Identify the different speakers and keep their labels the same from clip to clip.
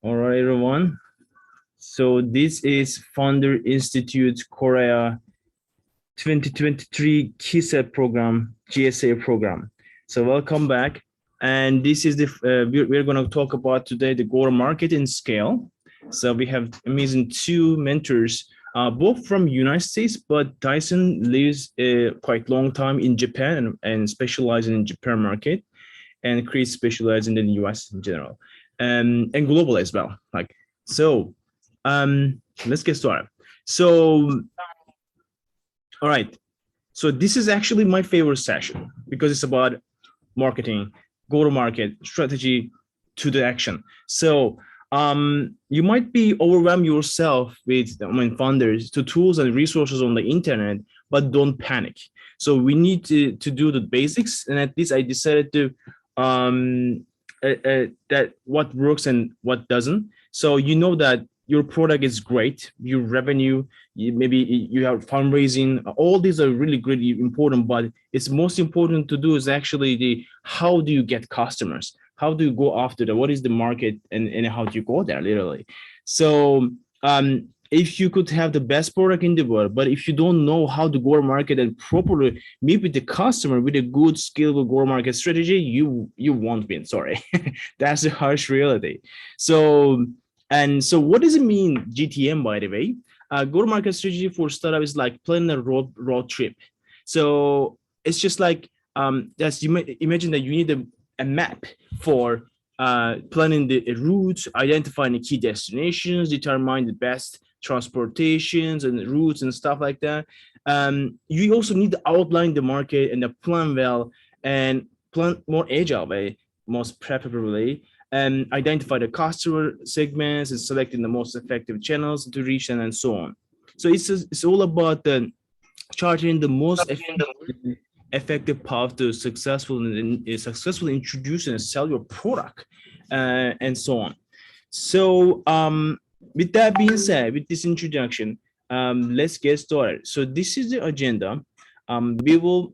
Speaker 1: All right, everyone. So this is Founder Institute Korea 2023 KISET program, GSA program. So welcome back. And this is we're going to talk about today the go-to-market and scale. So we have amazing two mentors, both from United States, but Tyson lives quite long time in Japan and specializing in Japan market, and Chris specializing in the US in general, and global as well. So, let's get started. So, all right. So this is actually my favorite session because it's about marketing, go-to-market strategy to the action. So you might be overwhelmed yourself with founders to tools and resources on the internet, but don't panic. So we need to do the basics, and at least I decided to that what works and what doesn't. So you know that your product is great, your revenue, maybe you have fundraising, all these are really really important, but it's most important to do is actually the how do you get customers, how do you go after that, what is the market, and how do you go there literally. So if you could have the best product in the world, but if you don't know how to go to market and properly meet with the customer with a good scalable go to market strategy, you won't win. Sorry, that's the harsh reality. So so what does it mean GTM, by the way? Go-to-market strategy for startup is like planning a road trip. So it's just like as you may imagine that you need a map for planning the routes, identifying the key destinations, determine the best transportations and routes and stuff like that. You also need to outline the market and the plan well and plan more agile way, most preferably, and identify the customer segments and selecting the most effective channels to reach them and so on. So it's all about the charting the most effective path to successfully introduce and sell your product, and so on. So with that being said, with this introduction, let's get started. So this is the agenda. We will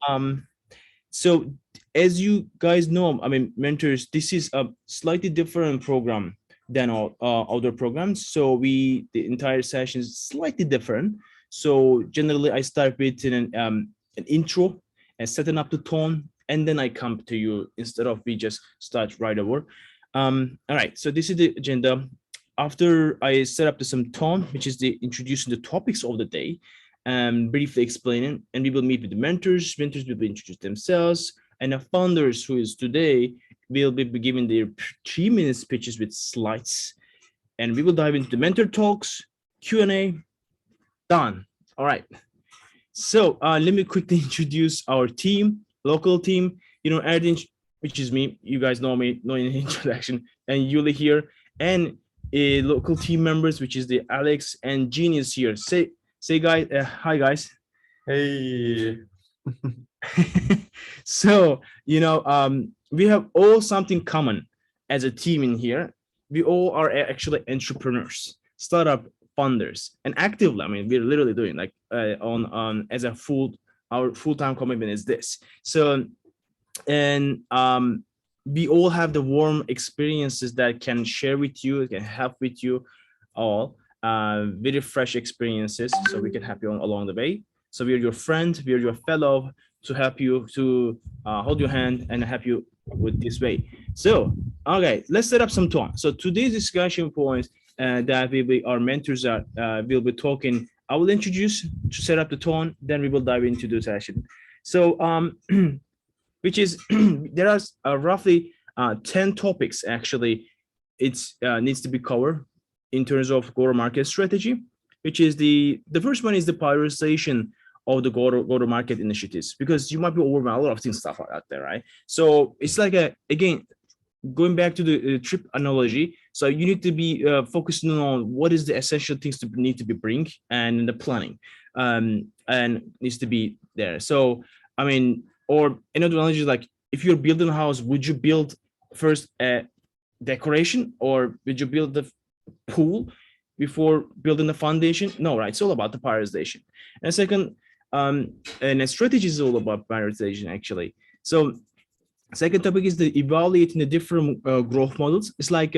Speaker 1: so as you guys know, mentors, this is a slightly different program than all other programs. So the entire session is slightly different. So generally I start with an intro and setting up the tone, and then I come to you instead of we just start right over. All right, so this is the agenda. After I set up some tone, which is the introducing the topics of the day, and briefly explaining, and we will meet with the mentors. Mentors will introduce themselves, and the founders, who is today, will be giving their 3-minute speeches with slides, and we will dive into the mentor talks, Q&A. Done. All right. So let me quickly introduce our team, local team. Erdinch, which is me. You guys know me, no introduction, and Yuli here, and local team members, which is the Alex and Genius here. Say guys, hi guys.
Speaker 2: Hey.
Speaker 1: So we have all something common as a team in here. We all are actually entrepreneurs, startup founders, and actively. We're literally doing like on as a our full-time commitment is this. So and we all have the warm experiences that can share with you, can help with you all, very fresh experiences, so we can help you along the way. So we are your friend, we are your fellow to help you, to hold your hand and help you with this way. So okay, let's set up some tone. So today's discussion points that our mentors are will be talking, I will introduce to set up the tone, then we will dive into the session. So which is there are roughly 10 topics actually it's needs to be covered in terms of go-to-market strategy, which is the first one is the prioritization of the go-to-market initiatives, because you might be overwhelmed, a lot of things stuff out there, right? So it's like again, going back to the trip analogy, so you need to be focusing on what is the essential things to need to be bring, and the planning and needs to be there. So or another analogy is like, if you're building a house, would you build first a decoration, or would you build the pool before building the foundation? No, right? It's all about the prioritization. And second, and a strategy is all about prioritization actually. So Second topic is the evaluating the different growth models. It's like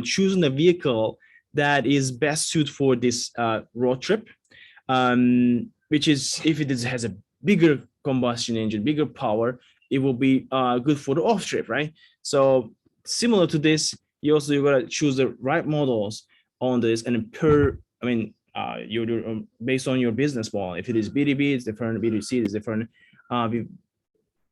Speaker 1: choosing a vehicle that is best suited for this road trip, which is if it has a bigger combustion engine, bigger power, it will be good for the off trip, right? So similar to this, you gotta choose the right models on this, and you're based on your business model. If it is B2B, it's different. B2C is different.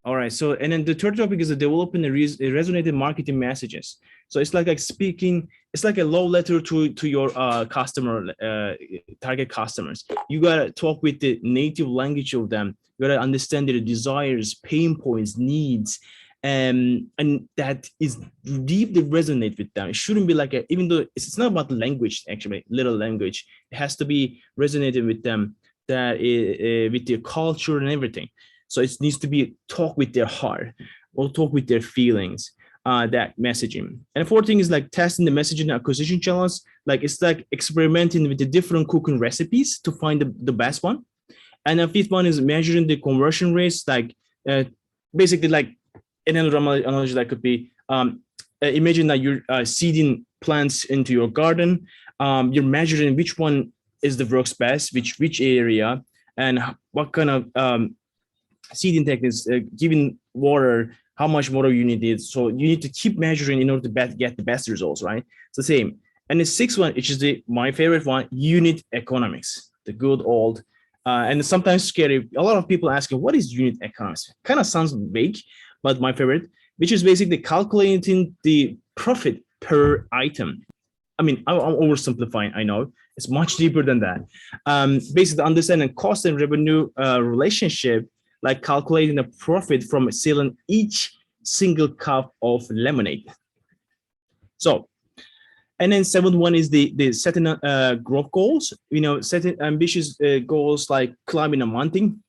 Speaker 1: All right. So, and then the third topic is the developing the resonated marketing messages. So it's like speaking. It's like a love letter to your customer, target customers. You gotta talk with the native language of them. You gotta understand their desires, pain points, needs, and that is deeply resonate with them. It shouldn't be like even though it's not about the language, actually, little language. It has to be resonating with them, that with their culture and everything. So it needs to be talk with their heart or talk with their feelings, that messaging. And the fourth thing is like testing the messaging acquisition channels. Like it's like experimenting with the different cooking recipes to find the best one. And the fifth one is measuring the conversion rates. Like basically like another analogy that could be, imagine that you're seeding plants into your garden. You're measuring which one is the works best, which area, and what kind of seeding techniques, giving water, how much water you need. So you need to keep measuring in order to get the best results, right? It's the same. And the sixth one, which is my favorite one, unit economics, the good old, and sometimes scary. A lot of people asking, what is unit economics? Kind of sounds vague, but my favorite, which is basically calculating the profit per item. I mean, I'm oversimplifying, I know. It's much deeper than that. Basically, understanding cost and revenue relationship, like calculating the profit from selling each single cup of lemonade. So, and then seventh one is the setting growth goals. Setting ambitious goals like climbing a mountain,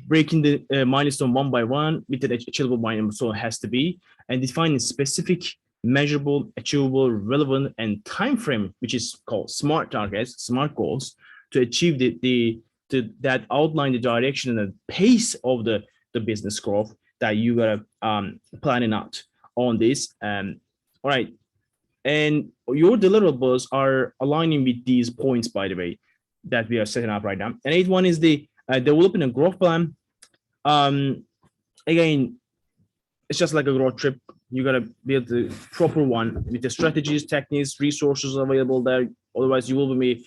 Speaker 1: breaking the milestone one by one with an achievable milestone has to be, and defining specific, measurable, achievable, relevant, and time frame, which is called SMART targets, SMART goals, to achieve that outline the direction and the pace of the business growth that you gotta planning out on this. All right, and your deliverables are aligning with these points, by the way, that we are setting up right now. And eighth one is the developing a growth plan. Again, it's just like a road trip. You gotta build the proper one with the strategies, techniques, resources available there. Otherwise, you will be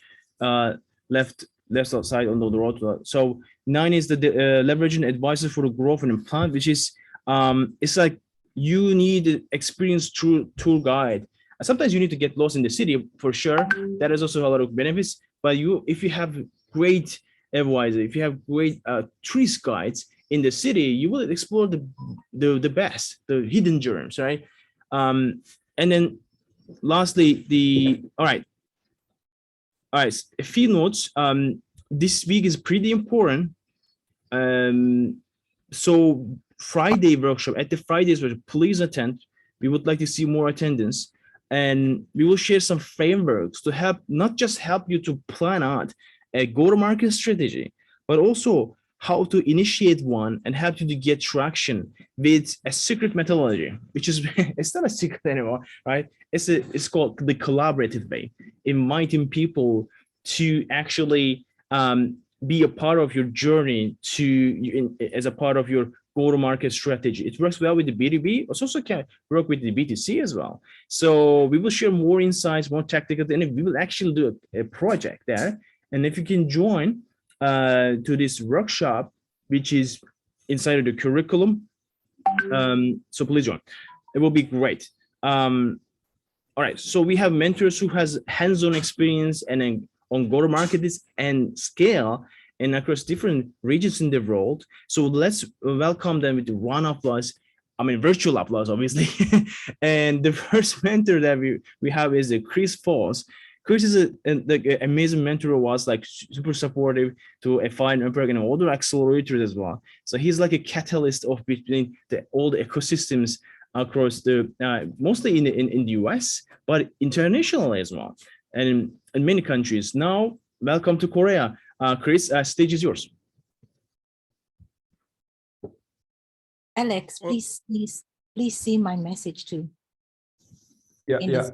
Speaker 1: left outside on the road. So 9 is the leveraging advisors for the growth and plan, which is it's like you need experienced tour guide. Sometimes you need to get lost in the city for sure. That is also a lot of benefits. But if you have great advisor, if you have great tourist guides in the city, you will explore the best, the hidden gems, right? And then lastly, all right, a few notes. This week is pretty important. So Friday workshop, at the Fridays workshop, please attend. We would like to see more attendance, and we will share some frameworks to help, not just help you to plan out a go-to-market strategy, but also how to initiate one and help you to get traction with a secret methodology, which is it's not a secret anymore, right? It's called the collaborative way, inviting people to actually be a part of your journey as a part of your go-to-market strategy. It works well with the B2B. It also can work with the B2C as well. So we will share more insights, more tactical, and we will actually do a project there. And if you can join to this workshop, which is inside of the curriculum, so please join. It will be great. All right, so we have mentors who has hands-on experience and on go-to-market and scale and across different regions in the world. So let's welcome them with a round of applause. I mean, virtual applause, obviously. And the first mentor that we have is Chris Foss. Chris is an amazing mentor who was like super supportive to F5 Network and other accelerators as well. So he's like a catalyst of between all the ecosystems across the mostly in the US, but internationally as well, and in many countries. Now, welcome to Korea. Chris, stage is yours.
Speaker 3: Alex, please see my message too.
Speaker 2: Yeah,
Speaker 3: in
Speaker 2: yeah.
Speaker 3: this-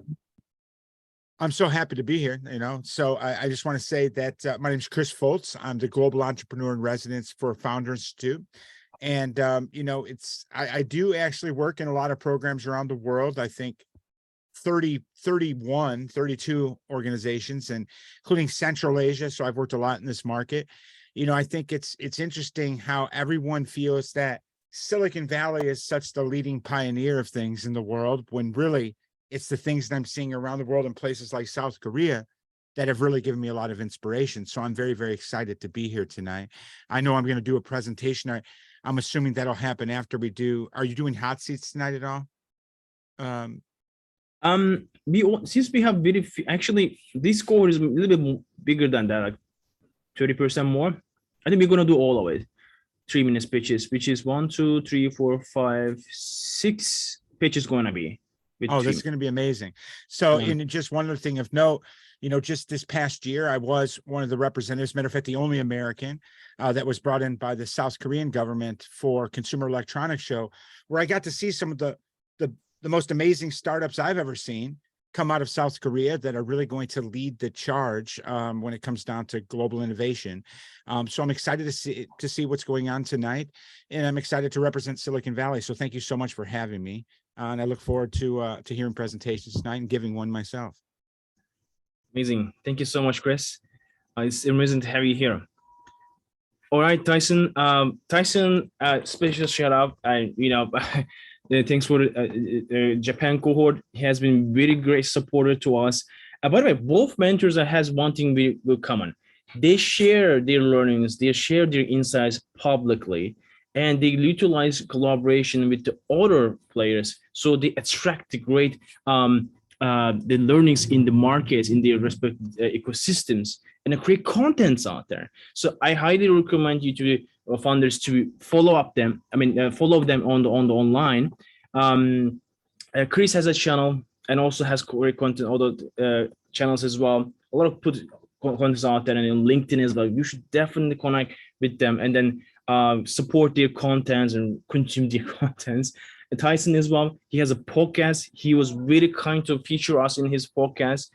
Speaker 4: I'm so happy to be here, So I just want to say that my name is Chris Foltz. I'm the Global Entrepreneur in Residence for Founder Institute. And, I do actually work in a lot of programs around the world. I think 32 organizations, and including Central Asia. So I've worked a lot in this market. I think it's interesting how everyone feels that Silicon Valley is such the leading pioneer of things in the world, when really it's the things that I'm seeing around the world in places like South Korea that have really given me a lot of inspiration. So I'm very, very excited to be here tonight. I know I'm going to do a presentation. I'm assuming that'll happen after we do. Are you doing hot seats tonight at all?
Speaker 1: Since we have actually this cohort is a little bit more, bigger than that, like 30% more. I think we're gonna do all of it. 3-minute pitches, which is 1, 2, 3, 4, 5, 6 pitches gonna be.
Speaker 4: Oh, that's going to be amazing. So,
Speaker 1: Yeah.
Speaker 4: and just one other thing of note, just this past year, I was one of the representatives, matter of fact, the only American that was brought in by the South Korean government for Consumer Electronics Show, where I got to see some of the most amazing startups I've ever seen come out of South Korea that are really going to lead the charge when it comes down to global innovation. So I'm excited to see what's going on tonight, and I'm excited to represent Silicon Valley. So thank you so much for having me. And I look forward to hearing presentations tonight and giving one myself.
Speaker 1: Amazing. Thank you so much, Chris. It's amazing to have you here. All right, Tyson. Tyson, special shout out. Thanks for the Japan cohort. He has been very great supporter to us. By the way, both mentors has one thing will common. They share their learnings, they share their insights publicly, and they utilize collaboration with the other players. So they attract the great the learnings in the markets, in their respective ecosystems, and create contents out there. So I highly recommend you to founders to follow up them. Follow them on the online. Chris has a channel and also has great content, other channels as well. A lot of contents out there, and in LinkedIn as well. You should definitely connect with them and then support their contents and consume their contents. And Tyson as well, he has a podcast. He was very kind to feature us in his podcast,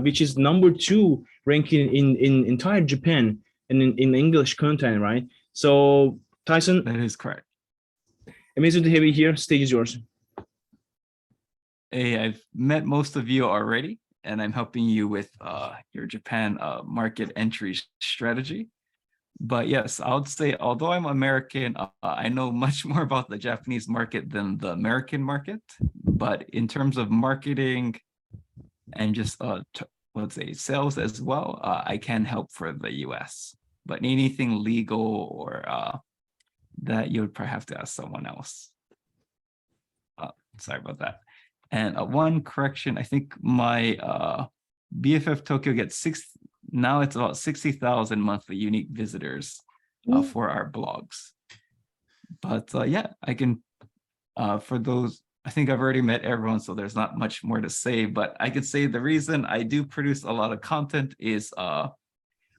Speaker 1: which is #2 ranking in entire Japan and in English content, right? So Tyson,
Speaker 5: That is correct.
Speaker 1: amazing to have you here. Stage is yours.
Speaker 5: Hey, I've met most of you already, and I'm helping you with your Japan market entry strategy. But yes, I would say, although I'm American, I know much more about the Japanese market than the American market. But in terms of marketing and just, let's say, sales as well, I can help for the US. But anything legal or that you would probably have to ask someone else. Sorry about that. And one correction, I think my BFF Tokyo gets now it's about 60,000 monthly unique visitors for our blogs. But yeah, I can, for those, I think I've already met everyone, so there's not much more to say, but I could say the reason I do produce a lot of content is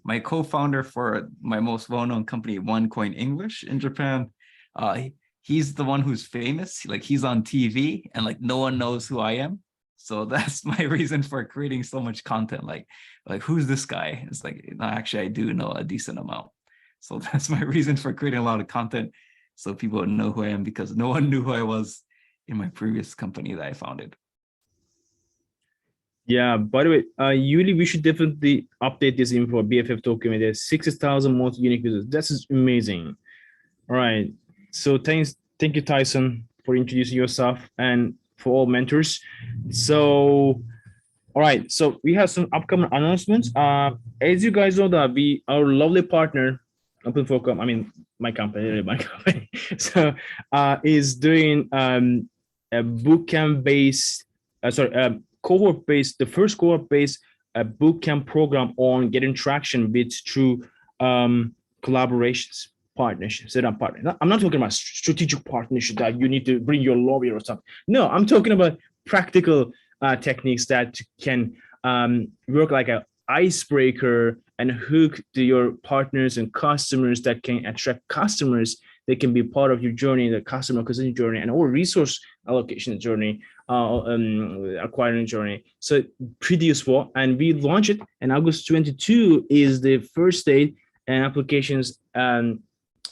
Speaker 5: my co-founder for my most well-known company, OneCoin English in Japan. He's the one who's famous, like he's on TV and like no one knows who I am. So that's my reason for creating so much content. Like who's this guy? It's like, no, actually I do know a decent amount. So that's my reason for creating a lot of content, so people would know who I am, because no one knew who I was in my previous company that I founded.
Speaker 1: Yeah, by the way, Yuli, we should definitely update this info. BFF Tokyo, there's 60,000 most unique visitors. This is amazing. All right. So thank you, Tyson, for introducing yourself and for all mentors. So, all right. So we have some upcoming announcements. As you guys know that our lovely partner, OpenFocus, my company, so is doing a bootcamp based, cohort-based, the first cohort-based bootcamp program on getting traction with through collaborations, partnerships, set up partners. I'm not talking about strategic partnership that you need to bring your lawyer or something. No, I'm talking about practical techniques that can work like an icebreaker and hook to your partners and customers that can attract customers they can be part of your journey, the customer acquisition journey, and or resource allocation journey, acquiring journey. So pretty useful. And we launched it, and August 22 is the first date, and applications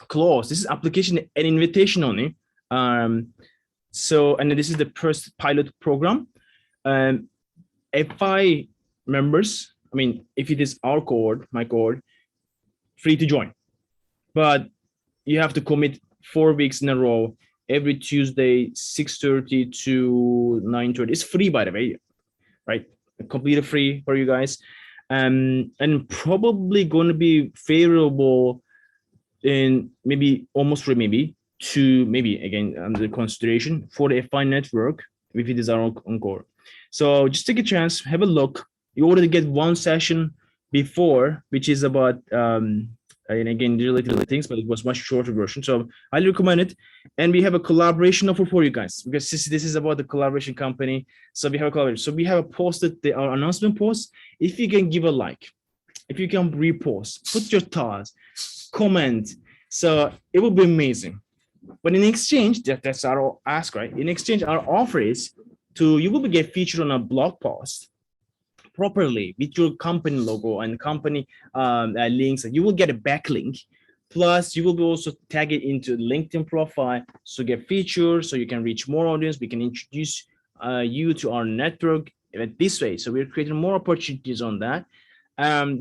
Speaker 1: close. This is application and invitation only. So, and this is the first pilot program. FI members, I mean, if it is our cohort, my cohort, free to join, but you have to commit 4 weeks in a row, every Tuesday, 6:30 to 9:30. It's free, by the way, right? Completely free for you guys. And probably going to be favorable in maybe almost free, maybe to maybe again under consideration for the FI network if it is our own core. So just take a chance, have a look. You already get one session before, which is about and again related to things, but it was much shorter version. So I recommend it. And we have a collaboration offer for you guys, because this is about the collaboration company. So we have a collaboration. So we have posted our announcement post. If you can give a like, if you can repost, put your thoughts, comment. So it will be amazing. But in exchange, that's our ask, right? In exchange, our offer is you will get featured on a blog post properly with your company logo and company links, and you will get a backlink. Plus, you will be also tag it into LinkedIn profile, so get featured, so you can reach more audience. We can introduce you to our network this way. So we're creating more opportunities on that.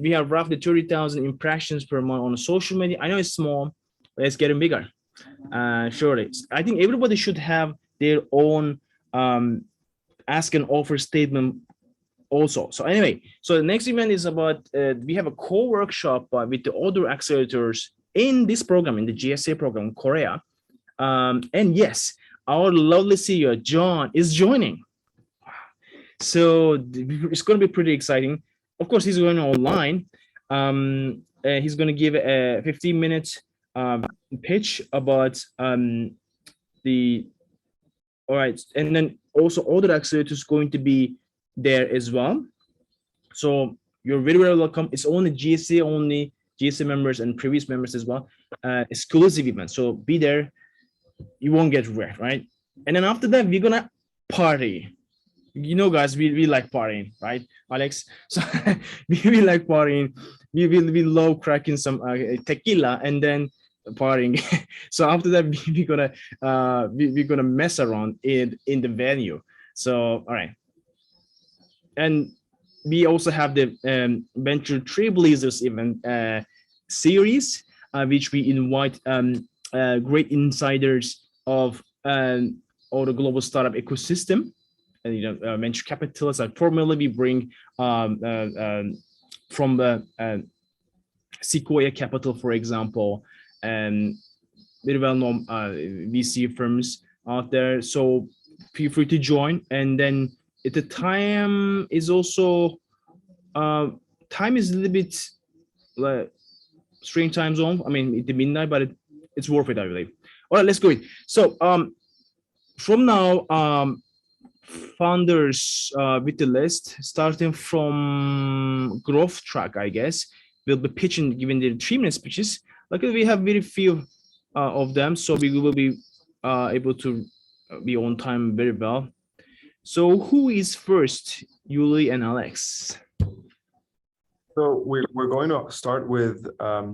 Speaker 1: We have roughly 30,000 impressions per month on social media. I know it's small, but it's getting bigger. Surely, I think everybody should have their own ask and offer statement also. So anyway, so the next event is about we have a co-workshop with the other accelerators in this program, in the GSA program, Korea. And yes, our lovely CEO John is joining. So it's going to be pretty exciting. Of course, he's going online. He's going to give a 15 minutes pitch about the. All right, and then also other accelerators going to be there as well. So you're very, very welcome. It's only GSA members and previous members as well. Exclusive event. So be there. You won't get wrecked, right? And then after that, we're gonna party. You know, guys, we like partying, right, Alex? So we like partying. We love cracking some tequila and then partying. So after that, we're gonna mess around in the venue. So all right. And we also have the Venture Trailblazers event series, which we invite great insiders of all the global startup ecosystem, and venture capitalists. Like formally, we bring from the Sequoia Capital, for example, and very well-known VC firms out there. So feel free to join, and then. At the time is also time is a little bit like strange time zone. I mean, it's midnight, but it's worth it, I believe. All right, let's go. So from now, founders with the list, starting from growth track, I guess, will be pitching, given the 3-minute speeches. Luckily, we have very few of them, so we will be able to be on time very well. So who is first, Yuli and Alex?
Speaker 2: So we're going to start with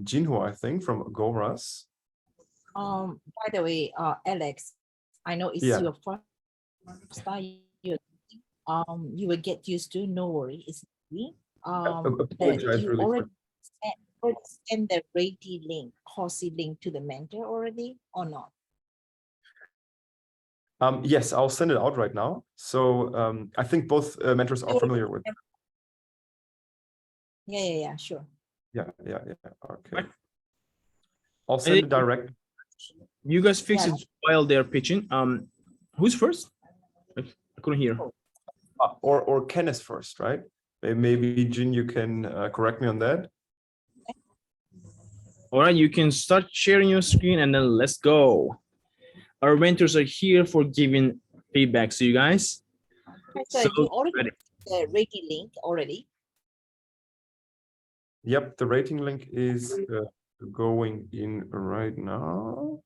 Speaker 2: Jinho, I think, from GoRus.
Speaker 3: By the way, Alex, I know it's your first time. You will get used to. No worry, it's me.
Speaker 2: Apologize
Speaker 3: you
Speaker 2: really
Speaker 3: already send the ready link, Cozy link to the mentor already, or not?
Speaker 2: Yes, I'll send it out right now. So I think both mentors are familiar with.
Speaker 3: Yeah, sure.
Speaker 2: Yeah. Okay. I'll send it direct.
Speaker 1: You guys fix it while they're pitching. Who's first? I couldn't hear.
Speaker 2: Or Ken is first, right? Maybe Jin, you can correct me on that.
Speaker 1: All right, you can start sharing your screen and then let's go. Our mentors are here for giving feedback to you guys.
Speaker 3: So you already the rating link already?
Speaker 2: Yep, the rating link is going in right now.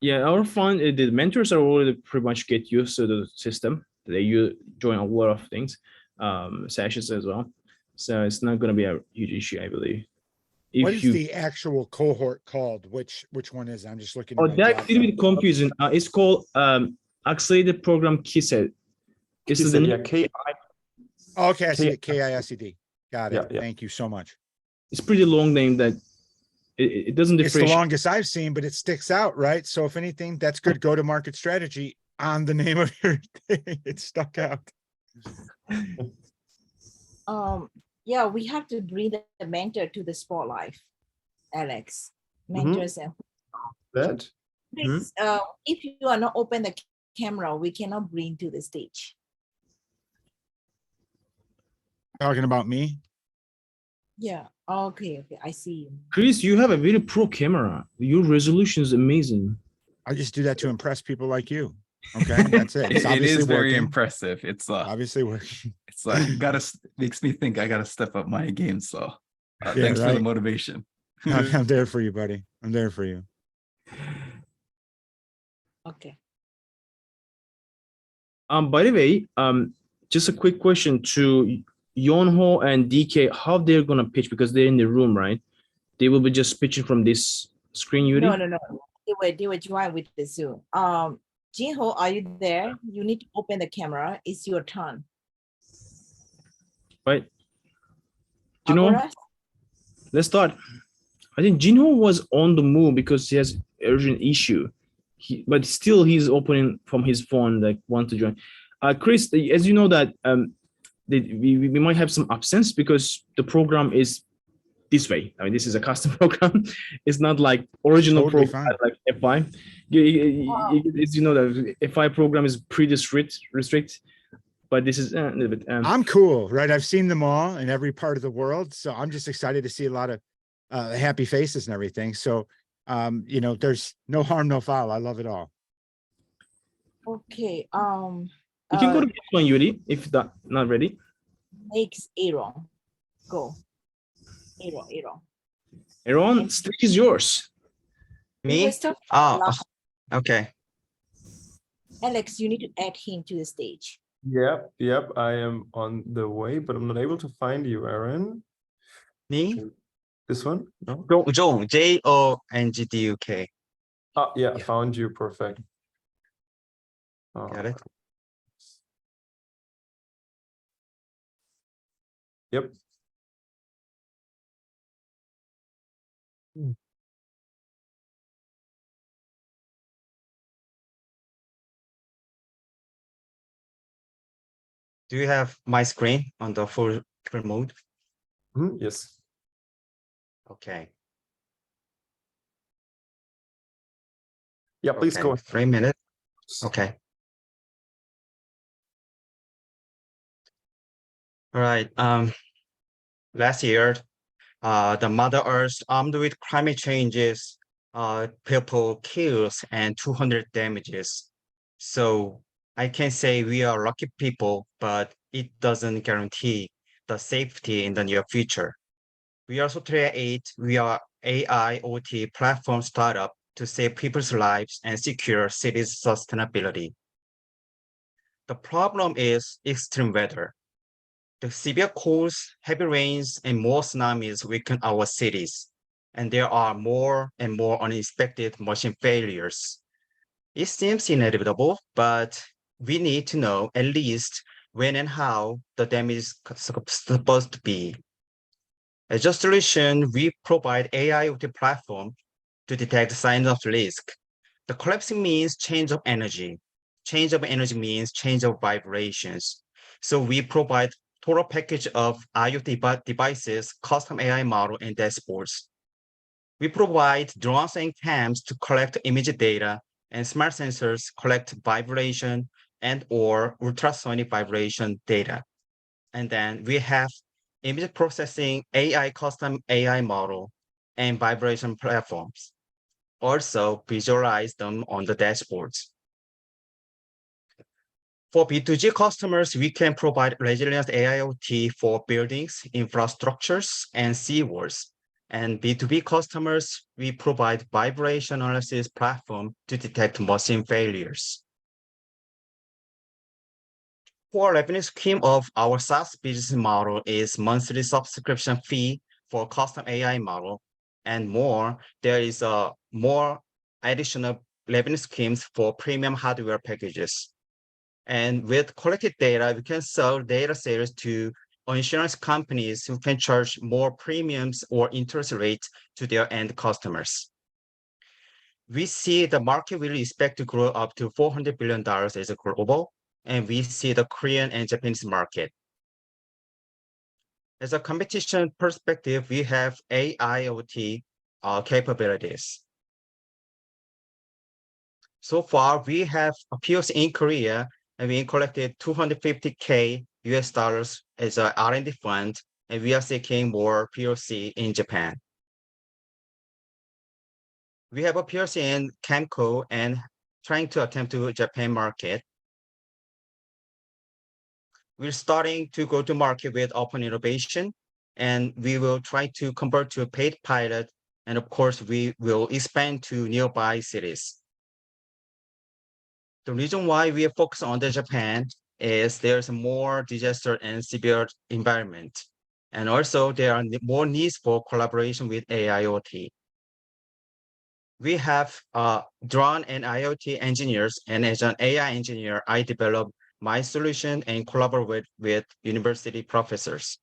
Speaker 1: Yeah, our fund, the mentors are already pretty much get used to the system. They you join a lot of things, sessions as well. So it's not going to be a huge issue, I believe.
Speaker 4: What
Speaker 1: If
Speaker 4: is
Speaker 1: you,
Speaker 4: the actual cohort called? Which one is it? I'm just looking at
Speaker 1: oh,
Speaker 4: my
Speaker 1: that
Speaker 4: job.
Speaker 1: little bit confusing. It's called Accelerated Program KISET. It's
Speaker 2: He
Speaker 1: the
Speaker 2: said,
Speaker 1: name.
Speaker 2: yeah, KI.
Speaker 4: Okay, I see it. KISED. Got
Speaker 2: Yeah,
Speaker 4: it.
Speaker 2: yeah.
Speaker 4: Thank you so much.
Speaker 1: It's pretty long name that it doesn't
Speaker 4: It's the
Speaker 1: differentiate.
Speaker 4: longest I've seen, but it sticks out, right? So if anything, that's good go-to-market strategy on the name of your thing. It stuck out.
Speaker 3: Yeah, we have to bring the mentor to the spotlight, Alex. Mentors and
Speaker 2: That.
Speaker 3: please, if you are not open the camera, we cannot bring to the stage.
Speaker 4: Talking about me.
Speaker 3: Yeah. Okay. Okay. I see you.
Speaker 1: Chris, you have a very pro camera. Your resolution is amazing.
Speaker 4: I just do that to impress people like you. Okay, that's it. It's
Speaker 5: It
Speaker 4: obviously
Speaker 5: is very
Speaker 4: working.
Speaker 5: impressive. It's
Speaker 4: Obviously working.
Speaker 5: it's makes me think I gotta step up my game. So
Speaker 4: Yeah,
Speaker 5: thanks for the
Speaker 4: right.
Speaker 5: motivation.
Speaker 4: I'm there for you, buddy. I'm there for you.
Speaker 3: Okay.
Speaker 1: By the way, just a quick question to Yonho and DK, how they're gonna pitch because they're in the room, right? They will be just pitching from this screen, Yuri?
Speaker 3: No, no, no. They were join with the Zoom. Jinho, are you there? You need to open the camera. It's your turn.
Speaker 1: Right? You know,
Speaker 3: Agora?
Speaker 1: let's start. I think Jinho was on the move because he has urgent issue. But still he's opening from his phone, like want to join. Chris, as you know that we might have some absence because the program is this way. I mean, this is a custom program. It's not like original
Speaker 4: Totally
Speaker 1: program
Speaker 4: fine.
Speaker 1: like FI. As you know that FI program is pretty strict, but this is a little bit.
Speaker 4: I'm cool, right? I've seen them all in every part of the world. So I'm just excited to see a lot of happy faces and everything. So, you know, there's no harm, no foul. I love it all.
Speaker 3: Okay.
Speaker 1: You can go to this one, Yuri, if that not ready.
Speaker 3: Makes Aaron. Go. Aaron.
Speaker 1: Aaron, stage is yours.
Speaker 3: We will
Speaker 6: Me?
Speaker 3: start
Speaker 6: Oh,
Speaker 3: last.
Speaker 6: okay.
Speaker 3: Alex, you need to add him to the stage.
Speaker 2: Yep, yep, I am on the way, but I'm not able to find you, Aaron.
Speaker 6: Me?
Speaker 2: This one? No?
Speaker 6: Jong, Jongduk.
Speaker 2: Ah, yeah, I
Speaker 6: Yeah.
Speaker 2: found you. Perfect.
Speaker 6: Got it.
Speaker 2: Yep.
Speaker 6: Do you have my screen on the full mode?
Speaker 2: Yes.
Speaker 6: Okay.
Speaker 2: Yeah, please
Speaker 6: Okay,
Speaker 2: go.
Speaker 6: 3 minutes. Okay. All right. Last year, the Mother Earth armed with climate changes, people kills and 200 damages. So I can say we are lucky people, but it doesn't guarantee the safety in the near future. We are Software 8. We are AI OT platform startup to save people's lives and secure cities' sustainability. The problem is extreme weather. The severe colds, heavy rains, and more tsunamis weaken our cities, and there are more and more unexpected machine failures. It seems inevitable, but we need to know at least when and how the damage is supposed to be. As a solution, we provide AIoT platform to detect signs of risk. The collapsing means change of energy. Change of energy means change of vibrations. So we provide total package of IoT devices, custom AI model, and dashboards. We provide drones and cams to collect image data, and smart sensors collect vibration and or ultrasonic vibration data. And then we have image processing, AI custom AI model, and vibration platforms. Also visualize them on the dashboards. For B2G customers, we can provide resilient AIoT for buildings, infrastructures, and seawards. And B2B customers, we provide vibration analysis platform to detect machine failures. Core revenue scheme of our SaaS business model is monthly subscription fee for custom AI model, and more, there is a more additional revenue schemes for premium hardware packages. And with collected data, we can sell data sales to insurance companies who can charge more premiums or interest rates to their end customers. We see the market will expect to grow up to $400 billion as a global, and we see the Korean and Japanese market. As a competition perspective, we have AIoT capabilities. So far, we have a POC in Korea, and we collected $250K as a R&D fund, and we are seeking more POC in Japan. We have a POC in Camco and trying to attempt to Japan market. We're starting to go to market with open innovation, and we will try to convert to a paid pilot. And of course, we will expand to nearby cities. The reason why we are focused on the Japan is there's more disaster and severe environment. And also there are more needs for collaboration with AIoT. We have drone and IoT engineers, and as an AI engineer, I develop my solution and collaborate with university professors.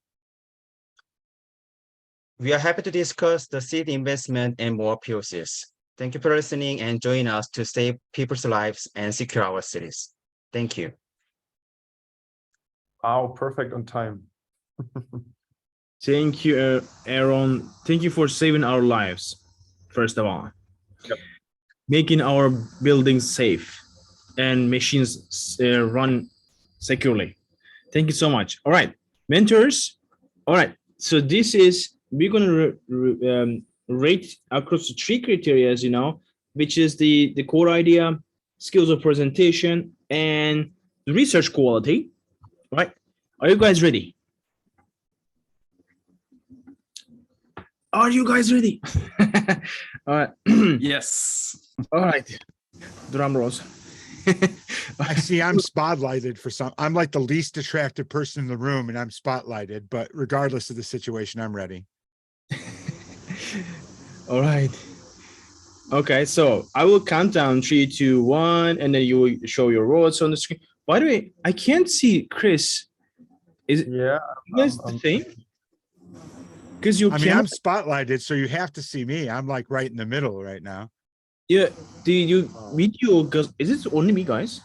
Speaker 6: We are happy to discuss the seed investment and more POCs. Thank you for listening and joining us to save people's lives and secure our cities. Thank you.
Speaker 2: Wow, perfect on time.
Speaker 1: Thank you, Aaron. Thank you for saving our lives, first of all.
Speaker 2: Yep.
Speaker 1: Making our buildings safe and machines run securely. Thank you so much. All right, mentors. All right, so this is, we're going to rate across the 3 criteria, as you know, which is the core idea, skills of presentation, and the research quality. Right? Are you guys ready? Are you guys ready? All right.
Speaker 5: Yes.
Speaker 1: All right. Drum rolls.
Speaker 4: I see I'm spotlighted for some. I'm like the least attractive person in the room and I'm spotlighted, but regardless of the situation, I'm ready.
Speaker 1: All right. Okay, so I will count down 3, 2, 1, and then you will show your roles on the screen. By the way, I can't see Chris. Is it
Speaker 2: Yeah.
Speaker 1: you guys the same? Because you
Speaker 4: I mean,
Speaker 1: can't.
Speaker 4: I'm spotlighted, so you have to see me. I'm like right in the middle right now.
Speaker 1: Yeah. Did you video? Because is it only me, guys?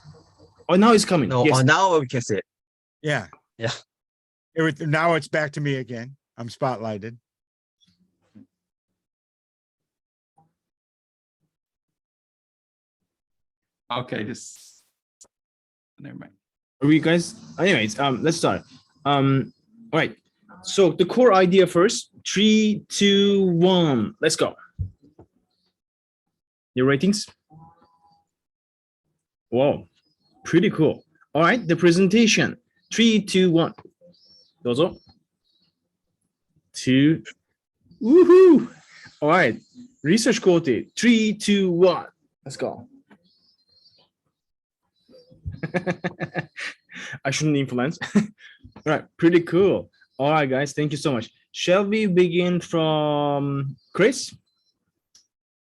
Speaker 1: Oh, now it's coming.
Speaker 6: No,
Speaker 1: Yes.
Speaker 6: now we can see it.
Speaker 4: Yeah.
Speaker 6: Yeah.
Speaker 4: Now it's back to me again. I'm spotlighted.
Speaker 5: Okay, just never mind.
Speaker 1: Are we guys? Anyways, let's start. All right. So the core idea first. 3, 2, 1. Let's go. Your ratings. Wow, pretty cool. All right, the presentation. 3, 2, 1. Dozo. 2. Woohoo! All right, research quality. 3, 2, 1. Let's go. I shouldn't influence. All right, pretty cool. All right, guys, thank you so much. Shall we begin from Chris?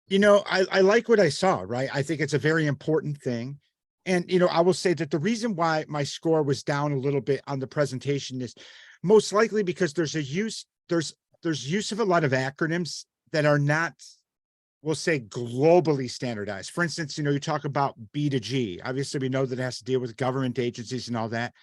Speaker 4: You know, I like what I saw, right? I think it's a very important thing. And, you know, I will say that the reason why my score was down a little bit on the presentation is most likely because there's use of a lot of acronyms that are not, we'll say, globally standardized. For instance, you know, you talk about B2G. Obviously, we know that it has to deal with government agencies and all that.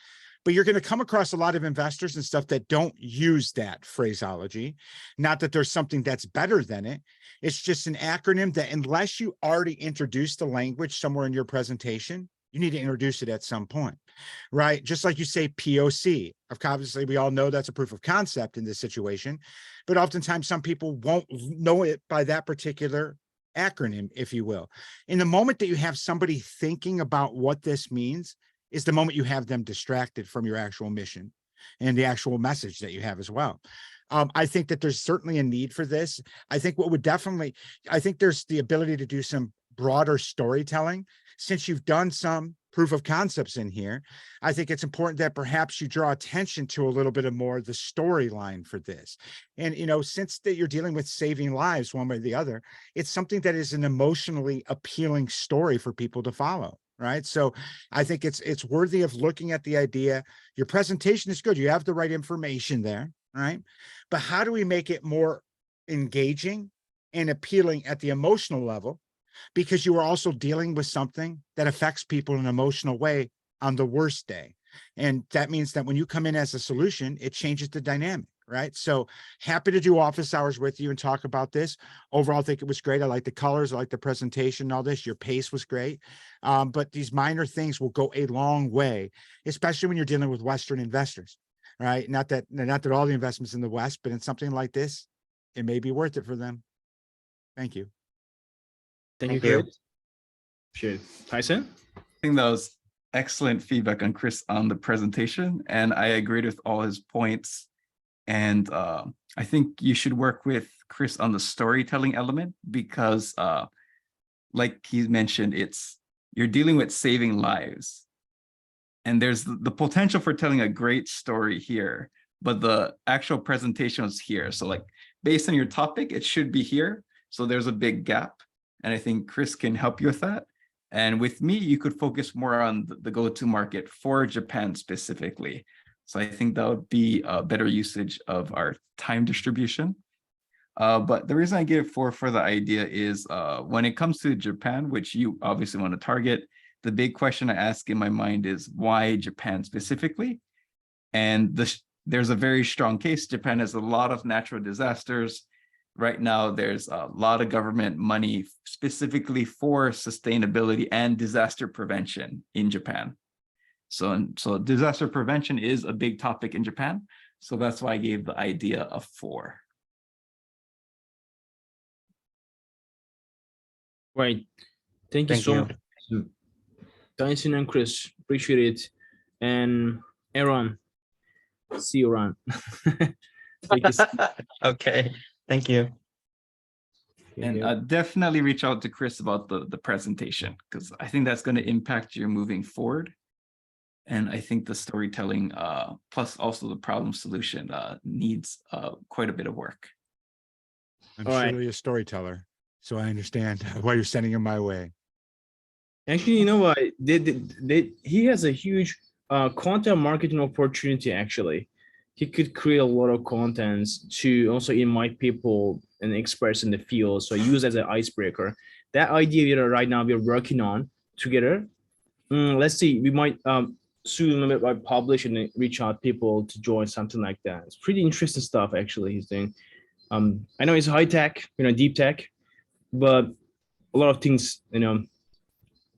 Speaker 4: But you're going to come across a lot of investors and stuff that don't use that phraseology. Not that there's something that's better than it. It's just an acronym that unless you already introduced the language somewhere in your presentation, you need to introduce it at some point, right? Just like you say POC. Obviously, we all know that's a proof of concept in this situation, but oftentimes some people won't know it by that particular acronym, if you will. In the moment that you have somebody thinking about what this means, is the moment you have them distracted from your actual mission. and the actual message that you have as well. I think that there's certainly a need for this. I think I think there's the ability to do some broader storytelling. Since you've done some proof of concepts in here, I think it's important that perhaps you draw attention to a little bit of more the storyline for this. And, since that you're dealing with saving lives one way or the other, it's something that is an emotionally appealing story for people to follow. Right. So I think it's worthy of looking at the idea. Your presentation is good. You have the right information there. Right. But how do we make it more engaging and appealing at the emotional level? Because you are also dealing with something that affects people in an emotional way on the worst day. And that means that when you come in as a solution, it changes the dynamic. Right. So happy to do office hours with you and talk about this. Overall, I think it was great. I like the colors. I like the presentation and all this. Your pace was great. But these minor things will go a long way, especially when you're dealing with Western investors. Right. Not that all the investments in the West, but in something like this, it may be worth it for them. Thank you.
Speaker 1: Thank you,
Speaker 6: Thank you.
Speaker 1: Chris. Sure. Tyson?
Speaker 5: I think that was excellent feedback on Chris on the presentation, and I agreed with all his points. And I think you should work with Chris on the storytelling element because, like he mentioned, you're dealing with saving lives. And there's the potential for telling a great story here, but the actual presentation is here. So like based on your topic, it should be here. So there's a big gap. And I think Chris can help you with that. And with me, you could focus more on the go-to market for Japan specifically. So I think that would be a better usage of our time distribution. But the reason I give for the idea is when it comes to Japan, which you obviously want to target, the big question I ask in my mind is why Japan specifically? And there's a very strong case. Japan has a lot of natural disasters. Right now, there's a lot of government money specifically for sustainability and disaster prevention in Japan. So disaster prevention is a big topic in Japan. So that's why I gave the idea of 4.
Speaker 1: Right. Thank you
Speaker 6: Thank
Speaker 1: so
Speaker 6: you.
Speaker 1: much, Tyson and Chris. Appreciate it. And Aaron, see you around. Thank you.
Speaker 6: Okay, thank you.
Speaker 5: And definitely reach out to Chris about the presentation, because I think that's going to impact you moving forward. And I think the storytelling, plus also the problem solution needs quite a bit of work.
Speaker 4: I'm
Speaker 1: All right.
Speaker 4: surely a storyteller, so I understand why you're sending him my way.
Speaker 1: Actually, you know what? He has a huge content marketing opportunity, actually. He could create a lot of contents to also invite people and experts in the field. So use as an icebreaker. That idea right now we're working on together. Let's see, we might soon publish and reach out people to join something like that. It's pretty interesting stuff actually he's doing. I know it's high tech, deep tech, but a lot of things,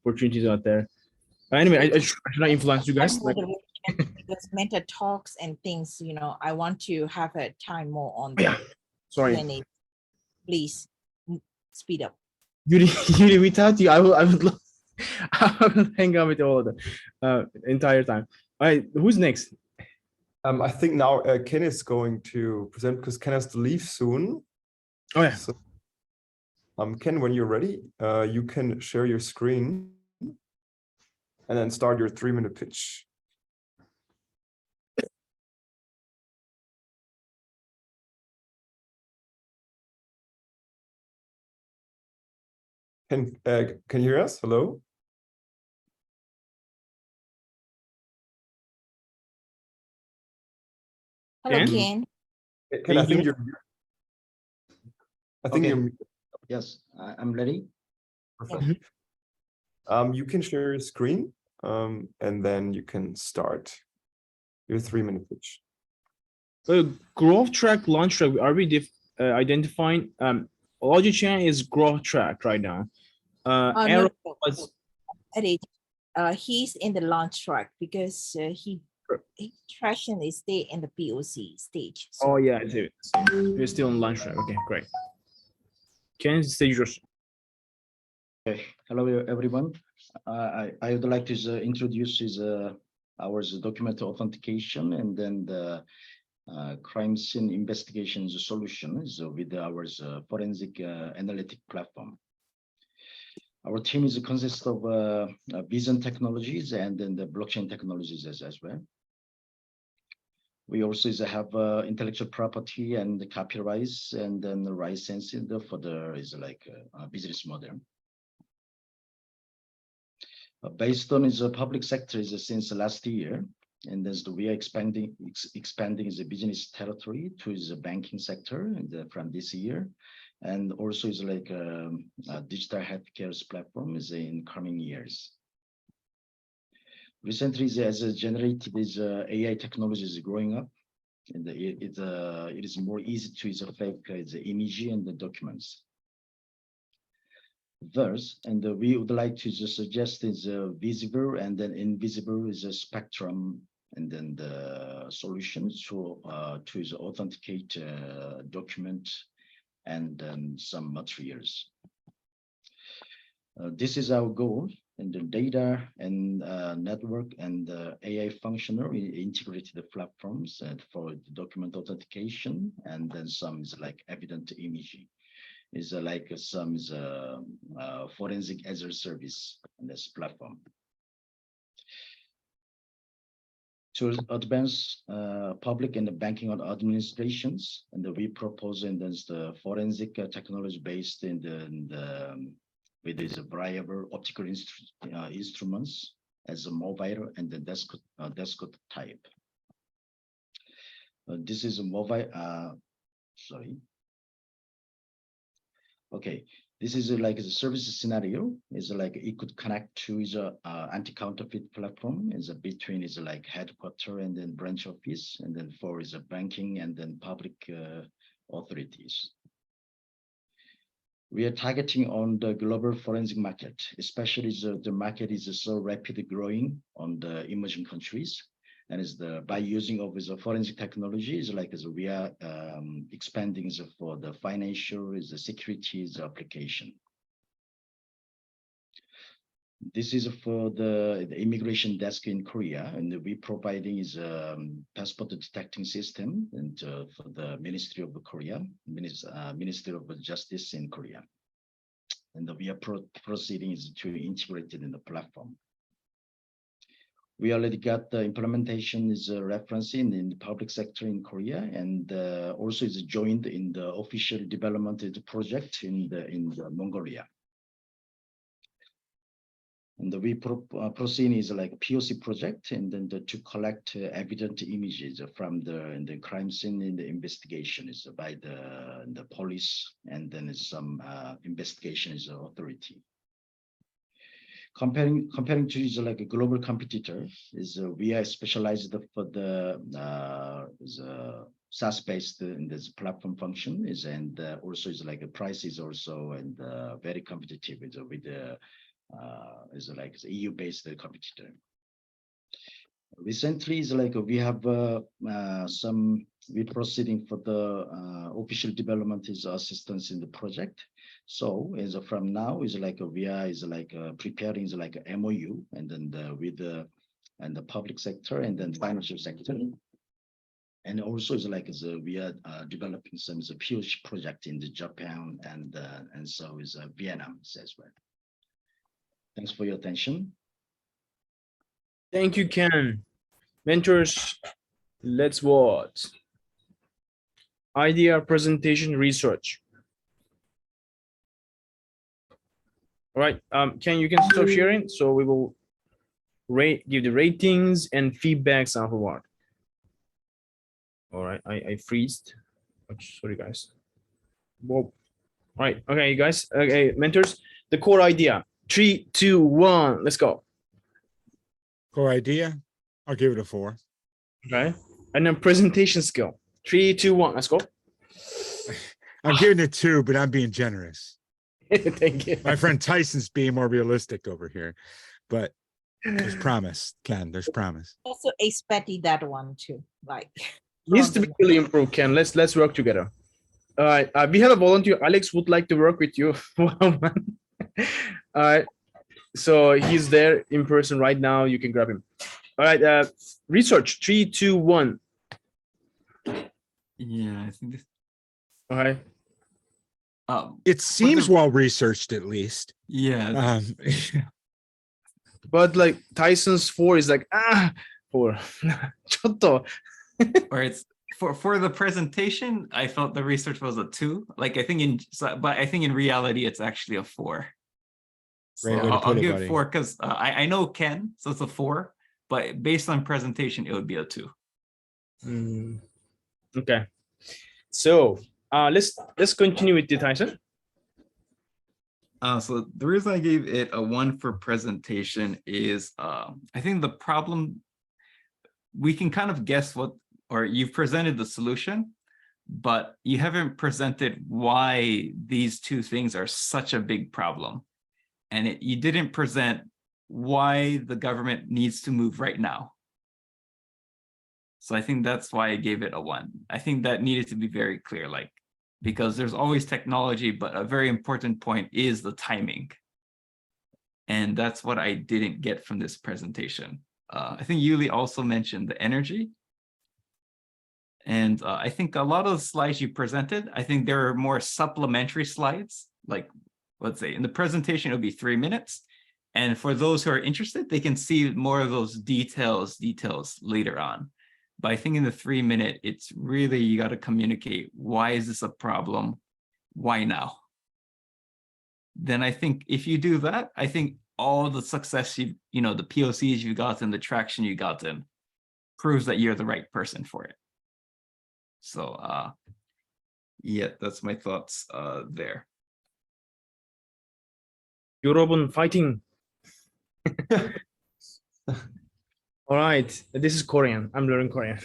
Speaker 1: opportunities out there. Anyway, I should not influence you guys.
Speaker 3: Because mentor talks and things, I want to have a time more on
Speaker 1: Yeah. Sorry.
Speaker 3: Q&A. Please speed up.
Speaker 1: Yuri, without you, I would I will hang out with all of the entire time. All right, who's next?
Speaker 2: I think now Ken is going to present because Ken has to leave soon.
Speaker 1: Oh yeah.
Speaker 2: So, Ken, when you're ready, you can share your screen and then start your 3-minute pitch. Can you hear us? Hello?
Speaker 3: Hello,
Speaker 1: Ken?
Speaker 3: Ken.
Speaker 2: Ken, I
Speaker 1: you
Speaker 2: think
Speaker 1: hear
Speaker 2: you're. I think
Speaker 7: Okay.
Speaker 2: you're.
Speaker 7: Yes, I'm ready.
Speaker 2: Perfect. You can share your screen, and then you can start your 3-minute pitch.
Speaker 1: Growth track, launch track. Are we identifying? Logichan is growth track right now. Arrow was
Speaker 3: Eddie, he's in the launch track because his traction is still in the POC stage. So
Speaker 1: Oh yeah, I see. We're still on launch track. Okay, great. Ken, stage yours.
Speaker 7: Okay. Hello, everyone. I would like to introduce ours is document authentication, and then the crime scene investigations solutions with our forensic analytic platform. Our team is consists of vision technologies and then the blockchain technologies as well. We also have intellectual property and the copyrights and then the licensing for the business model. Based on the public sector since last year, and as we are expanding the business territory to the banking sector from this year, and also is like a digital healthcare platform is in coming years. Recently, as generated AI technology is growing up, and it is more easy to fake the image and the documents. Thus, and we would like to just suggest is visible and then invisible is a spectrum, and then the solutions to authenticate document and then some materials. This is our goal, and the data and network and AI functional integrated platforms for the document authentication, and then some is like evident imaging. Is like some is forensic as a service on this platform. To advance public and the banking administrations, and we propose in this the forensic technology based in the with these variable optical instruments as a mobile and the desktop type. This is a mobile. Sorry. Okay, this is like the service scenario is like it could connect to the anti-counterfeit platform is between is like headquarter and then branch office, and then for is a banking and then public authorities. We are targeting on the global forensic market, especially the market is so rapidly growing on the emerging countries. And is by using of the forensic technology is like as we are expanding for the financial is the securities application. This is for the immigration desk in Korea, and we providing is passport detecting system and for the Ministry of Korea, Ministry of Justice in Korea, and we are proceeding is to integrate it in the platform. We already got the implementation is referencing in the public sector in Korea, and also is joined in the official development project in Mongolia. And we proceed is like a POC project, and then to collect evident images from the crime scene in the investigation is by the police, and then some investigations authority. Comparing to is like a global competitor is we are specialized for the SaaS based in this platform function is, and also is like a price is also and very competitive with the is like EU based competitor. Recently is like we have we proceeding for the official development is assistance in the project. So as from now is like we are is like preparing is like a MOU, and then with the public sector and then financial sector, and also is like we are developing some POC project in the Japan and so is Vietnam as well. Thanks for your attention.
Speaker 1: Thank you, Ken. Mentors, let's watch. Idea presentation research. All right, Ken, you can stop sharing, so we will give the ratings and feedbacks afterward. All right, I freezed. Sorry, guys. Whoa. All right, okay, guys. Okay, mentors, the core idea. 3, 2, 1, let's go.
Speaker 4: Core idea, I'll give it a 4.
Speaker 1: Okay, and then presentation skill. 3, 2, 1, let's go.
Speaker 4: I'm giving it 2, but I'm being generous.
Speaker 1: Thank you.
Speaker 4: My friend Tyson's being more realistic over here, but there's promise, Ken. There's promise.
Speaker 3: Also expected that one too, like.
Speaker 1: Needs to be really improved, Ken. Let's work together. All right, we have a volunteer. Alex would like to work with you. All right, so he's there in person right now. You can grab him. All right, research, 3, 2, 1.
Speaker 5: Yeah, I think this.
Speaker 1: All right.
Speaker 4: It seems well researched, at least.
Speaker 5: Yeah,
Speaker 1: But like Tyson's 4 is like 4. ちょっと
Speaker 5: or it's for the presentation. I felt the research was a 2. Like I think but I think in reality it's actually a 4. So
Speaker 4: Great way to
Speaker 5: I'll
Speaker 4: put it,
Speaker 5: give
Speaker 4: buddy.
Speaker 5: 4 because I know Ken, so it's a 4. But based on presentation, it would be a 2.
Speaker 1: Okay. So let's continue with the Tyson.
Speaker 5: So the reason I gave it a 1 for presentation is I think the problem, we can kind of guess what, or you've presented the solution, but you haven't presented why these two things are such a big problem. And you didn't present why the government needs to move right now. So I think that's why I gave it a 1. I think that needed to be very clear, like, because there's always technology, but a very important point is the timing. And that's what I didn't get from this presentation. I think Yuli also mentioned the energy. And I think a lot of the slides you presented, I think there are more supplementary slides. Like, let's say in the presentation, it'll be 3 minutes. And for those who are interested, they can see more of those details later on. But I think in the 3-minute, it's really, you got to communicate, why is this a problem? Why now? Then I think if you do that, I think all the success the POCs you got and the traction you got in proves that you're the right person for it. So yeah, that's my thoughts there.
Speaker 1: 여러분 fighting. All right, this is Korean. I'm learning Korean.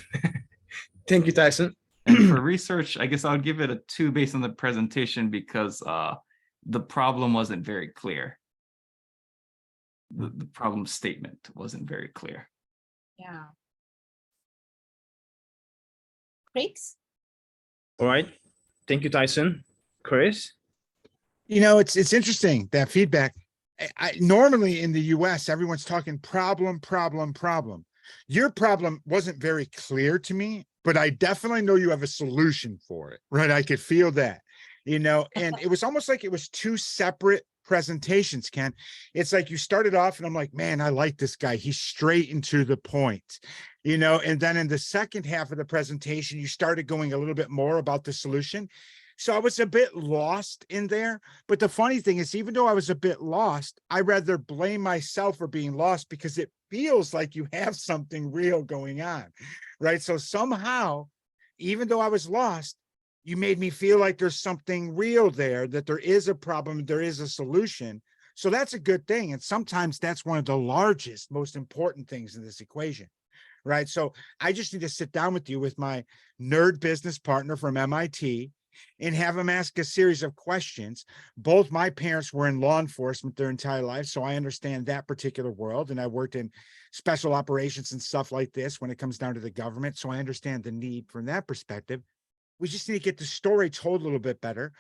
Speaker 1: Thank you, Tyson.
Speaker 5: And for research, I guess I'll give it a 2 based on the presentation because the problem wasn't very clear. The problem statement wasn't very clear.
Speaker 3: Yeah. Craigs?
Speaker 1: All right. Thank you, Tyson. Chris?
Speaker 4: It's interesting, that feedback. Normally in the US, everyone's talking problem. Your problem wasn't very clear to me, but I definitely know you have a solution for it, right? I could feel that, and it was almost like it was 2 separate presentations, Ken. It's like you started off and I'm like, man, I like this guy. He's straight and to the point, and then in the second half of the presentation, you started going a little bit more about the solution. So I was a bit lost in there. But the funny thing is, even though I was a bit lost, I rather blame myself for being lost because it feels like you have something real going on, right? So somehow, even though I was lost, you made me feel like there's something real there, that there is a problem, there is a solution. So that's a good thing. And sometimes that's one of the largest, most important things in this equation, right? So I just need to sit down with you, with my nerd business partner from MIT, and have them ask a series of questions. Both my parents were in law enforcement their entire life, so I understand that particular world. And I worked in special operations and stuff like this when it comes down to the government. So I understand the need from that perspective. We just need to get the story told a little bit better,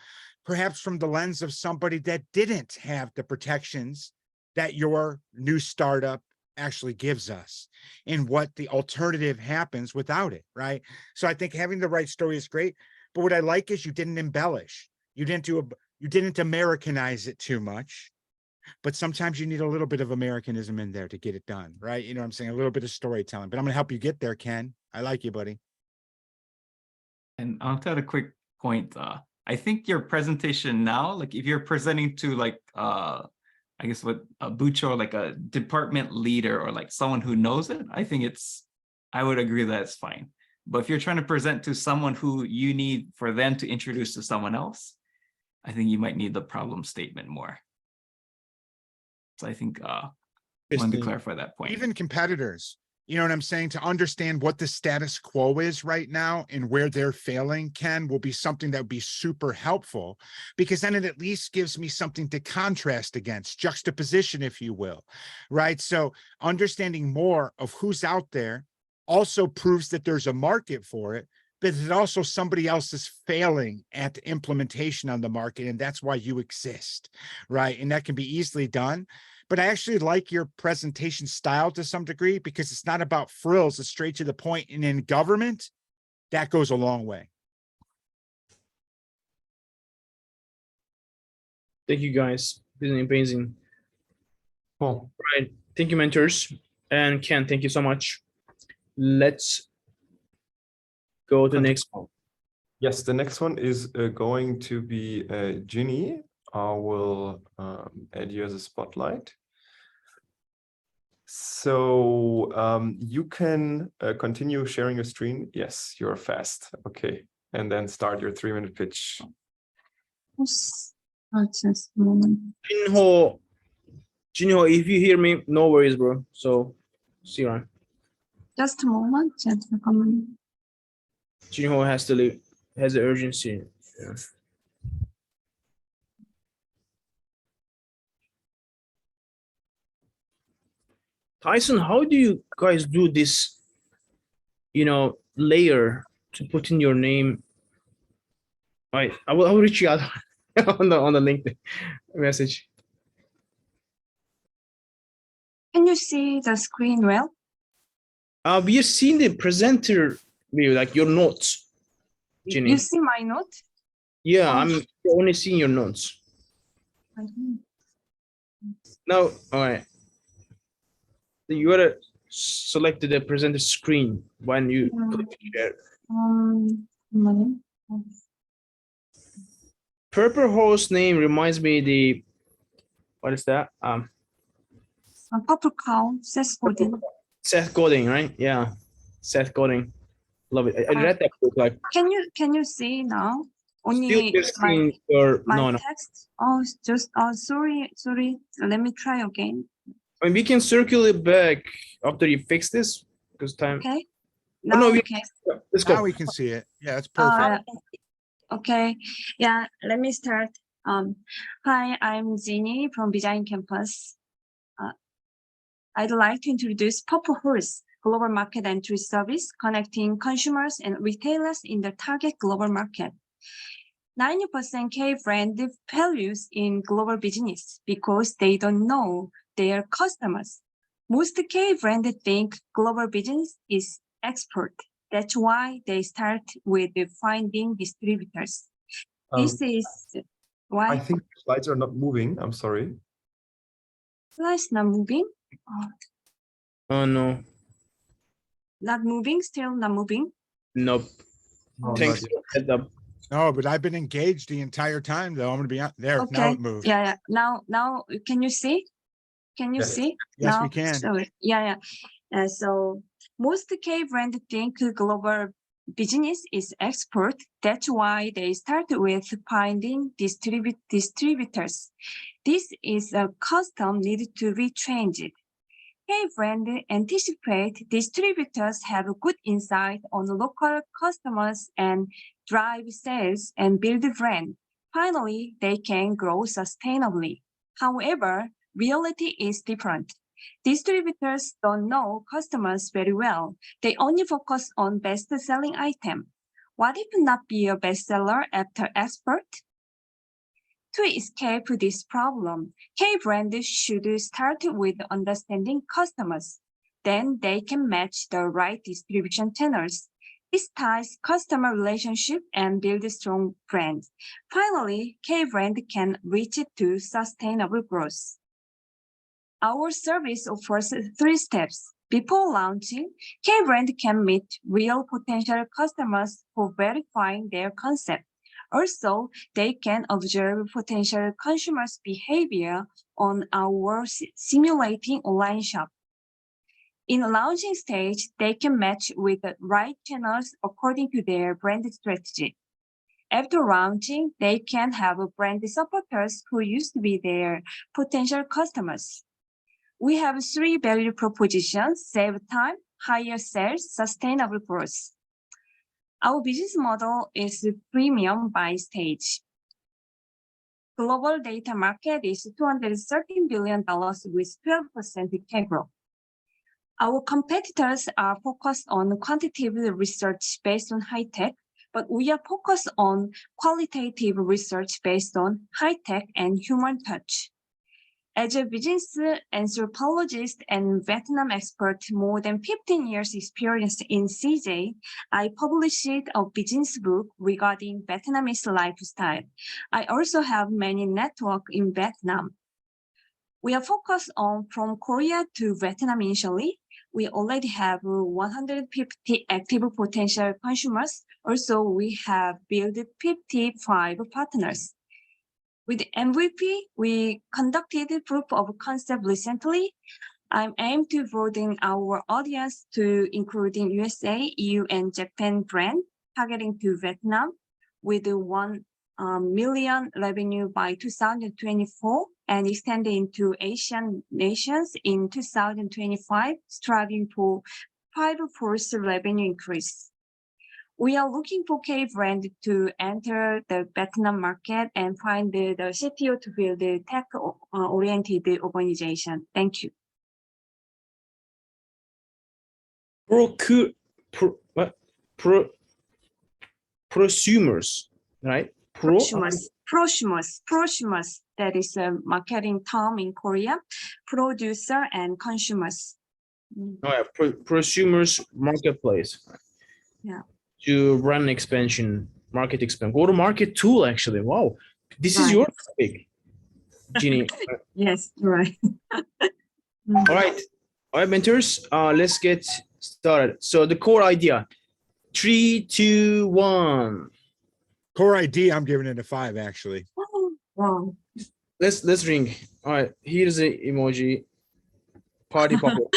Speaker 4: perhaps from the lens of somebody that didn't have the protections that your new startup actually gives us, and what the alternative happens without it, right? So I think having the right story is great. But what I like is you didn't embellish. You didn't Americanize it too much. But sometimes you need a little bit of Americanism in there to get it done, right? You know what I'm saying? A little bit of storytelling. But I'm going to help you get there, Ken. I like you, buddy.
Speaker 5: And I'll add a quick point. I think your presentation now, like if you're presenting to like, I guess what a Bucho, like a department leader or like someone who knows it, I would agree that it's fine. But if you're trying to present to someone who you need for them to introduce to someone else, I think you might need the problem statement more. So I think I wanted to clarify that point.
Speaker 4: Even competitors, you know what I'm saying? To understand what the status quo is right now and where they're failing, Ken, will be something that would be super helpful, because then it at least gives me something to contrast against, juxtaposition, if you will, right? So understanding more of who's out there also proves that there's a market for it, but that also somebody else is failing at the implementation on the market, and that's why you exist, right? And that can be easily done but I actually like your presentation style to some degree because it's not about frills, it's straight to the point. And in government, that goes a long way.
Speaker 1: Thank you guys. This is amazing.
Speaker 2: Cool.
Speaker 1: Right. Thank you, mentors. And Ken, thank you so much. Let's go to the next one.
Speaker 2: Yes, the next one is going to be Ginny. I will add you as a spotlight. So you can continue sharing your screen. Yes, you're fast. Okay. And then start your 3-minute pitch.
Speaker 8: Just a moment.
Speaker 1: Jinho, if you hear me, no worries, bro. So see you around.
Speaker 8: Just a moment. Just a moment.
Speaker 1: Jinho has to leave, has the urgency. Yeah. Tyson, how do you guys do this, layer to put in your name? All right, I will reach you out on the LinkedIn message.
Speaker 8: Can you see the screen well?
Speaker 1: We have seen the presenter view, like your notes, Ginny.
Speaker 8: You see my note?
Speaker 1: Yeah,
Speaker 8: Oh.
Speaker 1: I'm only seeing your notes. No, all right. You gotta select the presenter screen when you click share.
Speaker 8: Moment.
Speaker 1: Purple host name reminds me what is that?
Speaker 8: Purple cow, Seth Godin.
Speaker 1: Seth Godin, right? Yeah, Seth Godin. Love it. I read that book. Like,
Speaker 8: Can you see now?
Speaker 1: still
Speaker 8: Only
Speaker 1: just
Speaker 8: my
Speaker 1: seeing your no.
Speaker 8: text. Oh, just sorry. Let me try again.
Speaker 1: I mean, we can circulate back after you fix this because time.
Speaker 8: Okay.
Speaker 1: Oh, no,
Speaker 8: Okay.
Speaker 1: Let's
Speaker 4: Now
Speaker 1: go.
Speaker 4: we can see it. Yeah, it's perfect.
Speaker 8: Okay. Yeah, let me start. Hi, I'm Ginny from Design Campus. I'd like to introduce Purple Horse, global market entry service connecting consumers and retailers in the target global market. 90% K-brand failures in global business because they don't know their customers. Most K-brand think global business is export. That's why they start with finding distributors. This is why
Speaker 2: I think slides are not moving. I'm sorry.
Speaker 8: slides not moving.
Speaker 1: Oh no,
Speaker 8: Not moving, still not moving.
Speaker 1: nope.
Speaker 2: Oh,
Speaker 1: Thanks
Speaker 2: not
Speaker 1: for the heads up.
Speaker 4: No, but I've been engaged the entire time though. I'm gonna be out there. Now
Speaker 8: Okay.
Speaker 4: it moved.
Speaker 8: Yeah. Now, can you see? Can you
Speaker 2: Yes.
Speaker 8: see?
Speaker 4: Yes,
Speaker 8: now?
Speaker 4: we can.
Speaker 8: Sorry. Yeah. So most K brand think global business is export. That's why they start with finding distributors. This is a custom needed to be changed. K brand anticipate distributors have good insight on local customers and drive sales and build brand. Finally, they can grow sustainably. However, reality is different. Distributors don't know customers very well. They only focus on best-selling item. What if not be a bestseller after export? To escape this problem, K-brands should start with understanding customers. Then they can match the right distribution channels. This ties customer relationship and build a strong brand. Finally, K-brand can reach to sustainable growth. Our service offers 3 steps. Before launching, K-brand can meet real potential customers for verifying their concept. Also, they can observe potential consumers' behavior on our simulating online shop. In the launching stage, they can match with the right channels according to their brand strategy. After launching, they can have brand supporters who used to be their potential customers. We have 3 value propositions: save time, higher sales, sustainable growth. Our business model is premium by stage. Global data market is $213 billion with 12% CAGR. Our competitors are focused on quantitative research based on high tech, but we are focused on qualitative research based on high tech and human touch. As a business anthropologist and Vietnam expert, more than 15 years experience in CJ, I published a business book regarding Vietnamese lifestyle. I also have many networks in Vietnam. We are focused on from Korea to Vietnam initially. We already have 150 active potential consumers. Also, we have built 55 partners. With MVP, we conducted proof of concept recently. I'm aimed to broaden our audience to including USA, EU, and Japan brand, targeting to Vietnam with 1 million revenue by 2024 and extending into Asian nations in 2025, striving for 5-fold revenue increase. We are looking for K brand to enter the Vietnam market and find the CTO to build a tech-oriented organization. Thank you.
Speaker 1: Prosumers, right?
Speaker 8: Prosumers. That is a marketing term in Korea. Producer and consumers.
Speaker 1: Oh, yeah, prosumers marketplace.
Speaker 8: Yeah.
Speaker 1: To run expansion, market expand, go to market tool. Actually, wow, this is
Speaker 8: Right.
Speaker 1: your topic, Jeannie.
Speaker 8: Yes, right.
Speaker 1: All right, mentors. Let's get started. So the core idea, 3, 2, 1.
Speaker 4: Core ID, I'm giving it a 5 actually.
Speaker 8: Wow.
Speaker 1: Let's ring. All right, here's the emoji. Party popper.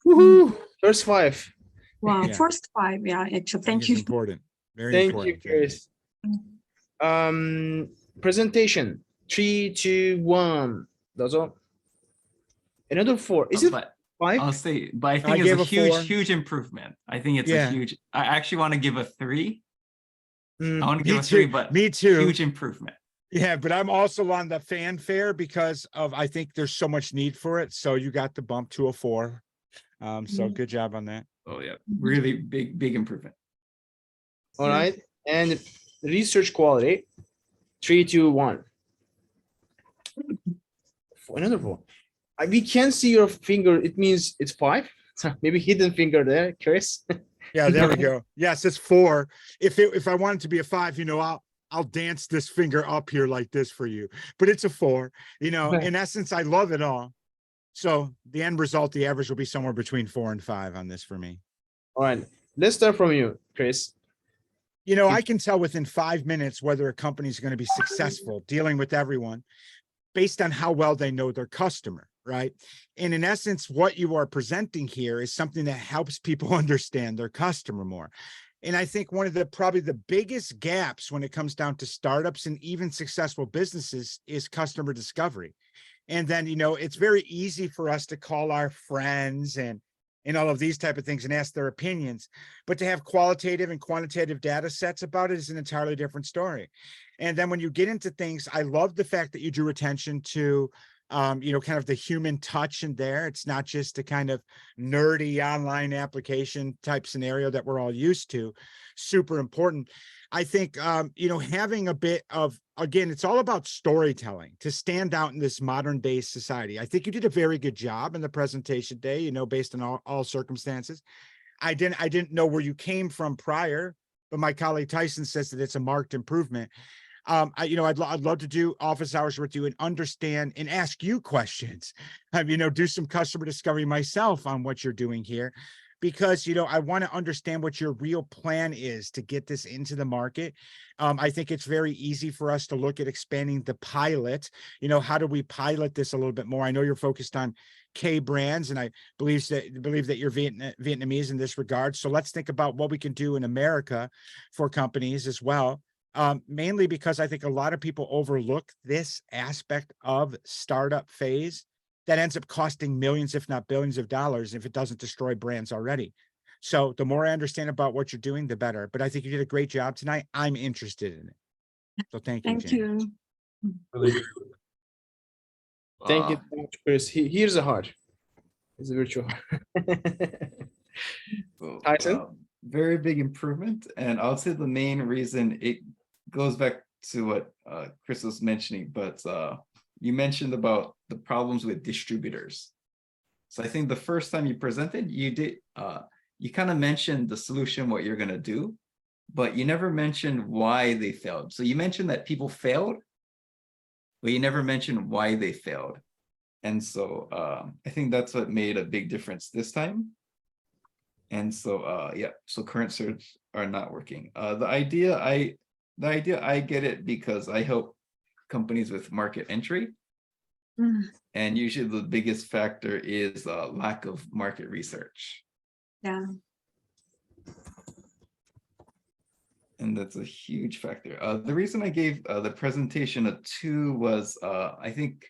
Speaker 1: Woohoo! First 5.
Speaker 8: Wow.
Speaker 4: Yeah.
Speaker 8: First 5. Yeah, actually.
Speaker 4: I think
Speaker 8: Thank
Speaker 4: it's
Speaker 8: you.
Speaker 4: important. Very
Speaker 1: Thank
Speaker 4: important.
Speaker 1: you, Chris. Presentation. 3, 2, 1. That's all. Another 4. Is it
Speaker 5: But
Speaker 1: 5?
Speaker 5: I'll say, but I
Speaker 4: I
Speaker 5: think
Speaker 4: gave
Speaker 5: it's a
Speaker 4: a 4.
Speaker 5: huge improvement. I think it's
Speaker 4: Yeah.
Speaker 5: a huge, I actually want to give a 3.
Speaker 1: Mm,
Speaker 5: I want to
Speaker 4: Me
Speaker 5: give a 3,
Speaker 4: too.
Speaker 5: but
Speaker 4: Me too.
Speaker 5: huge improvement.
Speaker 4: Yeah, but I'm also on the fanfare because of I think there's so much need for it. So you got the bump to a 4. So good job on that.
Speaker 5: Oh yeah, really big improvement.
Speaker 1: All right, and research quality. 3, 2, 1. Another 4. We can see your finger. It means it's 5. Maybe hidden finger there, Chris.
Speaker 4: Yeah, there we go. Yes, it's 4. If I want it to be a 5, I'll dance this finger up here like this for you. But it's a 4. In essence, I love it all. So the end result, the average will be somewhere between 4 and 5 on this for me.
Speaker 1: All right, let's start from you, Chris.
Speaker 4: I can tell within 5 minutes whether a company is going to be successful dealing with everyone based on how well they know their customer, right? And in essence, what you are presenting here is something that helps people understand their customer more. And I think one of probably the biggest gaps when it comes down to startups and even successful businesses is customer discovery. And then, it's very easy for us to call our friends and all of these type of things and ask their opinions, but to have qualitative and quantitative data sets about it is an entirely different story. And then when you get into things, I love the fact that you drew attention to, kind of the human touch in there. It's not just a kind of nerdy online application type scenario that we're all used to. Super important. I think, having a bit of, again, it's all about storytelling to stand out in this modern day society. I think you did a very good job in the presentation today, based on all circumstances. I didn't know where you came from prior, but my colleague Tyson says that it's a marked improvement. I'd love to do office hours with you and understand and ask you questions, do some customer discovery myself on what you're doing here, because, I want to understand what your real plan is to get this into the market. I think it's very easy for us to look at expanding the pilot. How do we pilot this a little bit more? I know you're focused on K brands, and I believe that you're Vietnamese in this regard. So let's think about what we can do in America for companies as well. Mainly because I think a lot of people overlook this aspect of startup phase that ends up costing millions, if not billions of dollars, if it doesn't destroy brands already. So the more I understand about what you're doing, the better. But I think you did a great job tonight. I'm interested in it. So thank you.
Speaker 8: Thank
Speaker 4: Jane.
Speaker 8: you.
Speaker 1: Thank you so much, Chris. Here's a heart. It's a virtual heart.
Speaker 5: Well,
Speaker 1: Tyson?
Speaker 5: Very big improvement. And I'll say the main reason it goes back to what Chris was mentioning, but you mentioned about the problems with distributors. So I think the first time you presented, you did, you kind of mentioned the solution, what you're going to do, but you never mentioned why they failed. So you mentioned that people failed, but you never mentioned why they failed. And so I think that's what made a big difference this time. And so yeah, so current certs are not working. The idea I get it because I help companies with market entry. And usually the biggest factor is lack of market research.
Speaker 8: Yeah.
Speaker 5: And that's a huge factor. The reason I gave the presentation a 2 was I think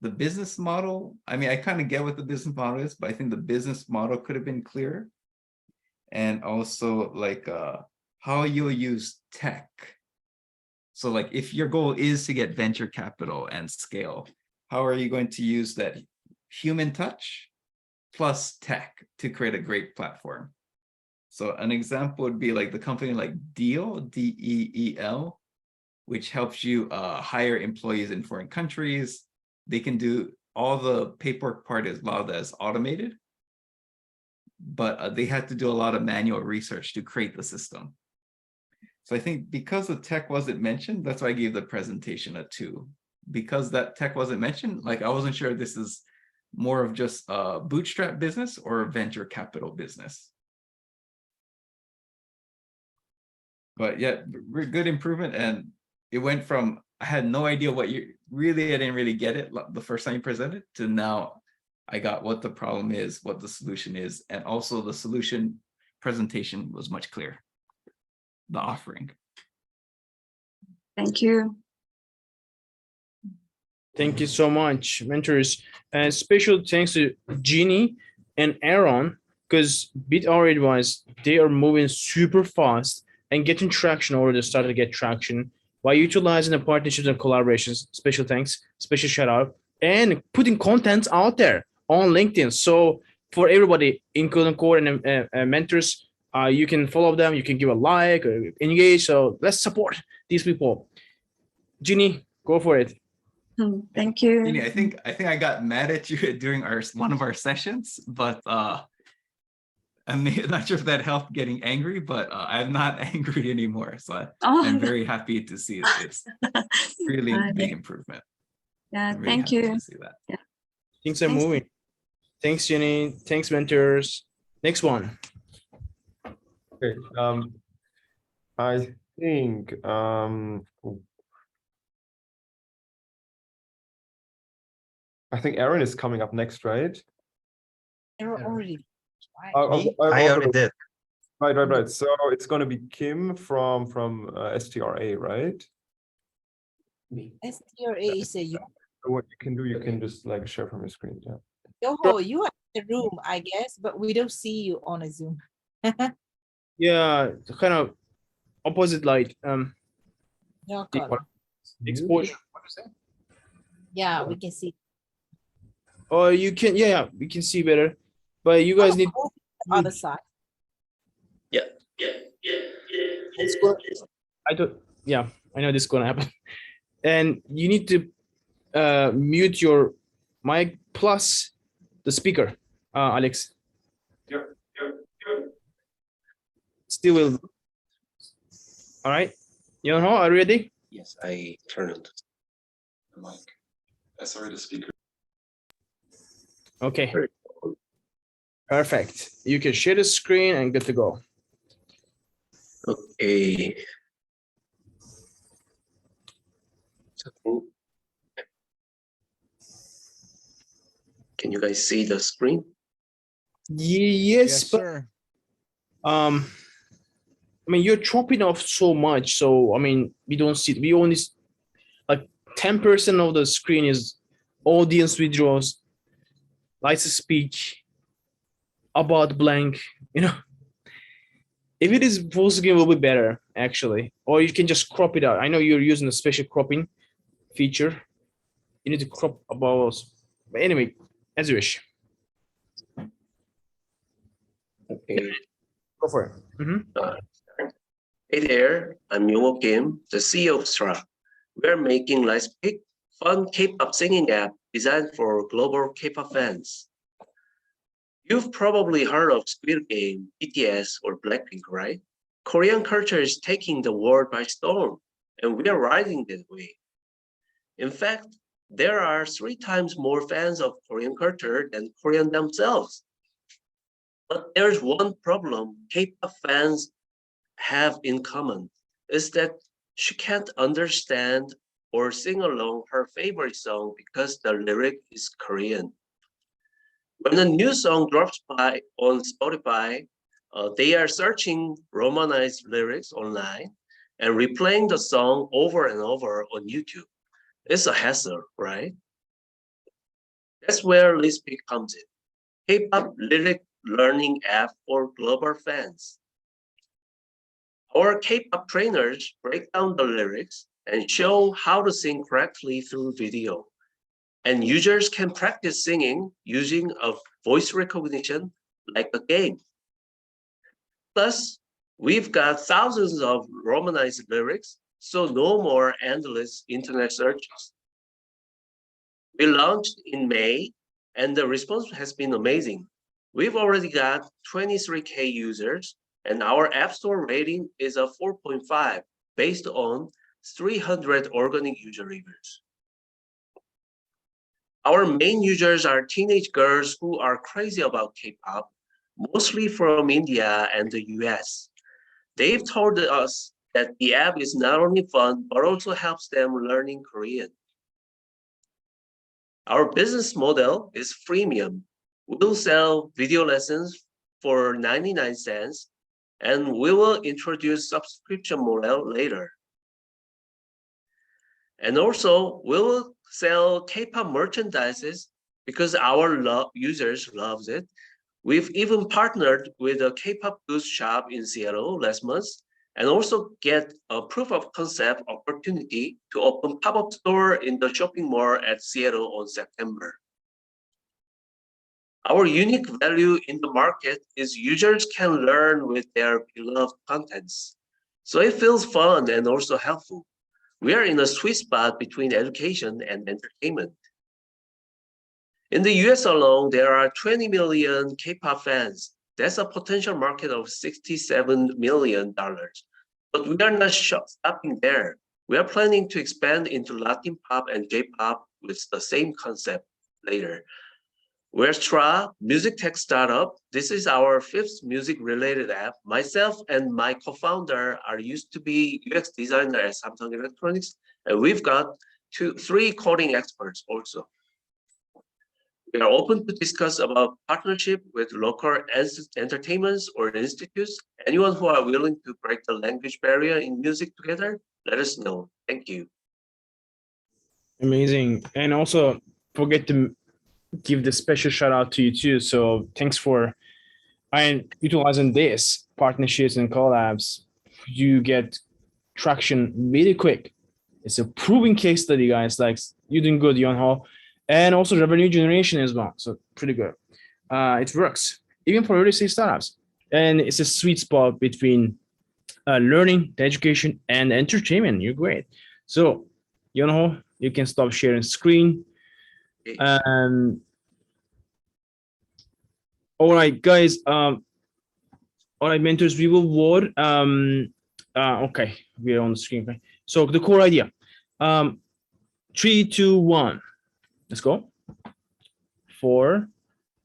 Speaker 5: the business model, I mean, I kind of get what the business model is, but I think the business model could have been clearer. And also like how you'll use tech. So like if your goal is to get venture capital and scale, how are you going to use that human touch plus tech to create a great platform? So an example would be like the company like Deel, D-E-E-L, which helps you hire employees in foreign countries. They can do all the paperwork part is a lot of that is automated, but they had to do a lot of manual research to create the system. So I think because the tech wasn't mentioned, that's why I gave the presentation a 2. Because that tech wasn't mentioned, like I wasn't sure this is more of just a bootstrap business or a venture capital business. But yeah, good improvement. And it went from, I had no idea what you really, I didn't really get it the first time you presented to now I got what the problem is, what the solution is. And also the solution presentation was much clearer, the offering.
Speaker 8: Thank you.
Speaker 1: Thank you so much, mentors. And special thanks to Jeannie and Aaron, because BitR Advice, they are moving super fast and getting traction already started to get traction by utilizing the partnerships and collaborations. Special thanks, special shout out, and putting content out there on LinkedIn. So for everybody, including core and mentors, you can follow them, you can give a like or engage. So let's support these people. Jeannie, go for it.
Speaker 8: Thank you.
Speaker 5: Jeannie, I think I got mad at you during one of our sessions, but I'm not sure if that helped getting angry, but I'm not angry anymore. So I'm very happy to see it's really a big improvement.
Speaker 8: Yeah,
Speaker 5: Really
Speaker 8: thank you.
Speaker 5: to see that.
Speaker 8: Yeah.
Speaker 1: Things are moving. Thanks, Jenny. Thanks, mentors. Next one.
Speaker 2: Okay. I think Aaron is coming up next, right?
Speaker 3: They're already. Right.
Speaker 6: I already did.
Speaker 2: Right. So it's going to be Kim from STRA, right?
Speaker 3: STRA is a
Speaker 2: What you can do, you can just like share from your screen. Yeah.
Speaker 3: Yoho, you are in the room, I guess, but we don't see you on a Zoom.
Speaker 1: Yeah, kind of opposite light.
Speaker 3: Yeah, got it.
Speaker 1: Exposure.
Speaker 3: Yeah, we can see.
Speaker 1: Or you can, yeah, we can see better. But you guys need
Speaker 3: the other side.
Speaker 1: Yeah, I know this is gonna happen. And you need to mute your mic plus the speaker, Alex. Still will. All right. You know how? Are you ready?
Speaker 9: Yes, I turned the mic. Sorry, the speaker.
Speaker 1: Okay. Perfect. You can share the screen and good to go.
Speaker 9: Okay. So, can you guys see the screen?
Speaker 1: Yes, but
Speaker 4: sir.
Speaker 1: I mean, you're chopping off so much, so I mean, we don't see. We only like 10% of the screen is audience withdrawals, license to speak, about blank. You know, if it is full screen, will be better actually, or you can just crop it out. I know you're using a special cropping feature. You need to crop above. But anyway, as you wish.
Speaker 9: Okay.
Speaker 1: Go for it.
Speaker 9: Hey there, I'm Yomo Kim, the CEO of Stra. We're making LicePick
Speaker 10: fun K-pop singing app designed for global K-pop fans. You've probably heard of Squid Game, BTS, or Blackpink, right? Korean culture is taking the world by storm, and we are riding that way. In fact, there are 3 times more fans of Korean culture than Korean themselves. But there's one problem K-pop fans have in common, is that she can't understand or sing along her favorite song because the lyric is Korean. When a new song drops by on Spotify, they are searching Romanized lyrics online and replaying the song over and over on YouTube. It's a hassle, right? That's where Lispeak comes in. K-pop lyric learning app for global fans. Our K-pop trainers break down the lyrics and show how to sing correctly through video. And users can practice singing using a voice recognition like a game. Plus, we've got thousands of Romanized lyrics, so no more endless internet searches. We launched in May, and the response has been amazing. We've already got 23K users, and our App Store rating is a 4.5 based on 300 organic user reviews. Our main users are teenage girls who are crazy about K-pop, mostly from India and the US. They've told us that the app is not only fun, but also helps them learning Korean. Our business model is freemium. We'll sell video lessons for 99 cents, and we will introduce subscription model later. And also, we will sell K-pop merchandises because our users loves it. We've even partnered with a K-pop goods shop in Seattle last month, and also get a proof of concept opportunity to open pop-up store in the shopping mall at Seattle on September. Our unique value in the market is users can learn with their beloved contents. So it feels fun and also helpful. We are in a sweet spot between education and entertainment. In the US alone, there are 20 million K-pop fans. That's a potential market of $67 million. But we are not stopping there. We are planning to expand into Latin pop and J-pop with the same concept later. We're Stra, music tech startup. This is our 5th music-related app. Myself and my co-founder used to be UX designer at Samsung Electronics, and we've got 3 coding experts also. We are open to discuss about partnership with local entertainments or institutes. Anyone who are willing to break the language barrier in music together, let us know. Thank you.
Speaker 1: Amazing. And also forget to give the special shout out to you too. So thanks for utilizing this partnerships and collabs. You get traction really quick. It's a proven case study, guys. Like you're doing good, Yonho. And also revenue generation as well. So pretty good. It works even for early stage startups. And it's a sweet spot between learning, the education, and entertainment. You're great. So, Yonho, you can stop sharing screen. All right, guys. All right, mentors, we will vote. Okay, we're on the screen. Okay. So the core idea. 3, 2, 1. Let's go. 4.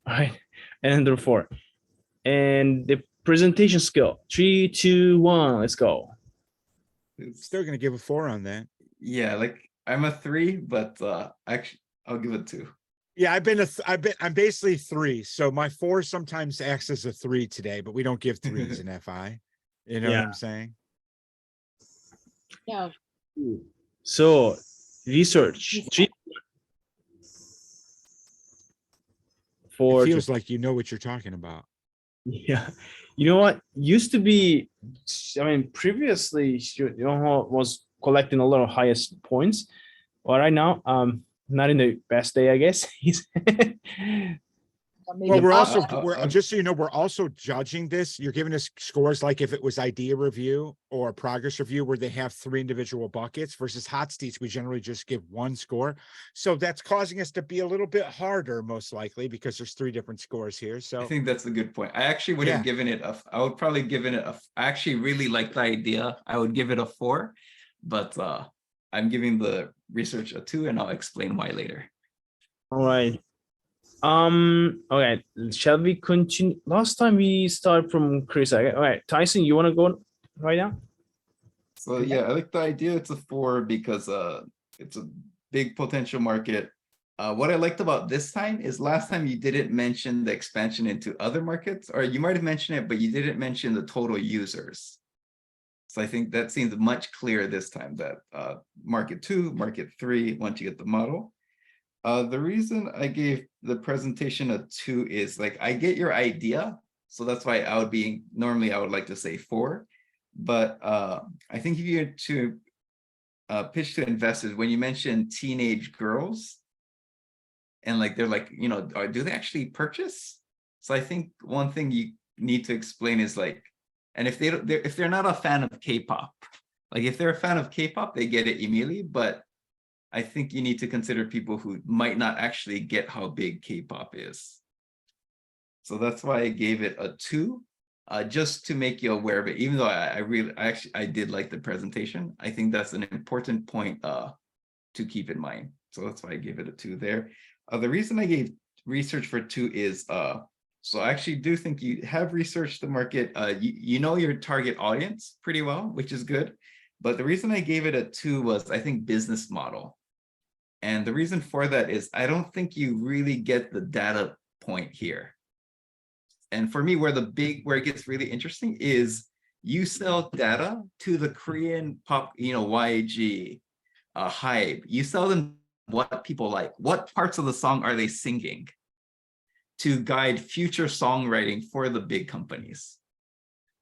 Speaker 1: All right, and number 4. And the presentation skill. 3, 2, 1. Let's go.
Speaker 4: Still gonna give a 4 on that.
Speaker 5: Yeah, like I'm a 3, but actually I'll give it 2.
Speaker 4: Yeah, I'm basically 3. So my 4 sometimes acts as a 3 today, but we don't give 3s in FI. You know what I'm saying?
Speaker 3: Yeah.
Speaker 1: So research.
Speaker 4: It feels like you know what you're talking about.
Speaker 1: Yeah, you know what used to be, I mean, previously Yonho was collecting a lot of highest points, but right now not in the best day, I guess. He's
Speaker 3: maybe
Speaker 4: Well, we're
Speaker 3: not
Speaker 4: also,
Speaker 3: that-
Speaker 4: we're, just so you know, we're also judging this. You're giving us scores like if it was idea review or progress review where they have 3 individual buckets versus hot seats, we generally just give 1 score. So that's causing us to be a little bit harder, most likely, because there's 3 different scores here.
Speaker 5: I
Speaker 4: So
Speaker 5: think that's a good point. I actually would
Speaker 4: Yeah.
Speaker 5: have given it I would probably given it I actually really like the idea. I would give it a 4, but I'm giving the research a 2 and I'll explain why later.
Speaker 1: All right. Okay. Shall we continue? Last time we started from Chris. All right. Tyson, you want to go right now?
Speaker 5: So yeah, I like the idea. It's a 4 because it's a big potential market. What I liked about this time is last time you didn't mention the expansion into other markets, or you might have mentioned it, but you didn't mention the total users. So I think that seems much clearer this time that market 2, market 3, once you get the model. The reason I gave the presentation a 2 is like, I get your idea. So that's why I would be, normally I would like to say 4. But I think if you're to pitch to investors, when you mention teenage girls, and like, they're like, you know, do they actually purchase? So I think one thing you need to explain is like, and if they're not a fan of K-pop, like if they're a fan of K-pop, they get it immediately, but I think you need to consider people who might not actually get how big K-pop is. So that's why I gave it a 2, just to make you aware of it. Even though I did like the presentation, I think that's an important point to keep in mind. So that's why I gave it a 2 there. The reason I gave research for 2 is, so I actually do think you have researched the market. You know your target audience pretty well, which is good. But the reason I gave it a 2 was, I think, business model. And the reason for that is I don't think you really get the data point here. And for me, where it gets really interesting is you sell data to the Korean pop, you know, YG, Hype. You sell them what people like, what parts of the song are they singing, to guide future songwriting for the big companies.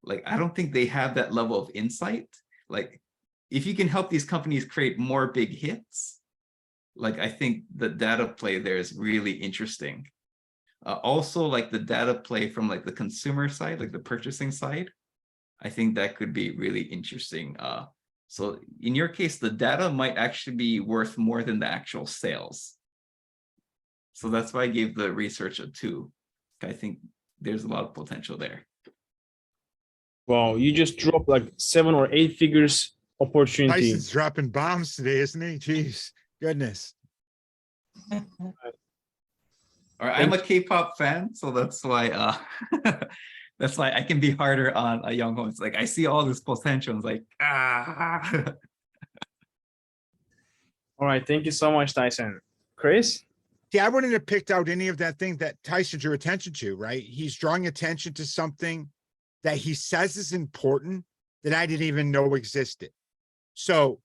Speaker 5: Like, I don't think they have that level of insight. Like, if you can help these companies create more big hits, like, I think the data play there is really interesting. Also, like the data play from like the consumer side, like the purchasing side, I think that could be really interesting. So in your case, the data might actually be worth more than the actual sales. So that's why I gave the research a 2. I think there's a lot of potential there.
Speaker 1: Wow, you just dropped like 7 or 8 figures opportunity.
Speaker 4: Tyson's dropping bombs today, isn't he? Jeez, goodness.
Speaker 5: All right, I'm a K-pop fan, so that's why that's why I can be harder on a young ones. Like, I see all this potential, it's like, ah.
Speaker 1: All right, thank you so much, Tyson. Chris?
Speaker 4: Yeah, I wouldn't have picked out any of that thing that Tyson drew attention to, right? He's drawing attention to something that he says is important that I didn't even know existed. So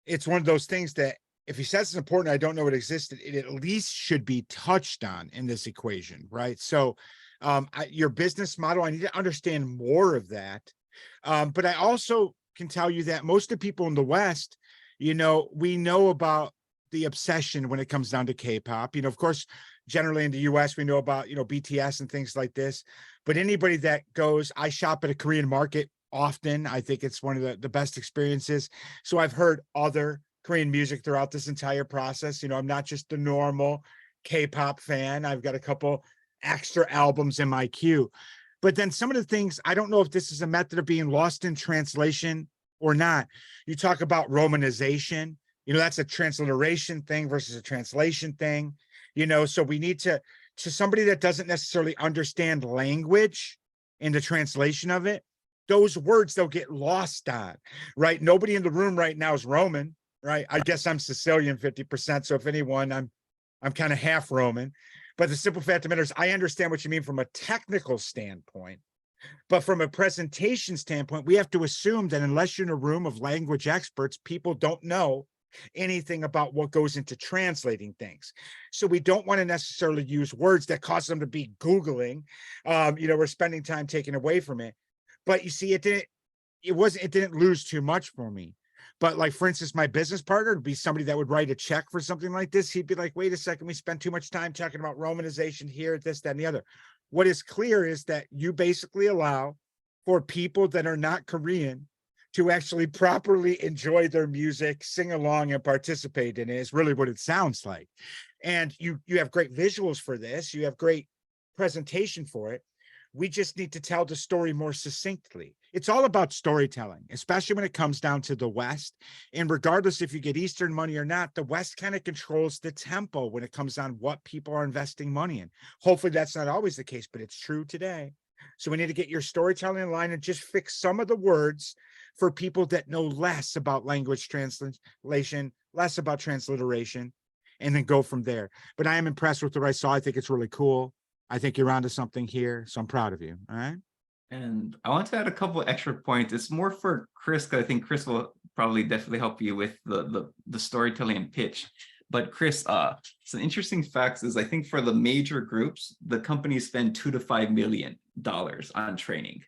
Speaker 4: it's one of those things that if he says it's important, I don't know it existed, it at least should be touched on in this equation, right? So your business model, I need to understand more of that. But I also can tell you that most of the people in the West, you know, we know about the obsession when it comes down to K-pop. You know, of course, generally in the US, we know about, you know, BTS and things like this. But anybody that goes, I shop at a Korean market often. I think it's one of the best experiences. So I've heard other Korean music throughout this entire process. You know, I'm not just a normal K-pop fan. I've got a couple extra albums in my queue. But then some of the things, I don't know if this is a method of being lost in translation or not. You talk about romanization. You know, that's a transliteration thing versus a translation thing. You know, so we need to somebody that doesn't necessarily understand language and the translation of it, those words they'll get lost on, right? Nobody in the room right now is Roman, right? I guess I'm Sicilian 50%. So if anyone, I'm kind of half Roman. But the simple fact of the matter is I understand what you mean from a technical standpoint. But from a presentation standpoint, we have to assume that unless you're in a room of language experts, people don't know anything about what goes into translating things. So we don't want to necessarily use words that cause them to be Googling. You know, we're spending time taking away from it. But you see, it didn't lose too much for me. But like, for instance, my business partner would be somebody that would write a check for something like this. He'd be like, wait a second, we spent too much time talking about Romanization here, this, that, and the other. What is clear is that you basically allow for people that are not Korean to actually properly enjoy their music, sing along, and participate in it, is really what it sounds like. And you have great visuals for this. You have great presentation for it. We just need to tell the story more succinctly. It's all about storytelling, especially when it comes down to the West. And regardless if you get Eastern money or not, the West kind of controls the tempo when it comes on what people are investing money in. Hopefully that's not always the case, but it's true today. So we need to get your storytelling in line and just fix some of the words for people that know less about language translation, less about transliteration, and then go from there. But I am impressed with what I saw. I think it's really cool. I think you're onto something here, so I'm proud of you. All right.
Speaker 5: And I want to add a couple extra points. It's more for Chris, because I think Chris will probably definitely help you with the storytelling and pitch. But Chris, some interesting facts is I think for the major groups, the companies spend $2 to $5 million on training.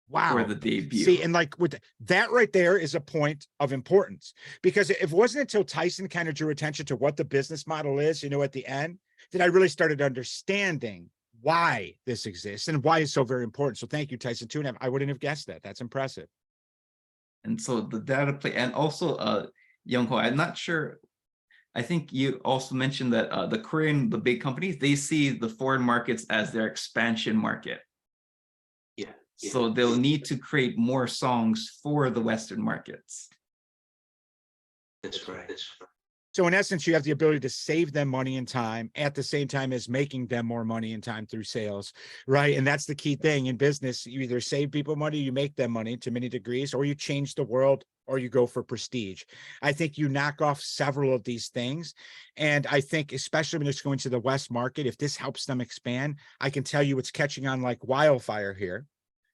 Speaker 4: Wow.
Speaker 5: For the debut.
Speaker 4: See, and like with that right there is a point of importance, because it wasn't until Tyson kind of drew attention to what the business model is, you know, at the end, that I really started understanding why this exists and why it's so very important. So thank you, Tyson 2.5. I wouldn't have guessed that. That's impressive.
Speaker 5: And so the data play, and also Young-ho, I'm not sure. I think you also mentioned that the big companies, they see the foreign markets as their expansion market.
Speaker 10: Yeah.
Speaker 5: So they'll need to create more songs for the Western markets.
Speaker 10: That's right.
Speaker 4: So in essence, you have the ability to save them money and time at the same time as making them more money and time through sales, right? And that's the key thing in business. You either save people money, you make them money to many degrees, or you change the world, or you go for prestige. I think you knock off several of these things. And I think, especially when it's going to the West market, if this helps them expand, I can tell you it's catching on like wildfire here,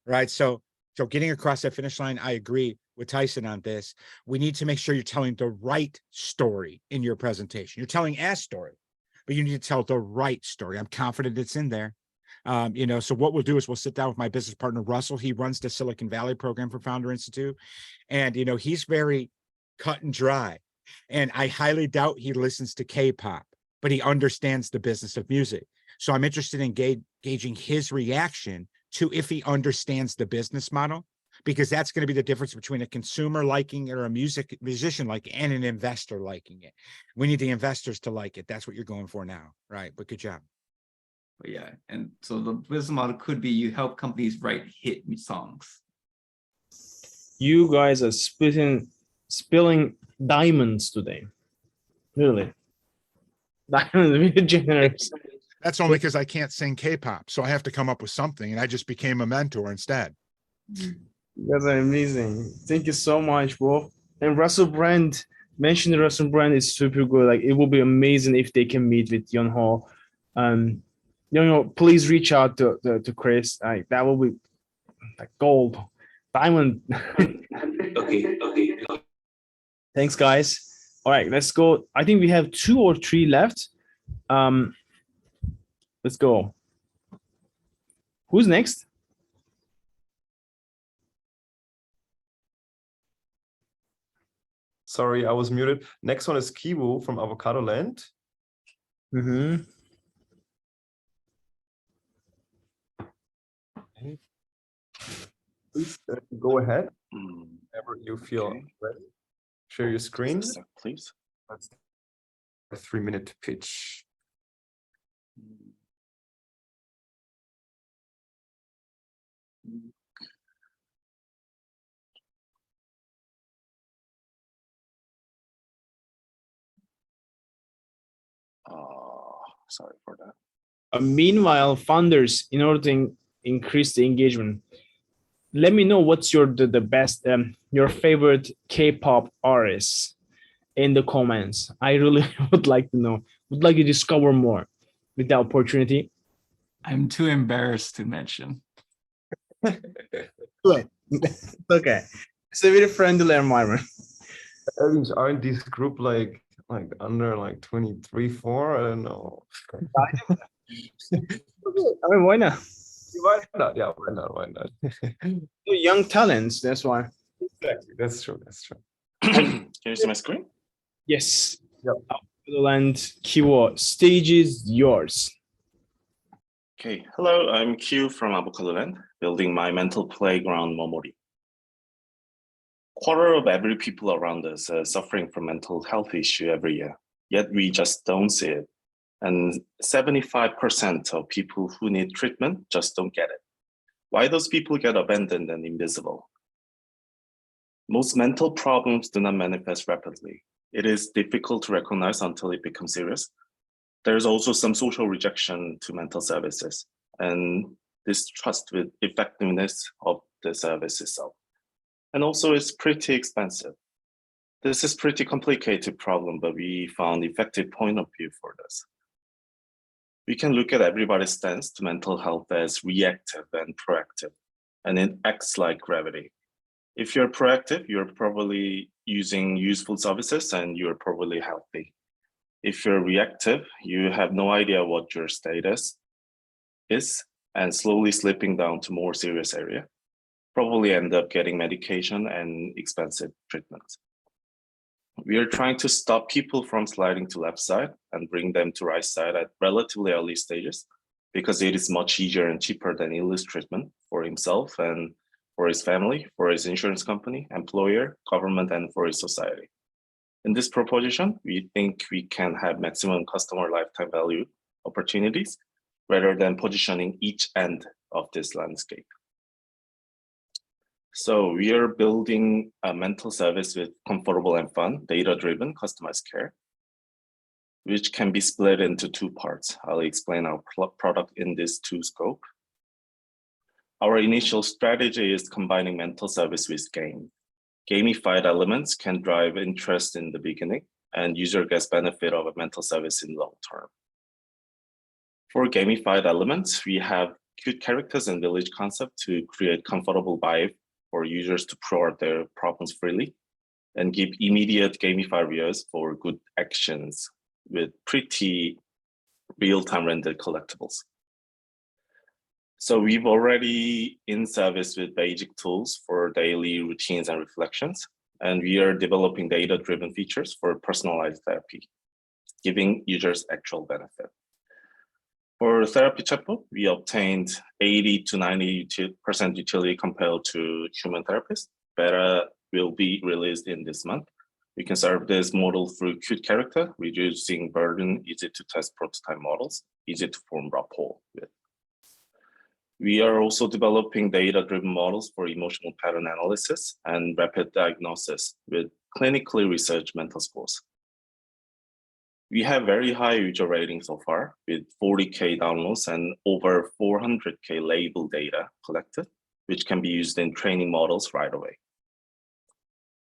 Speaker 4: right? So getting across that finish line, I agree with Tyson on this. We need to make sure you're telling the right story in your presentation. You're telling a story, but you need to tell the right story. I'm confident it's in there. You know, so what we'll do is we'll sit down with my business partner, Russell. He runs the Silicon Valley program for Founder Institute. And, you know, he's very cut and dry. And I highly doubt he listens to K-pop, but he understands the business of music. So I'm interested in gauging his reaction to if he understands the business model, because that's going to be the difference between a consumer liking or a musician liking and an investor liking it. We need the investors to like it. That's what you're going for now, right? But good job.
Speaker 5: Yeah, and so the business model could be you help companies write hit songs.
Speaker 1: You guys are spilling diamonds today. Really. Diamonds, really generous.
Speaker 4: That's only because I can't sing K-pop, so I have to come up with something, and I just became a mentor instead.
Speaker 1: That's amazing. Thank you so much, bro. And Russell Brand, mentioned Russell Brand is super good. Like, it will be amazing if they can meet with Young-ho. Young-ho, please reach out to Chris. Like, that will be like gold, diamond.
Speaker 10: Okay.
Speaker 1: Thanks, guys. All right, let's go. I think we have 2 or 3 left. Let's go. Who's next?
Speaker 2: Sorry, I was muted. Next one is Kiwoo from Avocado Land.
Speaker 1: Mm-hmm.
Speaker 2: Please go ahead whenever you feel ready. Share your screen.
Speaker 9: Please.
Speaker 2: That's a 3-minute pitch.
Speaker 9: Sorry for that.
Speaker 1: Meanwhile, founders, in order to increase the engagement, let me know what's the best your favorite K-pop artists in the comments. I really would like to know. Would like to discover more with the opportunity.
Speaker 5: I'm too embarrassed to mention.
Speaker 1: Okay, it's a very friendly environment.
Speaker 2: Aren't these group like under like 23, 4? I don't know.
Speaker 1: I mean, why not?
Speaker 2: Why not? Yeah, why not?
Speaker 1: Young talents, that's why.
Speaker 2: Exactly. That's true. That's true.
Speaker 11: Can you see my screen?
Speaker 1: Yes.
Speaker 2: Yep.
Speaker 1: And Kiwo, stage is yours.
Speaker 11: Okay, hello, I'm Q from Avocado Land, building my mental playground Momori. Quarter of every people around us are suffering from mental health issue every year, yet we just don't see it. And 75% of people who need treatment just don't get it. Why those people get abandoned and invisible? Most mental problems do not manifest rapidly. It is difficult to recognize until it becomes serious. There's also some social rejection to mental services and distrust with effectiveness of the service itself. And also it's pretty expensive. This is pretty complicated problem, but we found effective point of view for this. We can look at everybody's stance to mental health as reactive and proactive, and it acts like gravity. If you're proactive, you're probably using useful services and you're probably healthy. If you're reactive, you have no idea what your status is and slowly slipping down to more serious area, probably end up getting medication and expensive treatments. We are trying to stop people from sliding to left side and bring them to right side at relatively early stages because it is much easier and cheaper than illness treatment for himself and for his family, for his insurance company, employer, government, and for his society. In this proposition, we think we can have maximum customer lifetime value opportunities rather than positioning each end of this landscape. So we are building a mental service with comfortable and fun, data-driven, customized care, which can be split into two parts. I'll explain our product in this two scope. Our initial strategy is combining mental service with game. Gamified elements can drive interest in the beginning and user gets benefit of a mental service in long term. For gamified elements, we have cute characters and village concept to create comfortable vibe for users to pour out their problems freely and give immediate gamified rewards for good actions with pretty real-time rendered collectibles. So we've already in service with basic tools for daily routines and reflections, and we are developing data-driven features for personalized therapy, giving users actual benefit. For therapy chatbot, we obtained 80 to 90% utility compared to human therapists. Beta will be released in this month. We can serve this model through cute character, reducing burden, easy to test prototype models, easy to form rapport with. We are also developing data-driven models for emotional pattern analysis and rapid diagnosis with clinically researched mental scores. We have very high user ratings so far with 40K downloads and over 400K label data collected, which can be used in training models right away.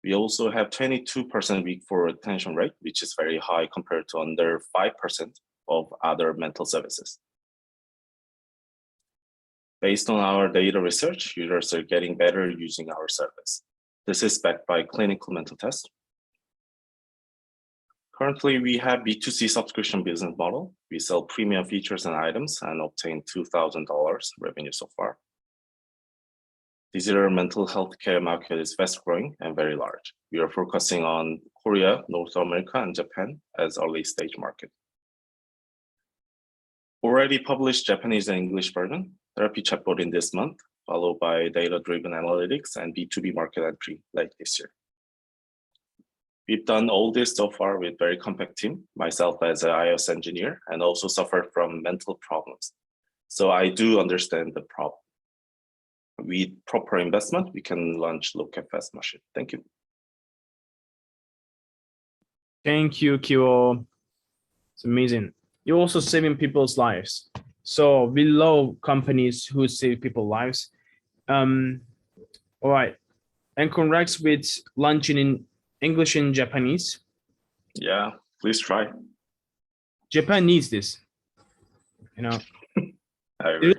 Speaker 11: We also have 22% week 4 retention rate, which is very high compared to under 5% of other mental services. Based on our data research, users are getting better using our service. This is backed by clinical mental tests. Currently, we have B2C subscription business model. We sell premium features and items and obtain $2,000 revenue so far. Digital mental health care market is fast growing and very large. We are focusing on Korea, North America, and Japan as early stage market. Already published Japanese and English version, therapy chatbot in this month, followed by data-driven analytics and B2B market entry late this year. We've done all this so far with very compact team, myself as an iOS engineer, and also suffered from mental problems. So I do understand the problem. With proper investment, we can launch low-cap fast machine. Thank you.
Speaker 1: Thank you, Kyo. It's amazing. You're also saving people's lives. So we love companies who save people's lives. All right. And congrats with launching in English and Japanese.
Speaker 11: Yeah, please try.
Speaker 1: Japan needs this. You know,
Speaker 11: I agree.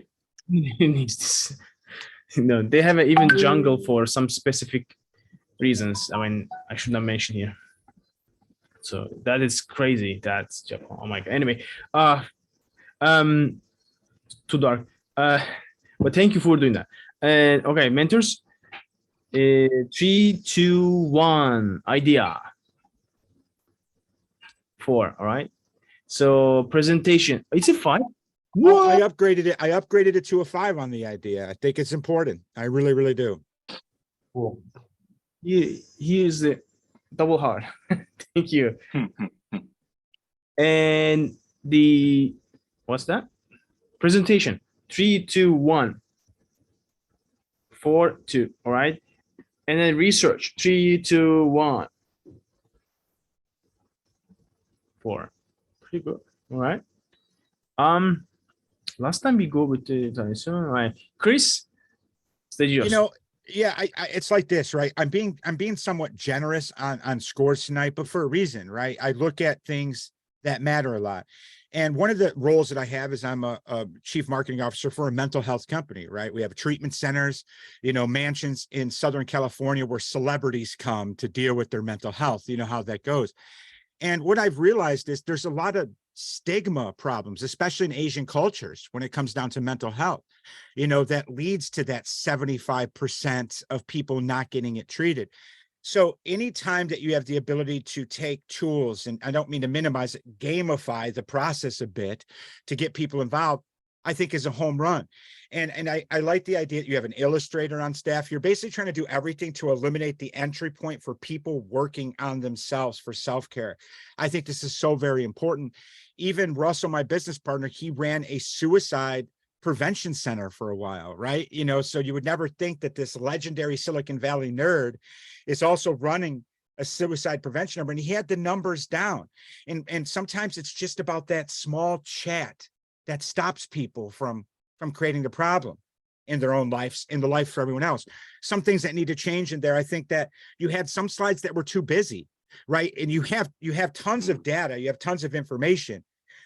Speaker 1: it needs this. You know, they have an even jungle for some specific reasons. I mean, I should not mention here. So that is crazy. That's Japan. Oh my God. Anyway, too dark. But thank you for doing that. And okay, mentors, 3, 2, 1. Idea. 4. All right. So presentation. It's a 5.
Speaker 4: Oh, I upgraded it. I upgraded it to a 5 on the idea. I think it's important. I really, really do.
Speaker 2: Cool.
Speaker 1: He is the double hard. Thank you. And the what's that? Presentation. 3, 2, 1. 4, 2. All right. And then research. 3, 2, 1. 4. Pretty good. All right. Last time we go with the Tyson. All right. Chris, stage yours.
Speaker 4: You know, yeah, I it's like this, right? I'm being somewhat generous on scores tonight, but for a reason, right? I look at things that matter a lot. And one of the roles that I have is I'm a chief marketing officer for a mental health company, right? We have treatment centers, you know, mansions in Southern California where celebrities come to deal with their mental health. You know how that goes. And what I've realized is there's a lot of stigma problems, especially in Asian cultures, when it comes down to mental health, you know, that leads to that 75% of people not getting it treated. So anytime that you have the ability to take tools, and I don't mean to minimize it, gamify the process a bit to get people involved, I think is a home run. And I like the idea that you have an illustrator on staff. You're basically trying to do everything to eliminate the entry point for people working on themselves for self-care. I think this is so very important. Even Russell, my business partner, he ran a suicide prevention center for a while, right? You know, so you would never think that this legendary Silicon Valley nerd is also running a suicide prevention number, and he had the numbers down. And sometimes it's just about that small chat that stops people from creating the problem in their own lives, in the life for everyone else. Some things that need to change in there. I think that you had some slides that were too busy, right? And you have tons of data, you have tons of information,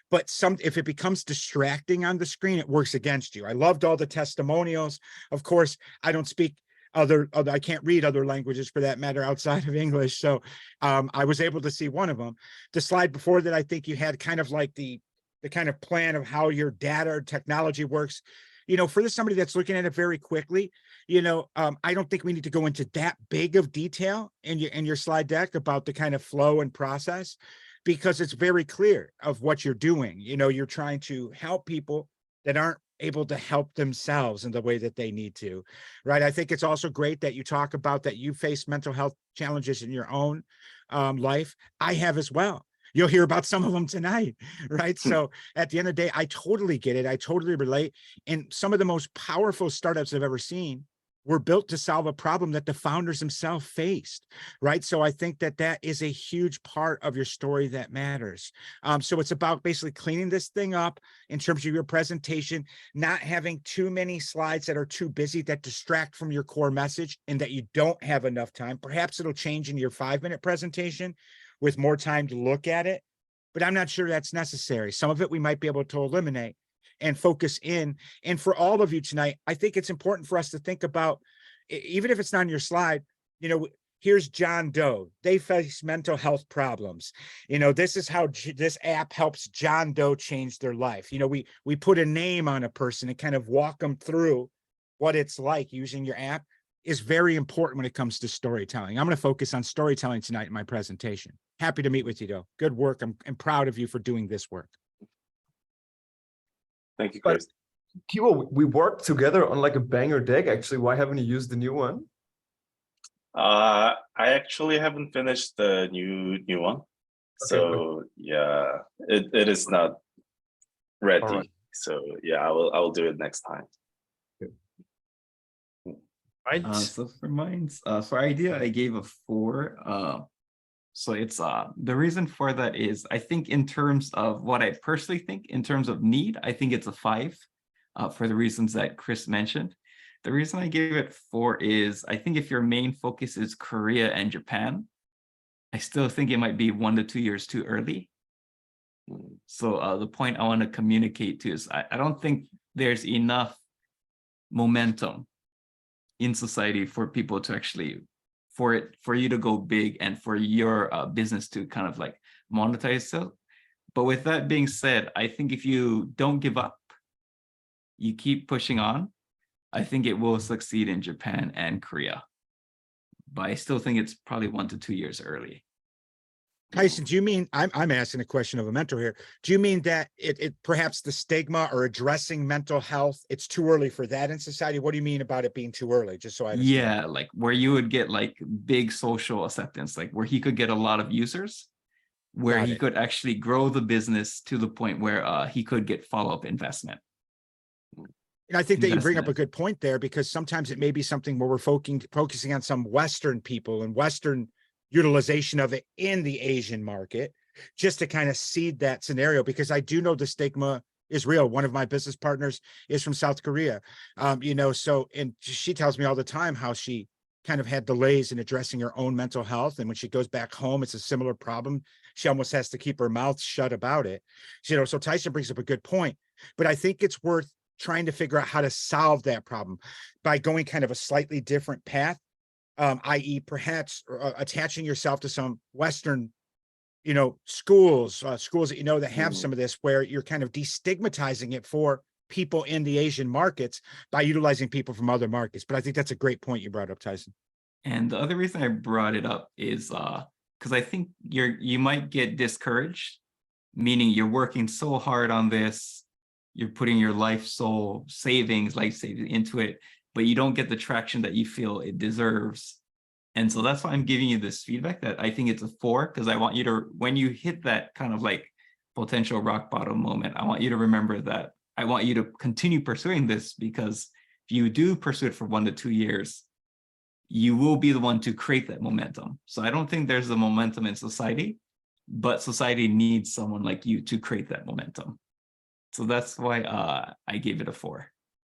Speaker 4: but if it becomes distracting on the screen, it works against you. I loved all the testimonials. Of course, I don't speak I can't read other languages for that matter outside of English. So I was able to see one of them. The slide before that, I think you had kind of like the kind of plan of how your data or technology works. You know, for somebody that's looking at it very quickly, you know, I don't think we need to go into that big of detail in your slide deck about the kind of flow and process, because it's very clear of what you're doing. You know, you're trying to help people that aren't able to help themselves in the way that they need to, right? I think it's also great that you talk about that you face mental health challenges in your own life. I have as well. You'll hear about some of them tonight, right? So at the end of the day, I totally get it. I totally relate. And some of the most powerful startups I've ever seen were built to solve a problem that the founders themselves faced, right? So I think that that is a huge part of your story that matters. So it's about basically cleaning this thing up in terms of your presentation, not having too many slides that are too busy that distract from your core message and that you don't have enough time. Perhaps it'll change in your 5-minute presentation with more time to look at it, but I'm not sure that's necessary. Some of it we might be able to eliminate and focus in. And for all of you tonight, I think it's important for us to think about, even if it's not on your slide, you know, here's John Doe. They face mental health problems. You know, this is how this app helps John Doe change their life. You know, we put a name on a person and kind of walk them through what it's like using your app is very important when it comes to storytelling. I'm going to focus on storytelling tonight in my presentation. Happy to meet with you, though. Good work. I'm proud of you for doing this work.
Speaker 11: Thank you, Chris.
Speaker 2: Thibaut, we worked together on like a banger deck. Actually, why haven't you used the new one?
Speaker 11: I actually haven't finished the new one. So yeah, it is not ready.
Speaker 2: Right.
Speaker 11: So yeah, I will do it next time.
Speaker 1: Right.
Speaker 5: So for mine's for idea, I gave a 4. So it's the reason for that is I think in terms of what I personally think in terms of need, I think it's a 5 for the reasons that Chris mentioned. The reason I gave it 4 is I think if your main focus is Korea and Japan, I still think it might be 1 to 2 years too early. So the point I want to communicate to is I don't think there's enough momentum in society for people to actually for you to go big and for your business to kind of like monetize itself. But with that being said, I think if you don't give up, you keep pushing on, I think it will succeed in Japan and Korea. but I still think it's probably 1 to 2 years early.
Speaker 4: Tyson, do you mean, I'm asking a question of a mentor here. Do you mean that it perhaps the stigma or addressing mental health, it's too early for that in society? What do you mean about it being too early? Just so I understand.
Speaker 5: Yeah, like where you would get like big social acceptance, like where he could get a lot of users, where
Speaker 4: Got
Speaker 5: he
Speaker 4: it.
Speaker 5: could actually grow the business to the point where he could get follow-up investment.
Speaker 4: And I think that you bring up a
Speaker 5: Investment.
Speaker 4: good point there, because sometimes it may be something where we're focusing on some Western people and Western utilization of it in the Asian market, just to kind of seed that scenario, because I do know the stigma is real. One of my business partners is from South Korea. You know, so, and she tells me all the time how she kind of had delays in addressing her own mental health. And when she goes back home, it's a similar problem. She almost has to keep her mouth shut about it. You know, so Tyson brings up a good point, but I think it's worth trying to figure out how to solve that problem by going kind of a slightly different path, i.e. perhaps attaching yourself to some Western, you know, schools that, you know, that have some of this, where you're kind of destigmatizing it for people in the Asian markets by utilizing people from other markets. But I think that's a great point you brought up, Tyson.
Speaker 5: And the other reason I brought it up is because I think you might get discouraged, meaning you're working so hard on this, you're putting your life savings into it, but you don't get the traction that you feel it deserves. And so that's why I'm giving you this feedback that I think it's a 4, because I want you to, when you hit that kind of like potential rock bottom moment, I want you to remember that I want you to continue pursuing this, because if you do pursue it for 1 to 2 years, you will be the one to create that momentum. So I don't think there's the momentum in society, but society needs someone like you to create that momentum. So that's why I gave it a 4.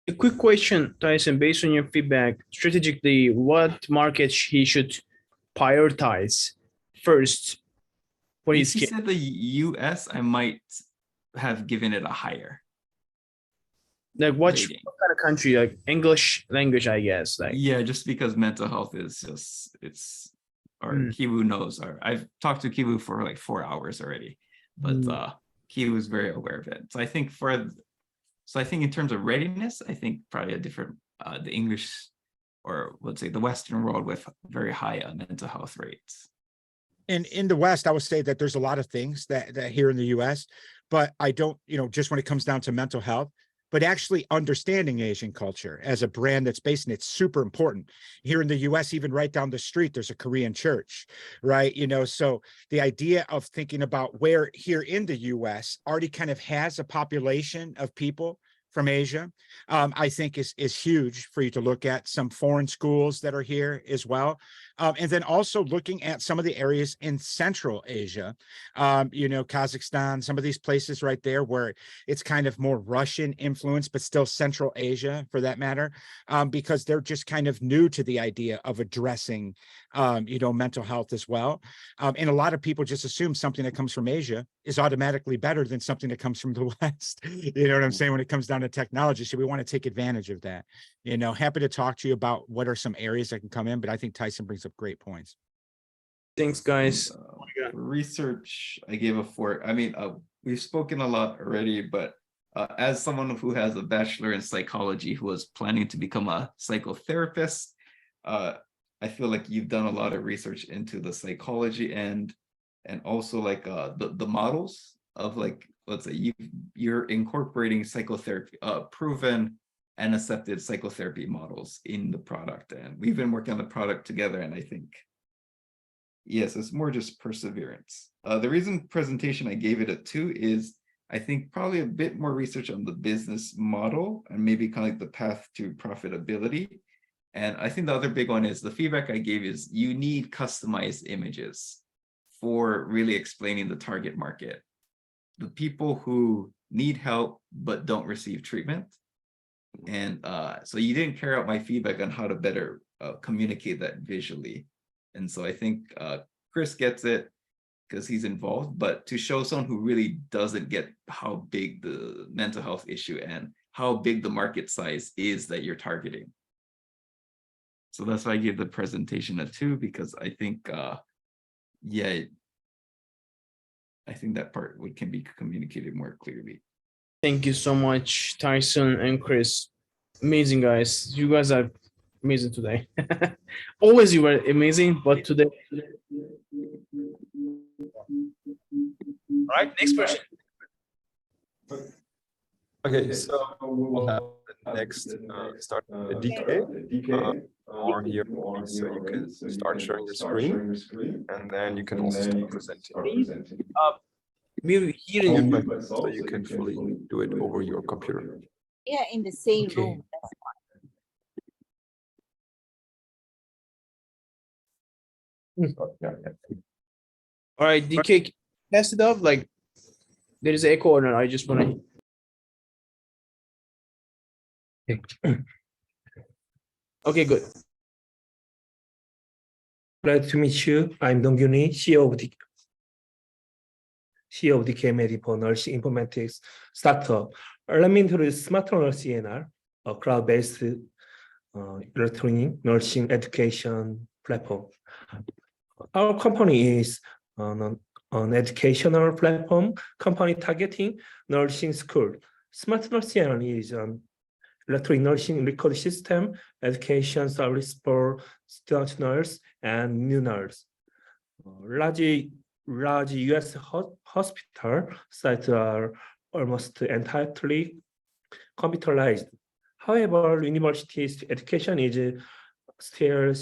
Speaker 1: A quick question, Tyson, based on your feedback, strategically, what markets he should prioritize first for his
Speaker 5: If you
Speaker 1: kid?
Speaker 5: said the US, I might have given it a higher.
Speaker 1: Like what
Speaker 5: rating.
Speaker 1: kind of country? Like English language, I guess. Like
Speaker 5: Yeah, just because mental health is just, or Kiwoo knows, or I've talked to Kiwoo for like 4 hours already, but Kiwoo is very aware of it. So I think in terms of readiness, I think probably a different, the English, or let's say the Western world with very high mental health rates.
Speaker 4: And in the West, I would say that there's a lot of things that here in the US, but I don't, you know, just when it comes down to mental health, but actually understanding Asian culture as a brand that's based in it's super important. Here in the US, even right down the street, there's a Korean church, right? You know, so the idea of thinking about where here in the US already kind of has a population of people from Asia, I think is huge for you to look at. Some foreign schools that are here as well. And then also looking at some of the areas in Central Asia, you know, Kazakhstan, some of these places right there where it's kind of more Russian influence, but still Central Asia for that matter, because they're just kind of new to the idea of addressing, you know, mental health as well. And a lot of people just assume something that comes from Asia is automatically better than something that comes from the West. You know what I'm saying? When it comes down to technology. So we want to take advantage of that. You know, happy to talk to you about what are some areas that can come in, but I think Tyson brings up great points.
Speaker 1: Thanks, guys.
Speaker 5: Research, I gave a 4. I mean, we've spoken a lot already, but as someone who has a bachelor in psychology, who was planning to become a psychotherapist, I feel like you've done a lot of research into the psychology and also like the models of, like, let's say you're incorporating psychotherapy, proven and accepted psychotherapy models in the product, and we've been working on the product together. And I think, yes, it's more just perseverance. The reason presentation I gave it a 2 is I think probably a bit more research on the business model and maybe kind of like the path to profitability. And I think the other big one is the feedback I gave is you need customized images for really explaining the target market, the people who need help but don't receive treatment. And so you didn't carry out my feedback on how to better communicate that visually. And so I think Chris gets it because he's involved, but to show someone who really doesn't get how big the mental health issue and how big the market size is that you're targeting. So that's why I gave the presentation a 2, because I think, yeah, I think that part can be communicated more clearly.
Speaker 1: Thank you so much, Tyson and Chris. Amazing, guys. You guys are amazing today. Always you were amazing, but today. All right, next question.
Speaker 2: Okay, so we will have the next start the DK or here, so you can start sharing your screen, and then you can also start presenting.
Speaker 1: We're hearing you.
Speaker 2: So you can fully do it over your computer.
Speaker 3: Yeah, in the same
Speaker 1: Okay.
Speaker 3: room. That's
Speaker 2: Yeah.
Speaker 1: All right, DK, test it off. Like there is echo or not? I just want to. Okay, good.
Speaker 12: Glad to meet you. I'm Dong Gyuni, CEO of DK Medical Nursing Informatics startup. Let me introduce Smart Nurse CNR, a cloud-based electronic nursing education platform. Our company is an educational platform company targeting nursing school. Smart Nurse CNR is an electronic nursing record system education service for student nurse and new nurse. Large US hospital sites are almost entirely computerized. However, university's education is still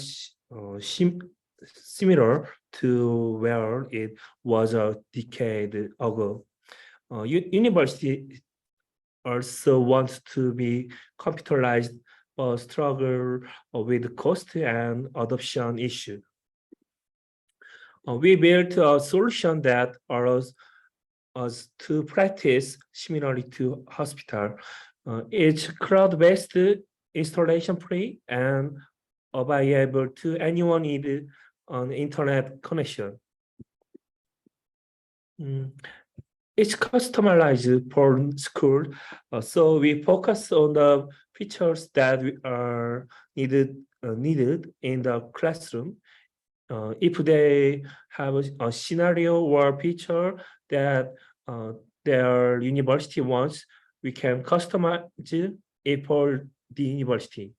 Speaker 12: similar to where it was a decade ago. University also wants to be computerized, but struggle with cost and adoption issue. We built a solution that allows us to practice similarly to hospital. It's cloud-based, installation free, and available to anyone need an internet connection. It's customized for school, so we focus on the features that are needed in the classroom. If they have a scenario or feature that their university wants, we can customize it for the university.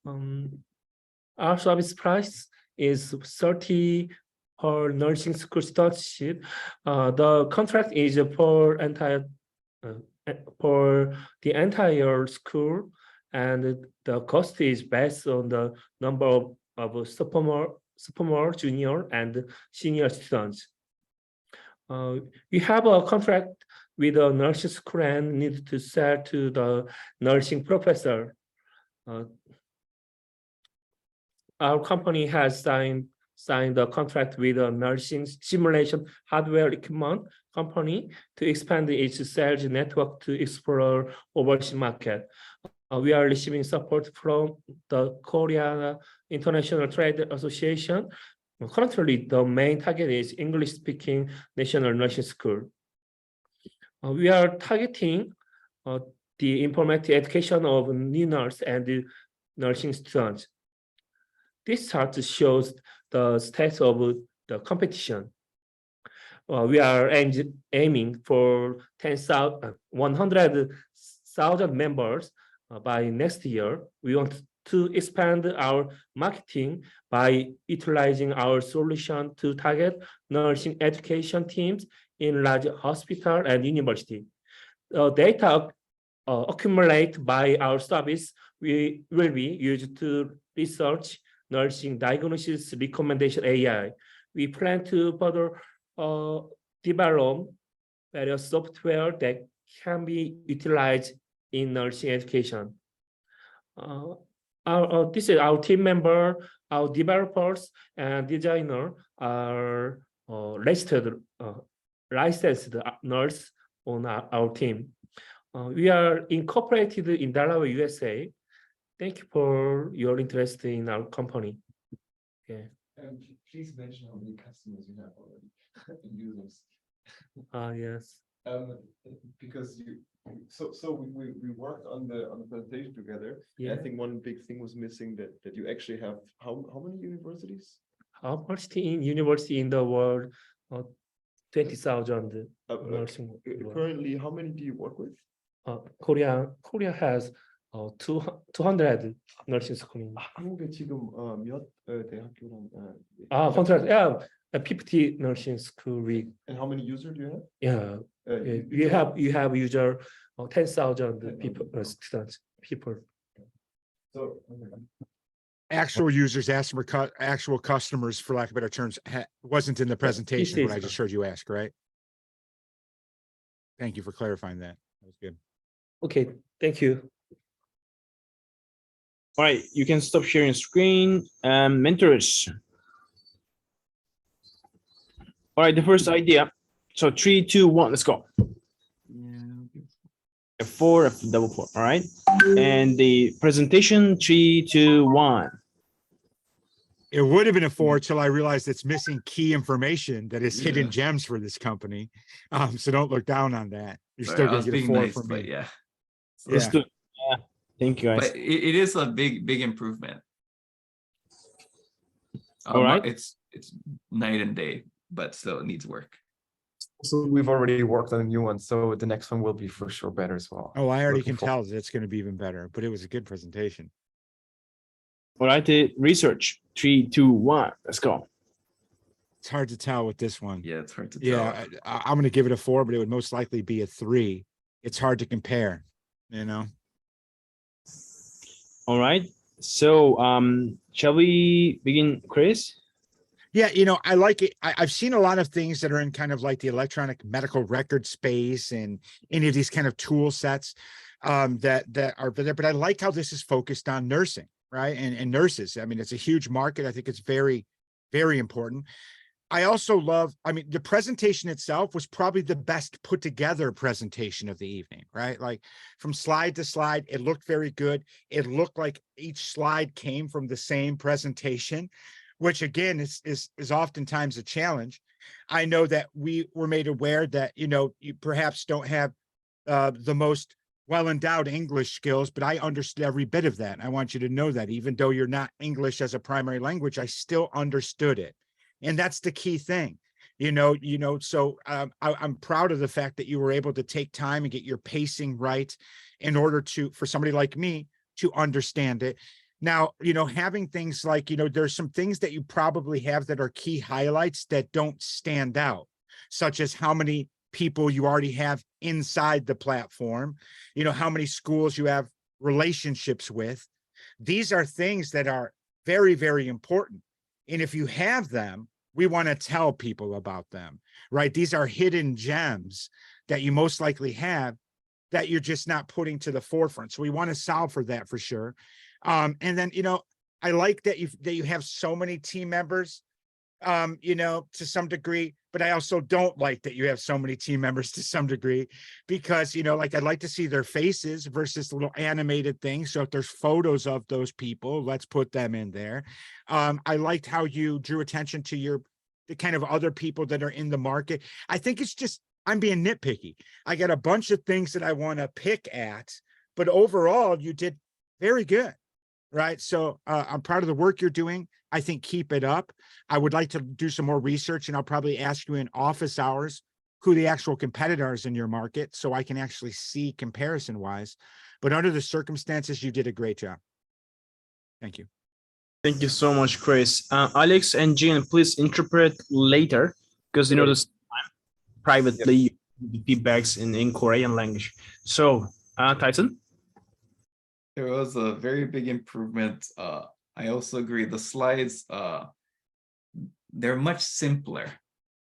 Speaker 12: Our service price is $30 per nursing school studentship. The contract is for the entire school, and the cost is based on the number of sophomore, junior, and senior students. We have a contract with a nursing school and need to sell to the nursing professor. Our company has signed a contract with a nursing simulation hardware equipment company to expand its sales network to explore overseas market. We are receiving support from the Korea International Trade Association. Currently, the main target is English-speaking national nursing school. We are targeting the informatic education of new nurse and the nursing students. This chart shows the stats of the competition. We are aiming for 100,000 members by next year. We want to expand our marketing by utilizing our solution to target nursing education teams in large hospital and university. Data accumulated by our service will be used to research nursing diagnosis recommendation AI. We plan to further develop various software that can be utilized in nursing education. This is our team member, our developers and designer are licensed nurse on our team. We are incorporated in Delaware, USA. Thank you for your interest in our company. Okay.
Speaker 2: Please mention how many customers you have already, users.
Speaker 12: Yes.
Speaker 2: Because we worked on the presentation together.
Speaker 12: Yeah.
Speaker 2: I think one big thing was missing that you actually have how many universities?
Speaker 12: How much university in the world? 20,000 nursing.
Speaker 2: Currently, how many do you work with?
Speaker 12: Korea has 200 nursing school.
Speaker 2: 한국에 지금 몇 대학교랑
Speaker 12: Contract, yeah, 50 nursing school week.
Speaker 2: and how many users do you have?
Speaker 12: Yeah, you have user 10,000 people, students, people.
Speaker 2: So
Speaker 4: Actual users, actual customers, for lack of better terms, wasn't in the presentation, what I just heard you ask, right? Thank you for clarifying that. That was good.
Speaker 12: Okay, thank you.
Speaker 1: All right, you can stop sharing screen. Mentors. All right, the first idea. So 3, 2, 1, let's go. F4, F4, all right. And the presentation, 3, 2, 1.
Speaker 4: It would have been a 4 till I realized it's missing key information that is hidden gems for this company. So don't look down on that. You're
Speaker 5: Sorry,
Speaker 4: still
Speaker 5: I
Speaker 4: gonna
Speaker 5: was
Speaker 4: get a
Speaker 5: being
Speaker 4: 4
Speaker 5: nice,
Speaker 4: from
Speaker 5: but
Speaker 4: me.
Speaker 5: yeah.
Speaker 1: Let's do it. Yeah. Thank you, guys.
Speaker 5: But it is a big improvement.
Speaker 1: All right.
Speaker 5: It's night and day, but still it needs work.
Speaker 2: So we've already worked on a new one, so the next one will be for sure better as well.
Speaker 4: Oh, I already
Speaker 2: Looking
Speaker 4: can tell that it's gonna be even better, but it was a good presentation.
Speaker 1: All right, the research, 3, 2, 1, let's go.
Speaker 4: It's hard to tell with this one.
Speaker 5: Yeah, it's hard to tell.
Speaker 4: Yeah, I'm gonna give it a 4, but it would most likely be a 3. It's hard to compare, you know?
Speaker 1: All right, so shall we begin, Chris?
Speaker 4: Yeah, you know, I like it. I've seen a lot of things that are in kind of like the electronic medical record space and any of these kind of tool sets that are there, but I like how this is focused on nursing, right? And nurses. I mean, it's a huge market. I think it's very, very important. I also love, I mean, the presentation itself was probably the best put together presentation of the evening, right? Like from slide to slide, it looked very good. It looked like each slide came from the same presentation, which again is oftentimes a challenge. I know that we were made aware that, you know, you perhaps don't have the most well-endowed English skills, but I understood every bit of that. I want you to know that even though you're not English as a primary language, I still understood it. And that's the key thing, so I'm proud of the fact that you were able to take time and get your pacing right in order for somebody like me to understand it. Now, having things like, there's some things that you probably have that are key highlights that don't stand out, such as how many people you already have inside the platform, how many schools you have relationships with. These are things that are very, very important. And if you have them, we want to tell people about them, right? These are hidden gems that you most likely have that you're just not putting to the forefront. So we want to solve for that for sure. And then, I like that you have so many team members, to some degree, but I also don't like that you have so many team members to some degree, because, like I'd like to see their faces versus the little animated things. So if there's photos of those people, let's put them in there. I liked how you drew attention to the kind of other people that are in the market. I think it's just, I'm being nitpicky. I got a bunch of things that I want to pick at, but overall you did very good. Right. So I'm proud of the work you're doing. I think keep it up. I would like to do some more research, and I'll probably ask you in office hours who the actual competitors in your market, so I can actually see comparison wise. But under the circumstances, you did a great job. Thank you.
Speaker 1: Thank you so much, Chris. Alex and Jean, please interpret later, because this privately feedbacks in Korean language. So Tyson.
Speaker 5: It was a very big improvement. I also agree. The slides, they're much simpler.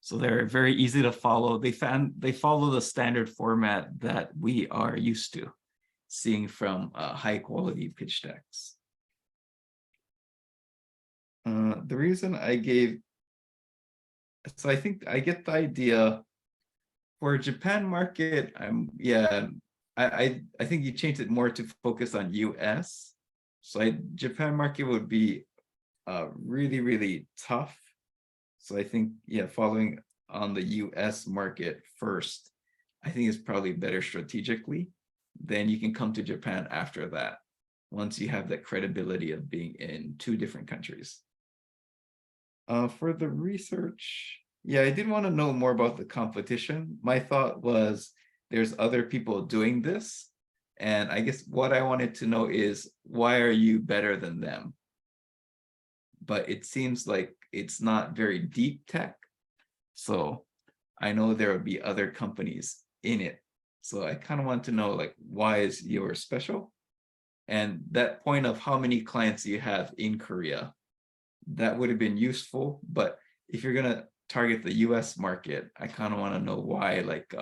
Speaker 5: So they're very easy to follow. They follow the standard format that we are used to seeing from high quality pitch decks. The reason I gave, so I think I get the idea for Japan market. I think you changed it more to focus on US. So Japan market would be really, really tough. So I think, following on the US market first, I think is probably better strategically. Then you can come to Japan after that, once you have that credibility of being in 2 different countries. For the research, I did want to know more about the competition. My thought was, there's other people doing this, And I guess what I wanted to know is, why are you better than them? But it seems like it's not very deep tech. So I know there will be other companies in it. So I kind of want to know, like, why is yours special? And that point of how many clients you have in Korea, that would have been useful. But if you're gonna target the US market, I kind of want to know why, like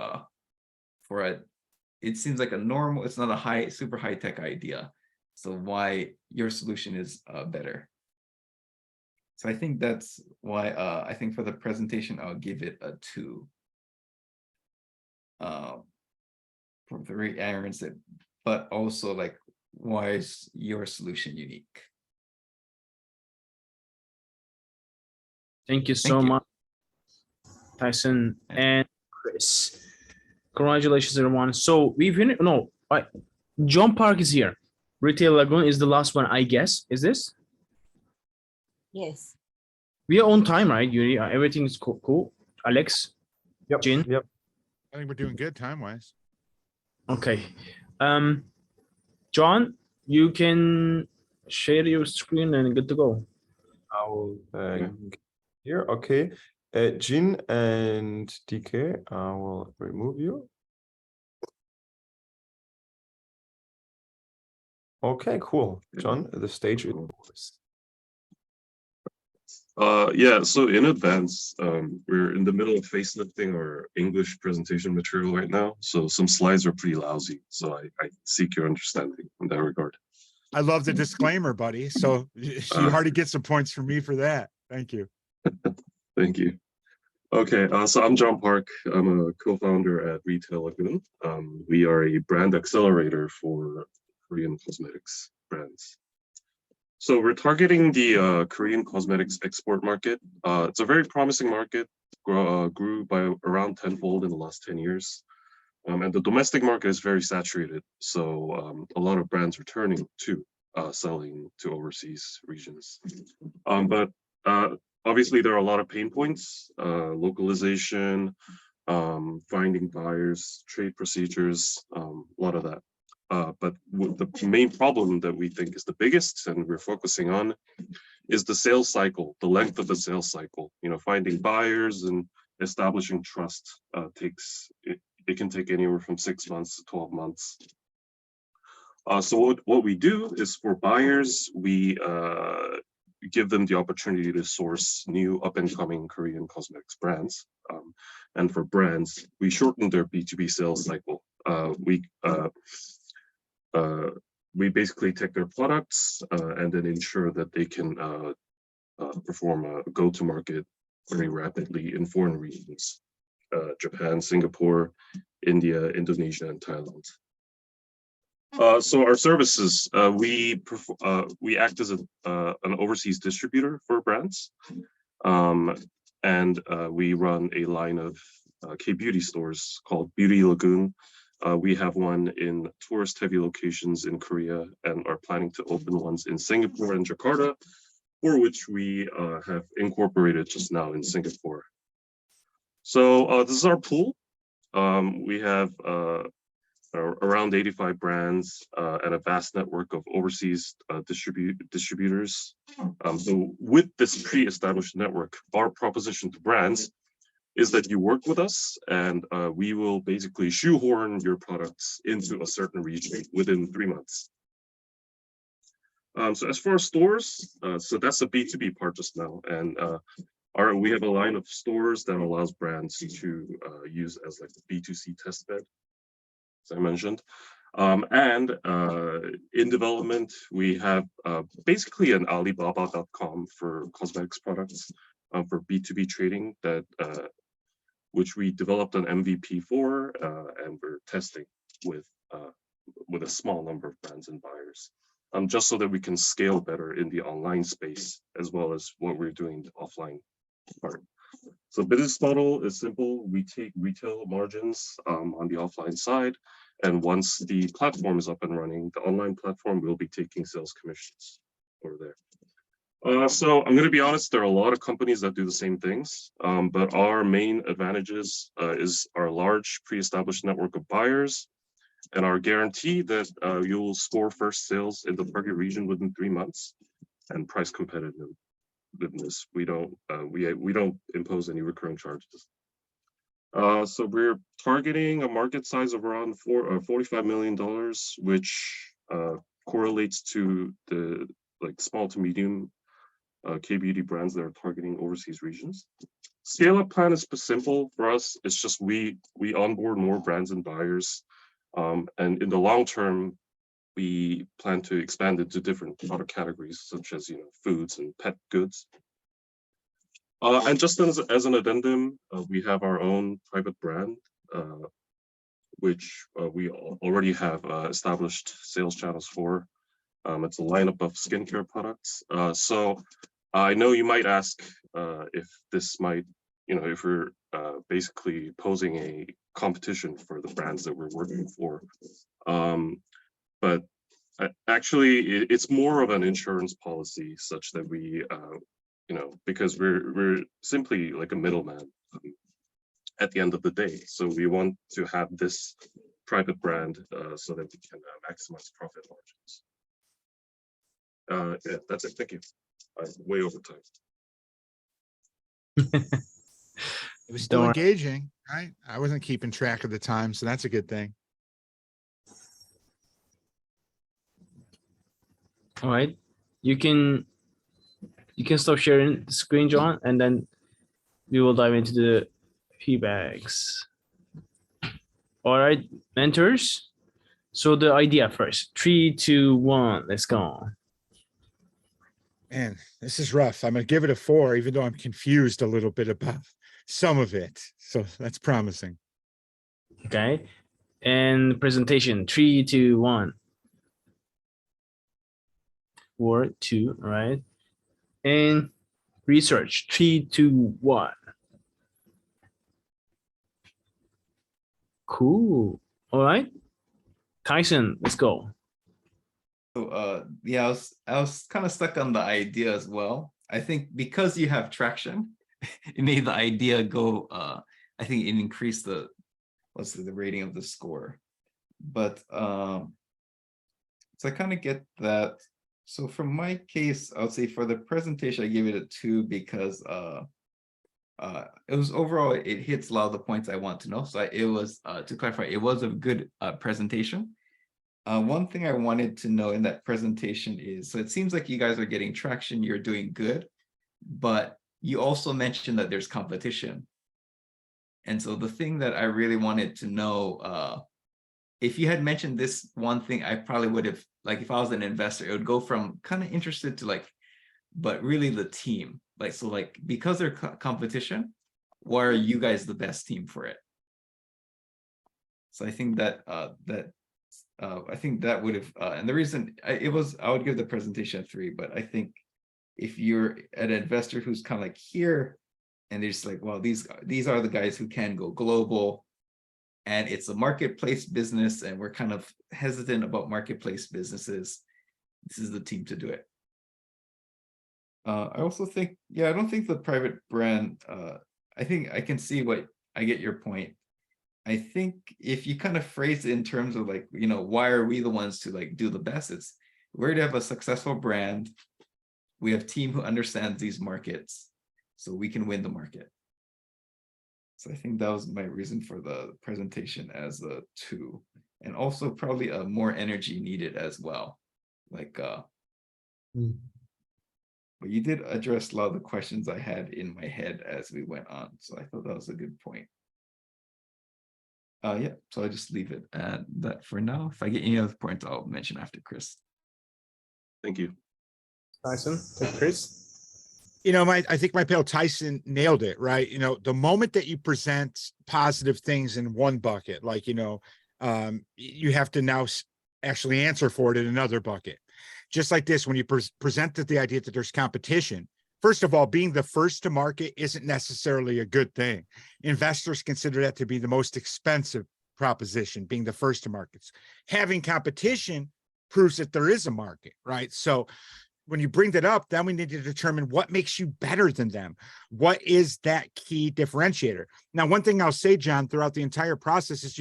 Speaker 5: it seems like a normal, it's not a super high tech idea. So why your solution is better. So I think that's why I think for the presentation, I'll give it a 2. For the errands, but also, like, why is your solution unique?
Speaker 1: Thank you so much, Tyson and Chris. Congratulations, everyone. So we've John Park is here. Retail Lagoon is the last one, I guess. Is this?
Speaker 3: Yes.
Speaker 1: We are on time, right, Yuri? Everything is cool. Alex?
Speaker 2: Yep.
Speaker 1: Jin?
Speaker 2: Yep.
Speaker 4: I think we're doing good time-wise.
Speaker 1: Okay. John, you can share your screen and good to go.
Speaker 2: I'll here. Okay. Jin and DK, I will remove you. Okay, cool. John, the stage is yours.
Speaker 9: Yeah, so in advance, we're in the middle of facelifting our English presentation material right now. So some slides are pretty lousy. So I seek your understanding in that regard.
Speaker 4: I love the disclaimer, buddy. So you already get some points from me for that. Thank you.
Speaker 9: Thank you. Okay, so I'm John Park. I'm a co-founder at Retail Lagoon. We are a brand accelerator for Korean cosmetics brands. So we're targeting the Korean cosmetics export market. It's a very promising market, grew by around tenfold in the last 10 years. And the domestic market is very saturated. So a lot of brands are turning to selling to overseas regions. But obviously there are a lot of pain points, localization, finding buyers, trade procedures, a lot of that. But the main problem that we think is the biggest and we're focusing on is the sales cycle, the length of the sales cycle. You know, finding buyers and establishing trust it can take anywhere from 6 months to 12 months. So what we do is, for buyers, we give them the opportunity to source new up-and-coming Korean cosmetics brands. And for brands, we shorten their B2B sales cycle. We basically take their products and then ensure that they can perform a go-to-market very rapidly in foreign regions, Japan, Singapore, India, Indonesia, and Thailand. So our services, we act as an overseas distributor for brands, and we run a line of K-beauty stores called Beauty Lagoon. We have one in tourist-heavy locations in Korea and are planning to open ones in Singapore and Jakarta, for which we have incorporated just now in Singapore. So this is our pool. We have around 85 brands and a vast network of overseas distributors. So with this pre-established network, our proposition to brands is that you work with us and we will basically shoehorn your products into a certain region within 3 months. So as far as stores, so that's the B2B part just now. And we have a line of stores that allows brands to use as like the B2C test bed, as I mentioned. And in development, we have basically an Alibaba.com for cosmetics products for B2B trading that which we developed an MVP for, and we're testing with a small number of brands and buyers, just so that we can scale better in the online space as well as what we're doing in the offline part. So business model is simple. We take retail margins on the offline side, and once the platform is up and running, the online platform will be taking sales commissions over there. So I'm going to be honest, there are a lot of companies that do the same things, but our main advantages is our large pre-established network of buyers and our guarantee that you'll score first sales in the target region within 3 months, and price competitiveness. We don't impose any recurring charges. So we're targeting a market size of around $45 million, which correlates to the small to medium K-beauty brands that are targeting overseas regions. Scale-up plan is simple for us. It's just we onboard more brands and buyers, and in the long term, we plan to expand it to different product categories such as foods and pet goods. And just as an addendum, we have our own private brand, which we already have established sales channels for. It's a lineup of skincare products. So I know you might ask if this might, if we're basically posing a competition for the brands that we're working for. But actually, it's more of an insurance policy such that we, because we're simply like a middleman at the end of the day. So we want to have this private brand so that we can maximize profit margins. Yeah, that's it. Thank you. Way over time.
Speaker 4: It was still engaging, right? I wasn't keeping track of the time, so that's a good thing.
Speaker 1: All right, you can stop sharing the screen, John, and then we will dive into the feedbacks. All right, mentors. So the idea first. 3, 2, 1. Let's go.
Speaker 4: Man, this is rough. I'm gonna give it a 4, even though I'm confused a little bit about some of it. So that's promising.
Speaker 1: Okay, and presentation. 3, 2, 1. 4, 2. All right, and research. 3, 2, 1. Cool. All right, Tyson, let's go.
Speaker 5: So yeah, I was kind of stuck on the idea as well. I think because you have traction, it made the idea go. I think it increased the rating of the score. But so I kind of get that. So from my case, I would say for the presentation, I gave it a 2 because it was overall, it hits a lot of the points I want to know. So it was, to clarify, it was a good presentation. One thing I wanted to know in that presentation is, so it seems like you guys are getting traction, you're doing good, but you also mentioned that there's competition. And so the thing that I really wanted to know, if you had mentioned this one thing, I probably would have, like if I was an investor, it would go from kind of interested to like, but really the team. Like, so like, because they're competition, why are you guys the best team for it? So I think that, I think that would have, and the reason I would give the presentation a 3, but I think if you're an investor who's kind of like here, and they're just like, well, these are the guys who can go global, and it's a marketplace business, and we're kind of hesitant about marketplace businesses, this is the team to do it. I also think, yeah, I don't think the private brand, I think I can see I get your point. I think if you kind of phrase it in terms of like, why are we the ones to like do the best? It's we're to have a successful brand. We have a team who understands these markets, so we can win the market. So I think that was my reason for the presentation as a 2, and also probably a more energy needed as well. Like, but you did address a lot of the questions I had in my head as we went on. So I thought that was a good point. Yeah, so I just leave it at that for now. If I get any other points, I'll mention after Chris.
Speaker 9: Thank you.
Speaker 1: Tyson, Chris.
Speaker 4: I think my pal Tyson nailed it, right? The moment that you present positive things in one bucket, like, you have to now actually answer for it in another bucket. Just like this, when you presented the idea that there's competition, first of all, being the first to market isn't necessarily a good thing. Investors consider that to be the most expensive proposition, being the first to markets. Having competition proves that there is a market, right? So when you bring that up, then we need to determine what makes you better than them. What is that key differentiator? Now, one thing I'll say, John, throughout the entire process is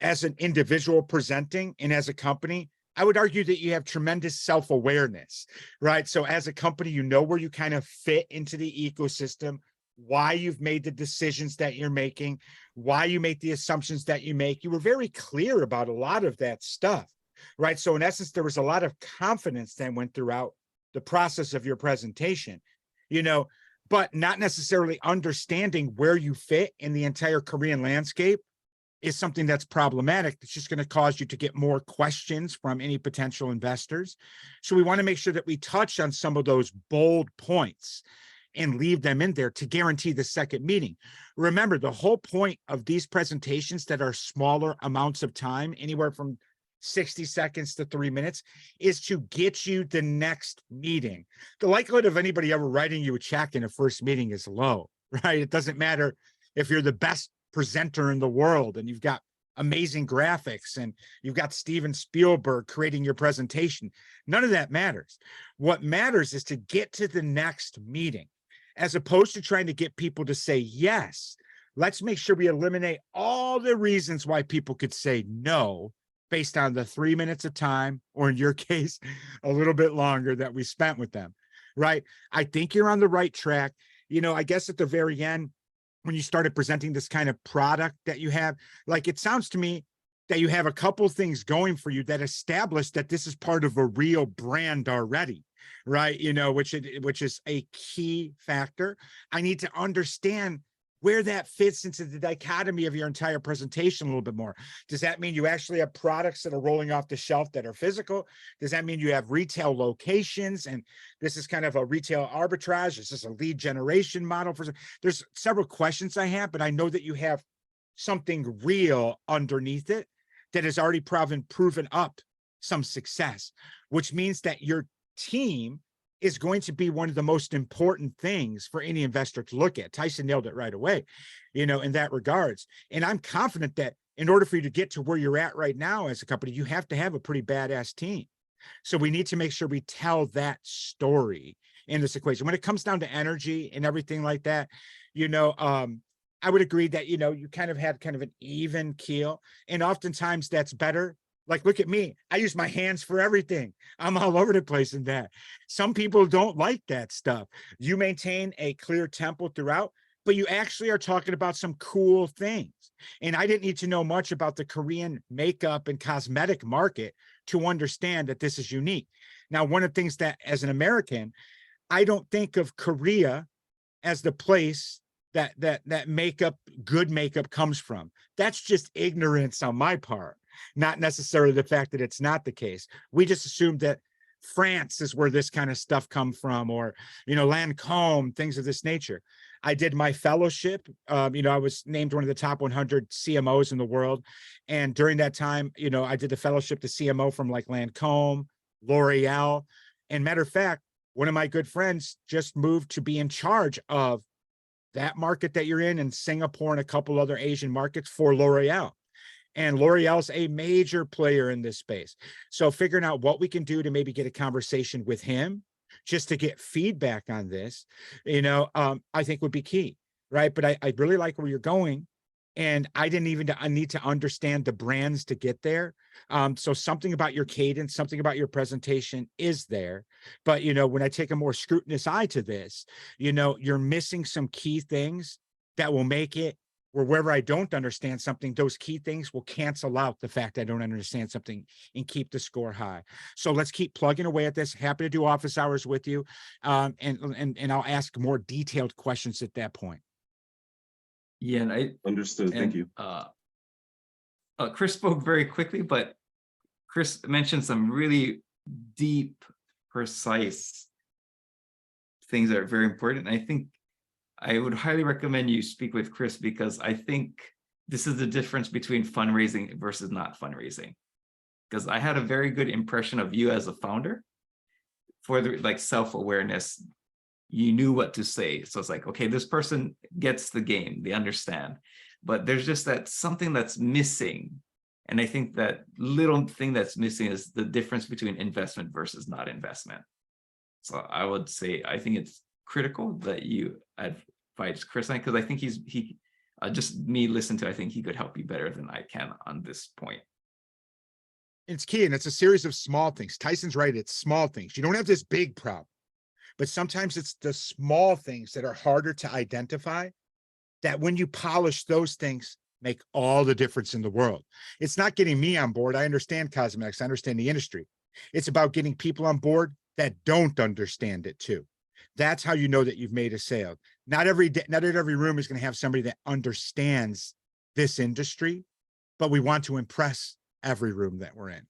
Speaker 4: as an individual presenting and as a company, I would argue that you have tremendous self-awareness, right? So as a company, you know where you kind of fit into the ecosystem, why you've made the decisions that you're making, why you make the assumptions that you make. You were very clear about a lot of that stuff, right? So in essence, there was a lot of confidence that went throughout the process of your presentation, you know, but not necessarily understanding where you fit in the entire Korean landscape is something that's problematic. It's just going to cause you to get more questions from any potential investors. So we want to make sure that we touch on some of those bold points and leave them in there to guarantee the second meeting. Remember, the whole point of these presentations that are smaller amounts of time, anywhere from 60 seconds to 3 minutes, is to get you the next meeting. The likelihood of anybody ever writing you a check in a first meeting is low, right? It doesn't matter if you're the best presenter in the world and you've got amazing graphics and you've got Steven Spielberg creating your presentation. None of that matters. What matters is to get to the next meeting, as opposed to trying to get people to say yes. Let's make sure we eliminate all the reasons why people could say no based on the 3 minutes of time, or in your case, a little bit longer that we spent with them, right? I think you're on the right track. You know, I guess at the very end, when you started presenting this kind of product that you have, like, it sounds to me that you have a couple things going for you that establish that this is part of a real brand already, right? You know, which is a key factor. I need to understand where that fits into the dichotomy of your entire presentation a little bit more. Does that mean you actually have products that are rolling off the shelf that are physical? Does that mean you have retail locations and this is kind of a retail arbitrage? Is this a lead generation model? There's several questions I have, but I know that you have something real underneath it that has already proven up some success, which means that your team is going to be one of the most important things for any investor to look at. Tyson nailed it right away, you know, in that regards. And I'm confident that in order for you to get to where you're at right now as a company, you have to have a pretty badass team. So we need to make sure we tell that story in this equation. When it comes down to energy and everything like that, you know, I would agree that, you know, you kind of had kind of an even keel, and oftentimes that's better. Like, look at me. I use my hands for everything. I'm all over the place in that. Some people don't like that stuff. You maintain a clear tempo throughout, but you actually are talking about some cool things. And I didn't need to know much about the Korean makeup and cosmetic market to understand that this is unique. Now, one of the things that as an American, I don't think of Korea as the place that good makeup comes from. That's just ignorance on my part. Not necessarily the fact that it's not the case. We just assumed that France is where this kind of stuff come from, or, you know, Lancome, things of this nature. I did my fellowship. You know, I was named one of the top 100 CMOs in the world. And during that time, you know, I did the fellowship to CMO from like Lancome, L'Oreal. And matter of fact, one of my good friends just moved to be in charge of that market that you're in Singapore and a couple other Asian markets for L'Oreal. And L'Oreal's a major player in this space. So figuring out what we can do to maybe get a conversation with him, just to get feedback on this, you know, I think would be key, right? But I really like where you're going. And I need to understand the brands to get there. So something about your cadence, something about your presentation is there. But, you know, when I take a more scrutinous eye to this, you know, you're missing some key things that will make it where wherever I don't understand something, those key things will cancel out the fact I don't understand something and keep the score high. So let's keep plugging away at this. Happy to do office hours with you. And I'll ask more detailed questions at that point.
Speaker 5: Yeah, and I
Speaker 9: Understood. Thank you.
Speaker 5: Chris spoke very quickly, but Chris mentioned some really deep, precise things that are very important. I think I would highly recommend you speak with Chris, because I think this is the difference between fundraising versus not fundraising. Because I had a very good impression of you as a founder for the like self-awareness. You knew what to say. So it's like, okay, this person gets the game, they understand, but there's just that something that's missing. And I think that little thing that's missing is the difference between investment versus not investment. So I would say, I think it's critical that you advise Chris, because I think just me listen to, I think he could help you better than I can on this point.
Speaker 4: It's key, and it's a series of small things. Tyson's right, it's small things. You don't have this big problem, but sometimes it's the small things that are harder to identify, that when you polish those things, make all the difference in the world. It's not getting me on board. I understand cosmetics, I understand the industry. It's about getting people on board that don't understand it too. That's how you know that you've made a sale. Not every room is going to have somebody that understands this industry, but we want to impress every room that we're in,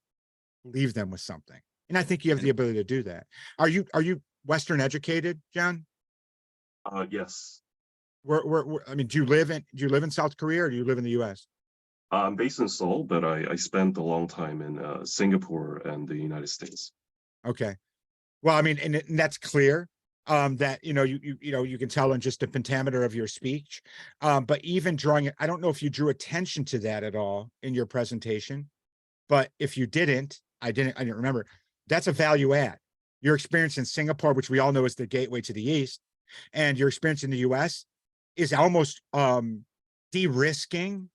Speaker 4: leave them with something. And I think you have the ability to do that. Are you Western educated, John?
Speaker 9: Yes.
Speaker 4: I mean, do you live in South Korea or do you live in the US?
Speaker 9: I'm based in Seoul, but I spent a long time in Singapore and the United States.
Speaker 4: Okay. Well, I mean, and that's clear that, you can tell in just the pentameter of your speech. But even drawing it, I don't know if you drew attention to that at all in your presentation, but if you didn't, I didn't remember. That's a value add. Your experience in Singapore, which we all know is the gateway to the East, and your experience in the US is almost de-risking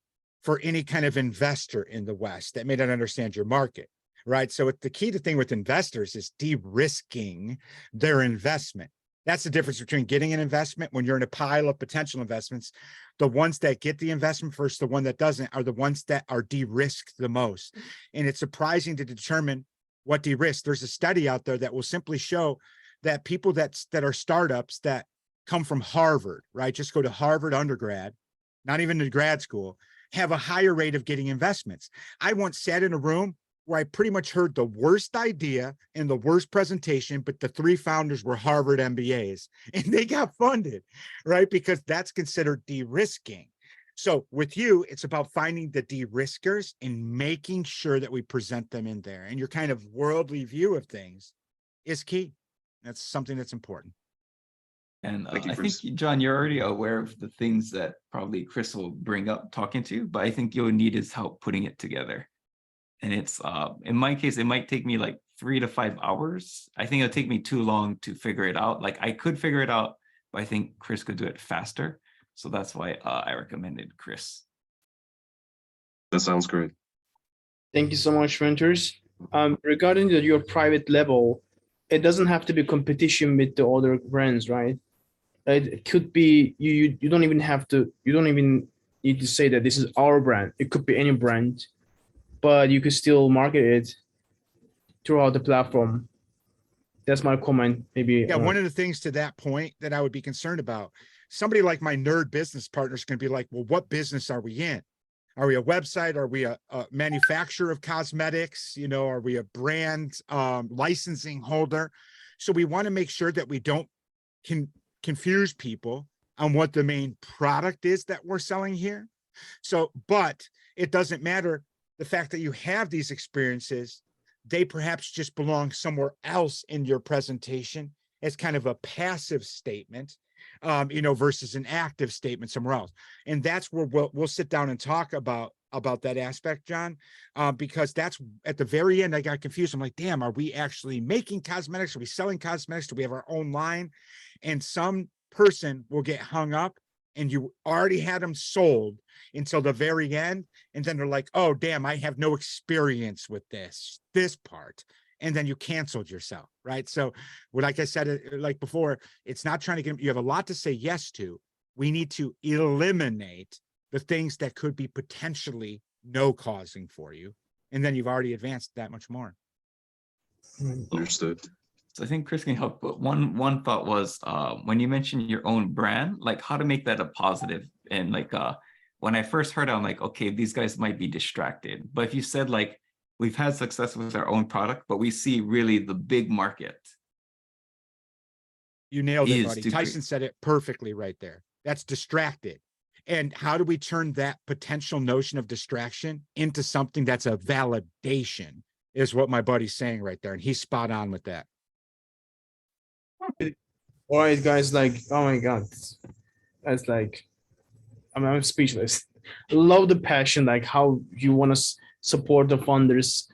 Speaker 4: for any kind of investor in the West that may not understand your market, right? So the key to thing with investors is de-risking their investment. That's the difference between getting an investment when you're in a pile of potential investments. The ones that get the investment versus the one that doesn't are the ones that are de-risked the most. And it's surprising to determine what de-risk. There's a study out there that will simply show that people that are startups that come from Harvard, right? Just go to Harvard undergrad, not even to grad school, have a higher rate of getting investments. I once sat in a room where I pretty much heard the worst idea and the worst presentation, but the three founders were Harvard MBAs and they got funded, right? Because that's considered de-risking. So with you, it's about finding the de-riskers and making sure that we present them in there. And your kind of worldly view of things is key. That's something that's important.
Speaker 5: And I think, John, you're already aware of the things that probably Chris will bring up talking to you, but I think you'll need his help putting it together. And it's, in my case, it might take me like 3 to 5 hours. I think it'll take me too long to figure it out. Like I could figure it out, but I think Chris could do it faster. So that's why I recommended Chris.
Speaker 9: That sounds great.
Speaker 1: Thank you so much, mentors. Regarding your private label, it doesn't have to be competition with the other brands, right? It could be you don't even need to say that this is our brand. It could be any brand, but you could still market it throughout the platform. That's my comment. Maybe.
Speaker 4: Yeah, one of the things to that point that I would be concerned about, somebody like my nerd business partner is going to be like, well, what business are we in? Are we a website? Are we a manufacturer of cosmetics? You know, are we a brand licensing holder? So we want to make sure that we don't confuse people on what the main product is that we're selling here. So, but it doesn't matter the fact that you have these experiences, they perhaps just belong somewhere else in your presentation as kind of a passive statement, versus an active statement somewhere else. And that's where we'll sit down and talk about that aspect, John, because that's at the very end, I got confused. I'm like, damn, are we actually making cosmetics? Are we selling cosmetics? Do we have our own line? And some person will get hung up and you already had them sold until the very end. And then they're like, oh, damn, I have no experience with this part. And then you canceled yourself, right? So, like I said, like before, it's not trying to get, you have a lot to say yes to. We need to eliminate the things that could be potentially no causing for you. And then you've already advanced that much more.
Speaker 9: Understood.
Speaker 5: So I think Chris can help, but one thought was when you mentioned your own brand, like how to make that a positive. And like when I first heard it, I'm like, okay, these guys might be distracted. But if you said like, we've had success with our own product, but we see really the big market.
Speaker 4: You nailed it, buddy. Tyson said it perfectly right there. That's distracted. And how do we turn that potential notion of distraction into something that's a validation is what my buddy's saying right there. And he's spot on with that.
Speaker 1: All right, guys, like, oh my God. That's like, I'm speechless. Love the passion, like how you want to support the funders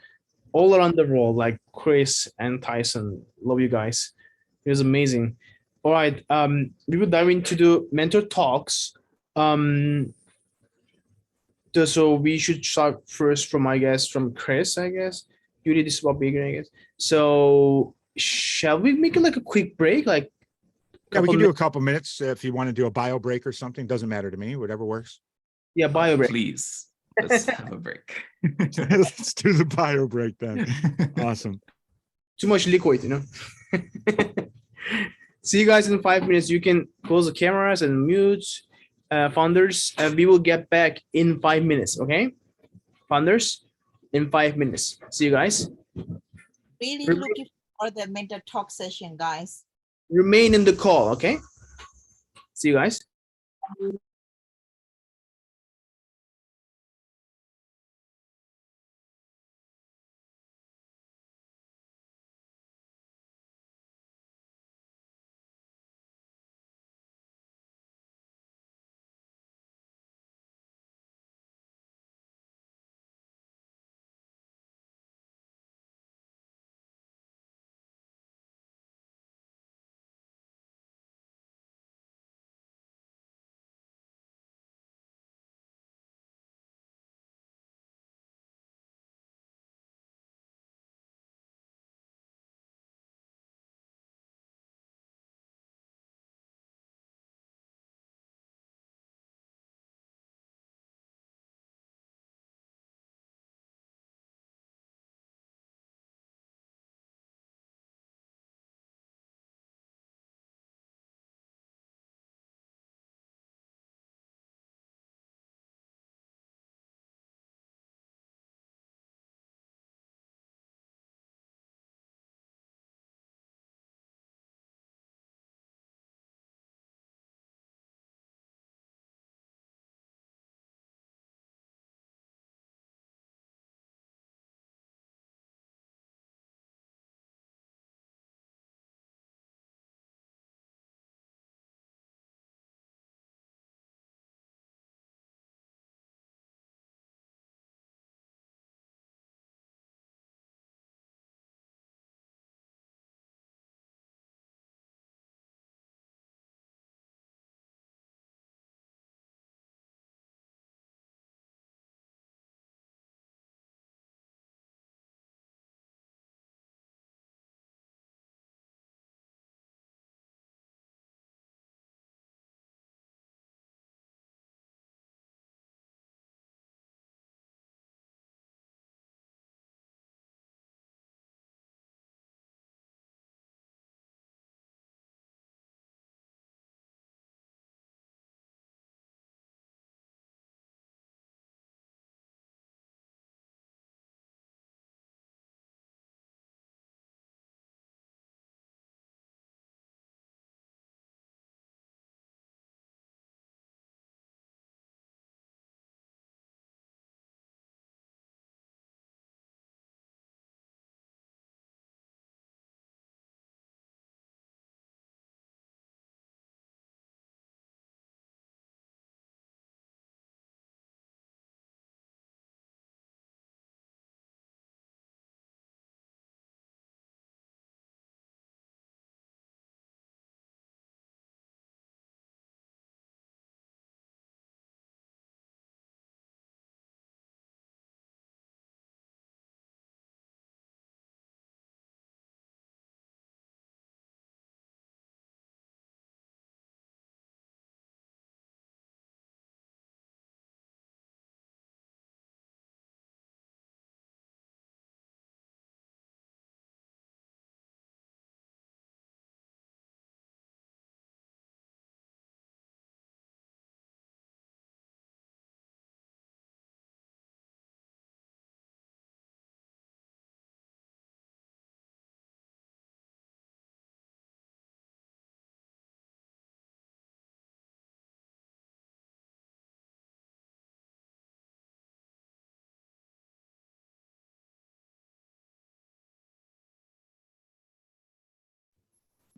Speaker 1: all around the world, like Chris and Tyson. Love you guys. It was amazing. All right, we will dive into the mentor talks. So we should start first from, I guess, from Chris, I guess. You did this about bigger, I guess. So shall we make it like a quick break? Like,
Speaker 4: Yeah, we
Speaker 1: couple
Speaker 4: can do a
Speaker 1: minutes?
Speaker 4: couple minutes if you want to do a bio break or something. Doesn't matter to me, whatever works.
Speaker 1: Yeah, bio break.
Speaker 5: Please, let's have a break.
Speaker 4: Let's do the bio break then. Awesome.
Speaker 1: Too much liquid, you know. See you guys in 5 minutes. You can close the cameras and mute, founders, and we will get back in 5 minutes. Okay, founders, in 5 minutes. See you guys.
Speaker 3: Really
Speaker 1: Remain-
Speaker 3: looking for the mentor talk session, guys.
Speaker 1: Remain in the call. Okay. See you guys.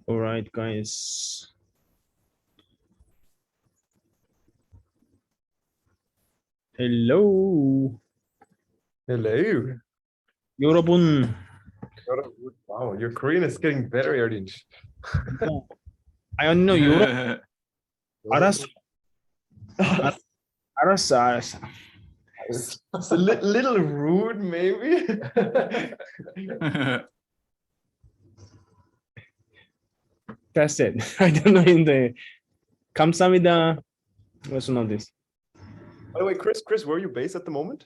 Speaker 1: All right, guys. Hello.
Speaker 2: Hello.
Speaker 1: 여러분.
Speaker 2: Wow, your Korean is getting better, Erdinch.
Speaker 1: I don't know. 여러분. 알았어. 알았어.
Speaker 2: It's a little rude, maybe.
Speaker 1: That's it. I don't know in the 감사합니다. What's one of this?
Speaker 2: By the way, Chris, where are you based at the moment?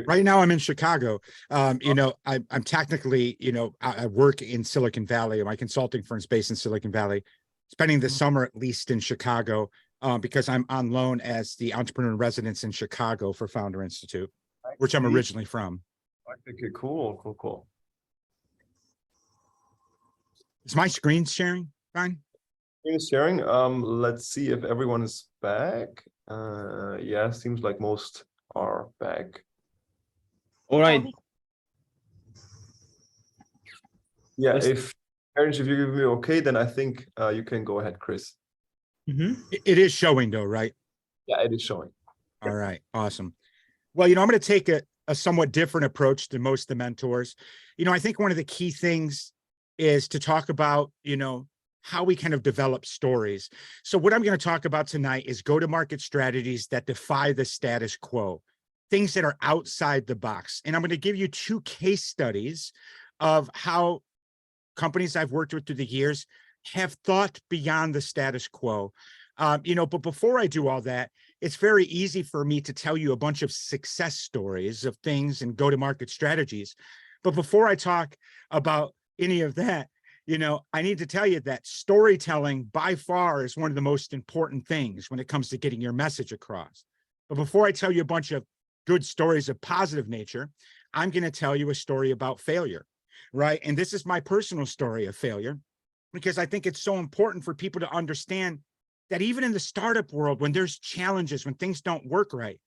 Speaker 4: Right now, I'm in Chicago. You know, I'm technically, you know, I work in Silicon Valley. My consulting firm's based in Silicon Valley, spending the summer at least in Chicago because I'm on loan as the entrepreneur in residence in Chicago for Founder Institute, which I'm originally from.
Speaker 2: Okay, cool.
Speaker 4: Is my screen sharing? Fine.
Speaker 2: Screen is sharing. Let's see if everyone is back. Yeah, seems like most are back.
Speaker 1: All right.
Speaker 2: Yeah, if parents, if you give me okay, then I think you can go ahead, Chris.
Speaker 4: It is showing though, right?
Speaker 2: Yeah, it is showing.
Speaker 4: All right, awesome. Well, you know, I'm going to take a somewhat different approach than most of the mentors. You know, I think one of the key things is to talk about, you know, how we kind of develop stories. So what I'm going to talk about tonight is go-to-market strategies that defy the status quo, things that are outside the box. And I'm going to give you 2 case studies of how companies I've worked with through the years have thought beyond the status quo. You know, but before I do all that, it's very easy for me to tell you a bunch of success stories of things and go-to-market strategies. But before I talk about any of that, you know, I need to tell you that storytelling by far is one of the most important things when it comes to getting your message across. But before I tell you a bunch of good stories of positive nature, I'm going to tell you a story about failure, right? And this is my personal story of failure, because I think it's so important for people to understand that even in the startup world, when there's challenges, when things don't work right,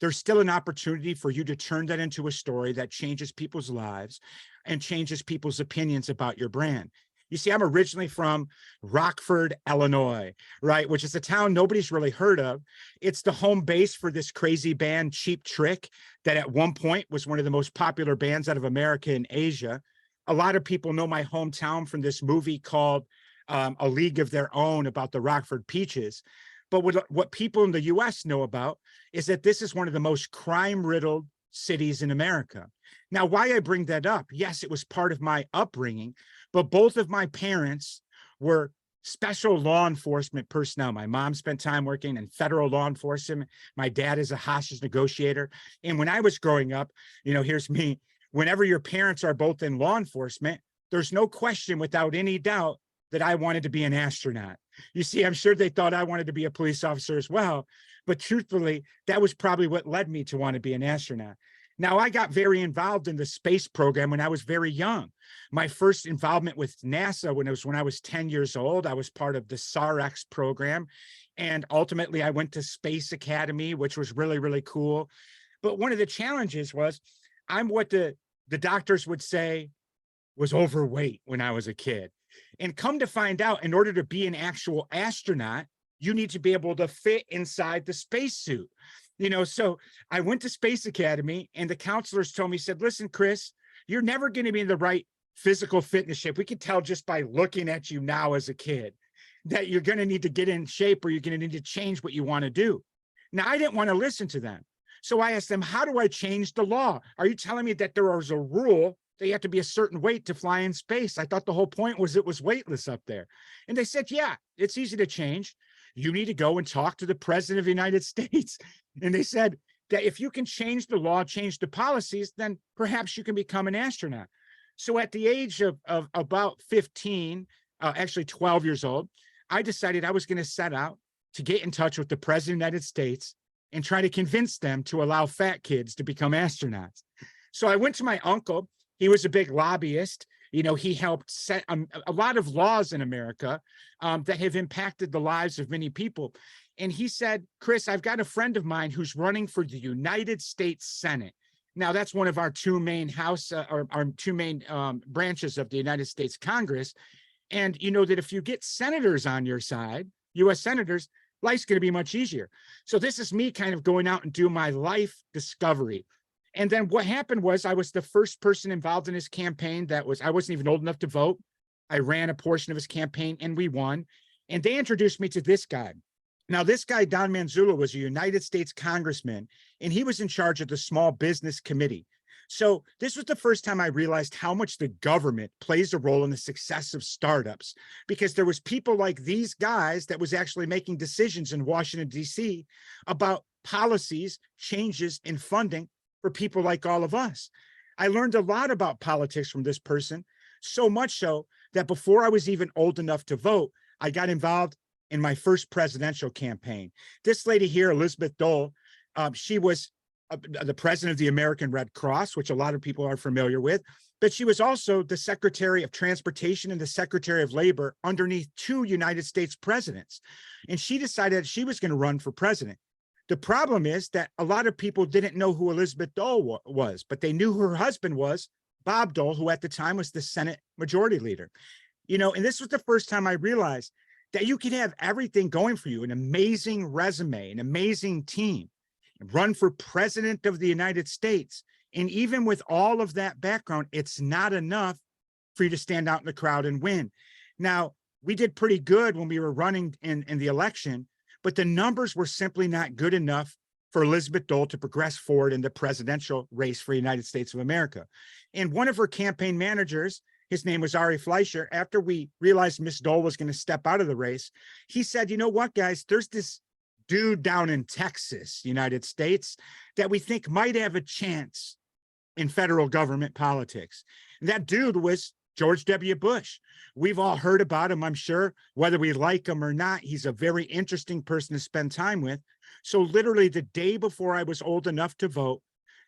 Speaker 4: there's still an opportunity for you to turn that into a story that changes people's lives and changes people's opinions about your brand. You see, I'm originally from Rockford, Illinois, right? Which is a town nobody's really heard of. It's the home base for this crazy band, Cheap Trick, that at one point was one of the most popular bands out of America and Asia. A lot of people know my hometown from this movie called A League of Their Own about the Rockford Peaches. But what people in the US know about is that this is one of the most crime-riddled cities in America. Now, why I bring that up, yes, it was part of my upbringing, but both of my parents were special law enforcement personnel. My mom spent time working in federal law enforcement. My dad is a hostage negotiator. And when I was growing up, you know, here's me, whenever your parents are both in law enforcement, there's no question without any doubt that I wanted to be an astronaut. You see, I'm sure they thought I wanted to be a police officer as well, but truthfully, that was probably what led me to want to be an astronaut. Now, I got very involved in the space program when I was very young. My first involvement with NASA when I was 10 years old, I was part of the SAR-X program. And ultimately, I went to Space Academy, which was really, really cool. But one of the challenges was I'm what the doctors would say was overweight when I was a kid. And come to find out, in order to be an actual astronaut, you need to be able to fit inside the spacesuit. You know, so I went to Space Academy and the counselors told me, said, listen, Chris, you're never going to be in the right physical fitness shape. We can tell just by looking at you now as a kid that you're going to need to get in shape or you're going to need to change what you want to do. Now, I didn't want to listen to them. So I asked them, how do I change the law? Are you telling me that there was a rule that you have to be a certain weight to fly in space? I thought the whole point was it was weightless up there. And they said, yeah, it's easy to change. You need to go and talk to the president of the United States. And they said that if you can change the law, change the policies, then perhaps you can become an astronaut. So at the age of about 15, actually 12 years old, I decided I was going to set out to get in touch with the president of the United States and try to convince them to allow fat kids to become astronauts. So I went to my uncle. He was a big lobbyist. You know, he helped set a lot of laws in America that have impacted the lives of many people. And he said, Chris, I've got a friend of mine who's running for the United States Senate. Now, that's one of our two main branches of the United States Congress. And you know that if you get senators on your side, US senators, life's going to be much easier. So this is me kind of going out and do my life discovery. And then what happened was I was the first person involved in his campaign I wasn't even old enough to vote. I ran a portion of his campaign and we won. And they introduced me to this guy. Now, this guy, Don Manzullo, was a United States congressman, and he was in charge of the Small Business Committee. So this was the first time I realized how much the government plays a role in the success of startups, because there was people like these guys that was actually making decisions in Washington, D.C. about policies, changes, and funding for people like all of us. I learned a lot about politics from this person, so much so that before I was even old enough to vote, I got involved in my first presidential campaign. This lady here, Elizabeth Dole, she was the president of the American Red Cross, which a lot of people are familiar with, but she was also the Secretary of Transportation and the Secretary of Labor underneath two United States presidents. And she decided she was going to run for president. The problem is that a lot of people didn't know who Elizabeth Dole was, but they knew who her husband was, Bob Dole, who at the time was the Senate Majority Leader. You know, and this was the first time I realized that you could have everything going for you, an amazing resume, an amazing team, and run for president of the United States. And even with all of that background, it's not enough for you to stand out in the crowd and win. Now, we did pretty good when we were running in the election, but the numbers were simply not good enough for Elizabeth Dole to progress forward in the presidential race for the United States of America. And one of her campaign managers, his name was Ari Fleischer, after we realized Miss Dole was going to step out of the race, he said, you know what, guys, there's this dude down in Texas, United States, that we think might have a chance in federal government politics. And that dude was George W. Bush. We've all heard about him, I'm sure, whether we like him or not. He's a very interesting person to spend time with. So literally the day before I was old enough to vote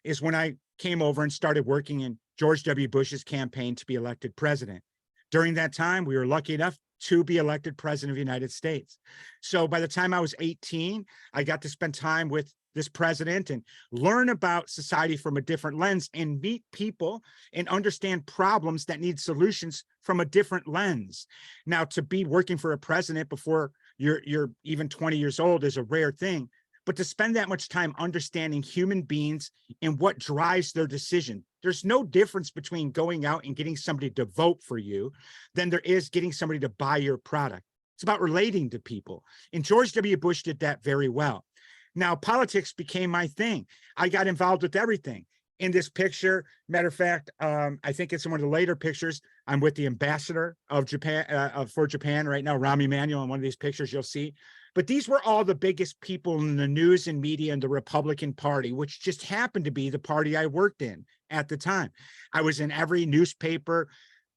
Speaker 4: is when I came over and started working in George W. Bush's campaign to be elected president. During that time, we were lucky enough to be elected president of the United States. So by the time I was 18, I got to spend time with this president and learn about society from a different lens and meet people and understand problems that need solutions from a different lens. Now, to be working for a president before you're even 20 years old is a rare thing, but to spend that much time understanding human beings and what drives their decision. There's no difference between going out and getting somebody to vote for you than there is getting somebody to buy your product. It's about relating to people. And George W. Bush did that very well. Now, politics became my thing. I got involved with everything. In this picture, matter of fact, I think it's one of the later pictures. I'm with the ambassador of Japan for Japan right now, Rahm Emanuel. In one of these pictures, you'll see. But these were all the biggest people in the news and media in the Republican Party, which just happened to be the party I worked in at the time. I was in every newspaper,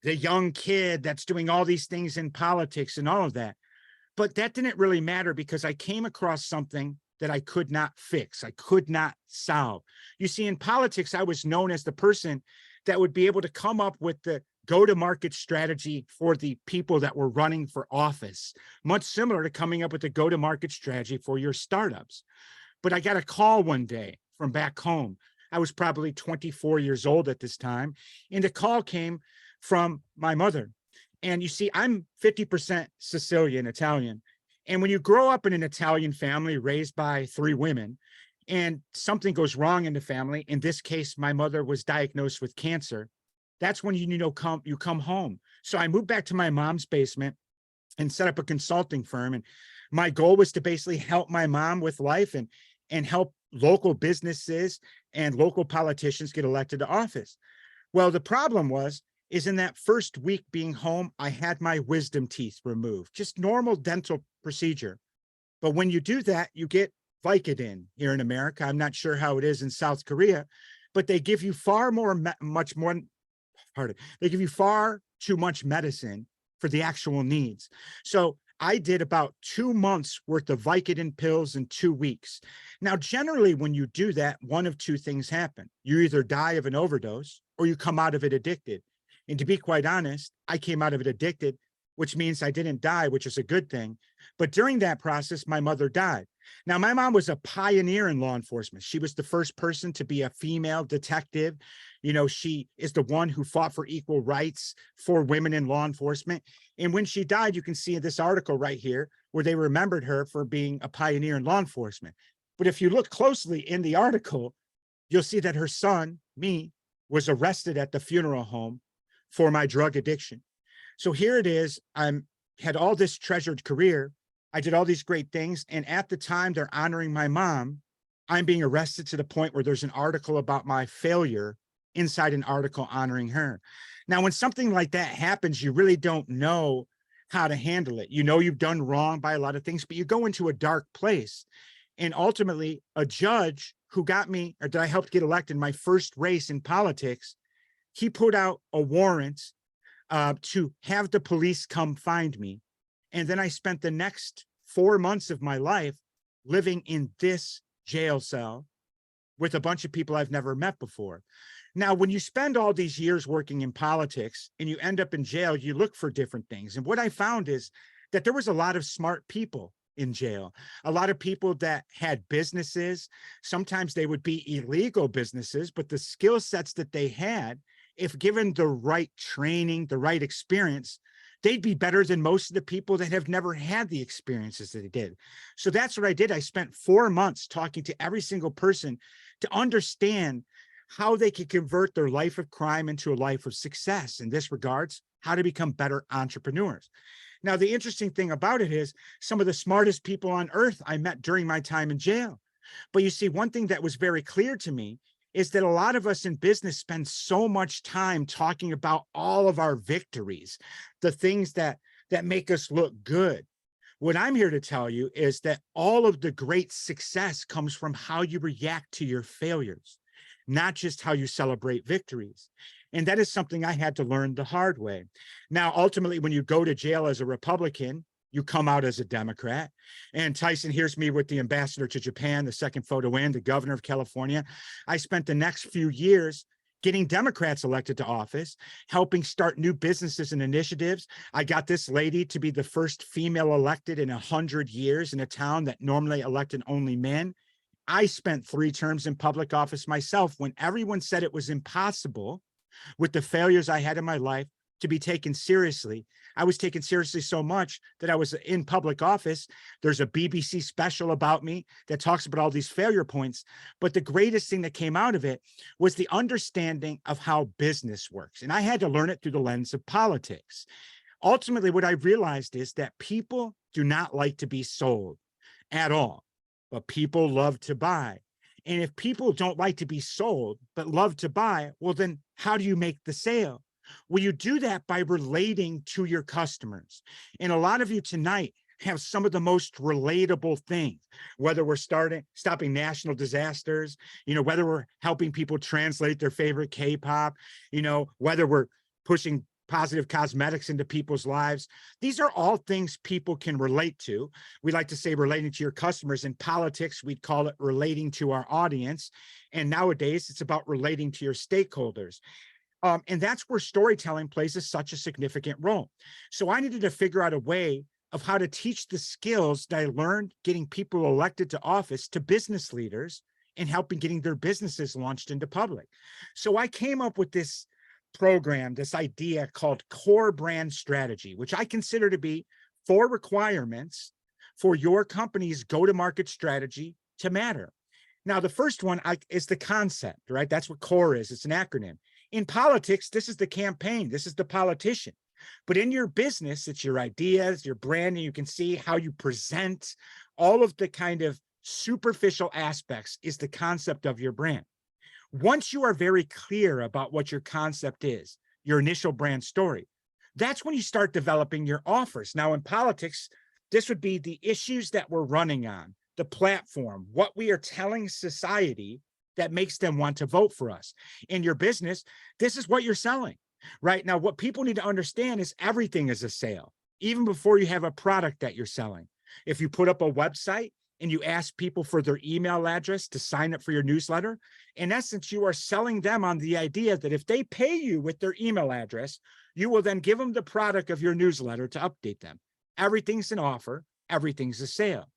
Speaker 4: the young kid that's doing all these things in politics and all of that. But that didn't really matter because I came across something that I could not fix, I could not solve. You see, in politics, I was known as the person that would be able to come up with the go-to-market strategy for the people that were running for office, much similar to coming up with a go-to-market strategy for your startups. But I got a call one day from back home. I was probably 24 years old at this time, and the call came from my mother. And you see, I'm 50% Sicilian, Italian. And when you grow up in an Italian family raised by 3 women, and something goes wrong in the family, in this case, my mother was diagnosed with cancer, that's when you come home. So I moved back to my mom's basement and set up a consulting firm. And my goal was to basically help my mom with life and help local businesses and local politicians get elected to office. Well, the problem is in that first week being home, I had my wisdom teeth removed, just normal dental procedure. But when you do that, you get Vicodin here in America. I'm not sure how it is in South Korea, but they give you they give you far too much medicine for the actual needs. So I did about 2 months worth of Vicodin pills in 2 weeks. Now, generally, when you do that, one of 2 things happen. You either die of an overdose or you come out of it addicted. And to be quite honest, I came out of it addicted, which means I didn't die, which is a good thing. But during that process, my mother died. Now, my mom was a pioneer in law enforcement. She was the first person to be a female detective. You know, she is the one who fought for equal rights for women in law enforcement. And when she died, you can see in this article right here where they remembered her for being a pioneer in law enforcement. But if you look closely in the article, you'll see that her son, me, was arrested at the funeral home for my drug addiction. So here it is. I had all this treasured career. I did all these great things. And at the time they're honoring my mom, I'm being arrested to the point where there's an article about my failure inside an article honoring her. Now, when something like that happens, you really don't know how to handle it. You know, you've done wrong by a lot of things, but you go into a dark place. And ultimately, a judge who got me, or that I helped get elected my first race in politics, he put out a warrant to have the police come find me. And then I spent the next 4 months of my life living in this jail cell with a bunch of people I've never met before. Now, when you spend all these years working in politics and you end up in jail, you look for different things. And what I found is that there was a lot of smart people in jail, a lot of people that had businesses. Sometimes they would be illegal businesses, but the skill sets that they had, if given the right training, the right experience, they'd be better than most of the people that have never had the experiences that they did. So that's what I did. I spent 4 months talking to every single person to understand how they could convert their life of crime into a life of success. In this regards, how to become better entrepreneurs. Now, the interesting thing about it is some of the smartest people on earth I met during my time in jail. But you see, one thing that was very clear to me is that a lot of us in business spend so much time talking about all of our victories, the things that make us look good. What I'm here to tell you is that all of the great success comes from how you react to your failures, not just how you celebrate victories. And that is something I had to learn the hard way. Now, ultimately, when you go to jail as a Republican, you come out as a Democrat. And Tyson, here's me with the ambassador to Japan, the second photo in, the governor of California. I spent the next few years getting Democrats elected to office, helping start new businesses and initiatives. I got this lady to be the first female elected in 100 years in a town that normally elected only men. I spent 3 terms in public office myself when everyone said it was impossible with the failures I had in my life to be taken seriously. I was taken seriously so much that I was in public office. There's a BBC special about me that talks about all these failure points. But the greatest thing that came out of it was the understanding of how business works. And I had to learn it through the lens of politics. Ultimately, what I realized is that people do not like to be sold at all, but people love to buy. And if people don't like to be sold, but love to buy, well, then how do you make the sale? Well, you do that by relating to your customers. And a lot of you tonight have some of the most relatable things, whether we're stopping national disasters, whether we're helping people translate their favorite K-pop, whether we're pushing positive cosmetics into people's lives. These are all things people can relate to. We like to say relating to your customers. In politics, we'd call it relating to our audience. And nowadays, it's about relating to your stakeholders. And that's where storytelling plays such a significant role. So I needed to figure out a way of how to teach the skills that I learned getting people elected to office to business leaders and helping getting their businesses launched into public. So I came up with this program, this idea called Core Brand Strategy, which I consider to be 4 requirements for your company's go-to-market strategy to matter. Now, the first one is the concept, right? That's what CORE is. It's an acronym. In politics, this is the campaign. This is the politician. But in your business, it's your ideas, your branding. You can see how you present. All of the kind of superficial aspects is the concept of your brand. Once you are very clear about what your concept is, your initial brand story, that's when you start developing your offers. Now, in politics, this would be the issues that we're running on, the platform, what we are telling society that makes them want to vote for us. In your business, this is what you're selling, right? Now, what people need to understand is everything is a sale, even before you have a product that you're selling. If you put up a website and you ask people for their email address to sign up for your newsletter, in essence, you are selling them on the idea that if they pay you with their email address, you will then give them the product of your newsletter to update them. Everything's an offer, everything's a sale.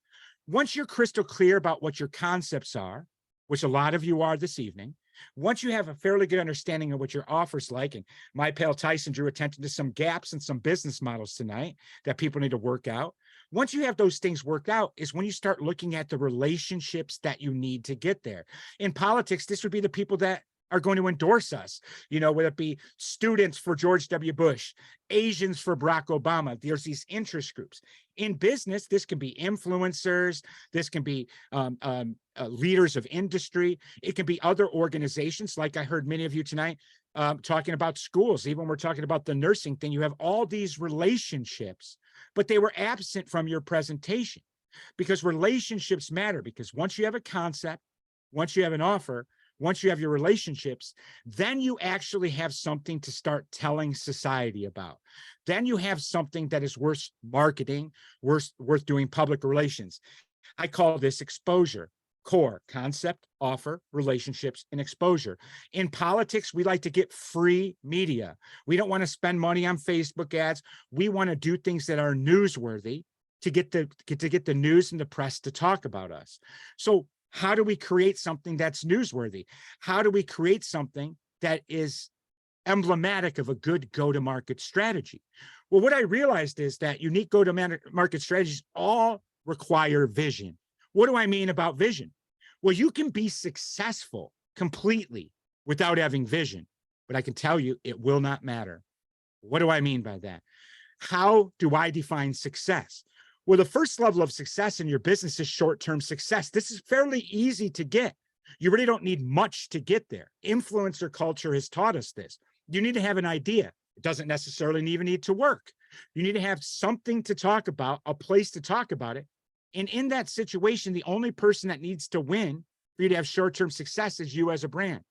Speaker 4: Once you're crystal clear about what your concepts are, which a lot of you are this evening, once you have a fairly good understanding of what your offer's like, and my pal Tyson drew attention to some gaps in some business models tonight that people need to work out. Once you have those things worked out is when you start looking at the relationships that you need to get there. In politics, this would be the people that are going to endorse us, whether it be students for George W. Bush, Asians for Barack Obama. There's these interest groups. In business, this can be influencers, this can be leaders of industry, it can be other organizations, like I heard many of you tonight talking about schools. Even when we're talking about the nursing thing, you have all these relationships, but they were absent from your presentation, because relationships matter. Because once you have a concept, once you have an offer, once you have your relationships, then you actually have something to start telling society about. Then you have something that is worth marketing, worth doing public relations. I call this exposure. Core: concept, offer, relationships, and exposure. In politics, we like to get free media. We don't want to spend money on Facebook ads. We want to do things that are newsworthy to get the news and the press to talk about us. So how do we create something that's newsworthy? How do we create something that is emblematic of a good go-to-market strategy? Well, what I realized is that unique go-to-market strategies all require vision. What do I mean about vision? Well, you can be successful completely without having vision, but I can tell you it will not matter. What do I mean by that? How do I define success? Well, the first level of success in your business is short-term success. This is fairly easy to get. You really don't need much to get there. Influencer culture has taught us this. You need to have an idea. It doesn't necessarily even need to work. You need to have something to talk about, a place to talk about it. And in that situation, the only person that needs to win for you to have short-term success is you as a brand.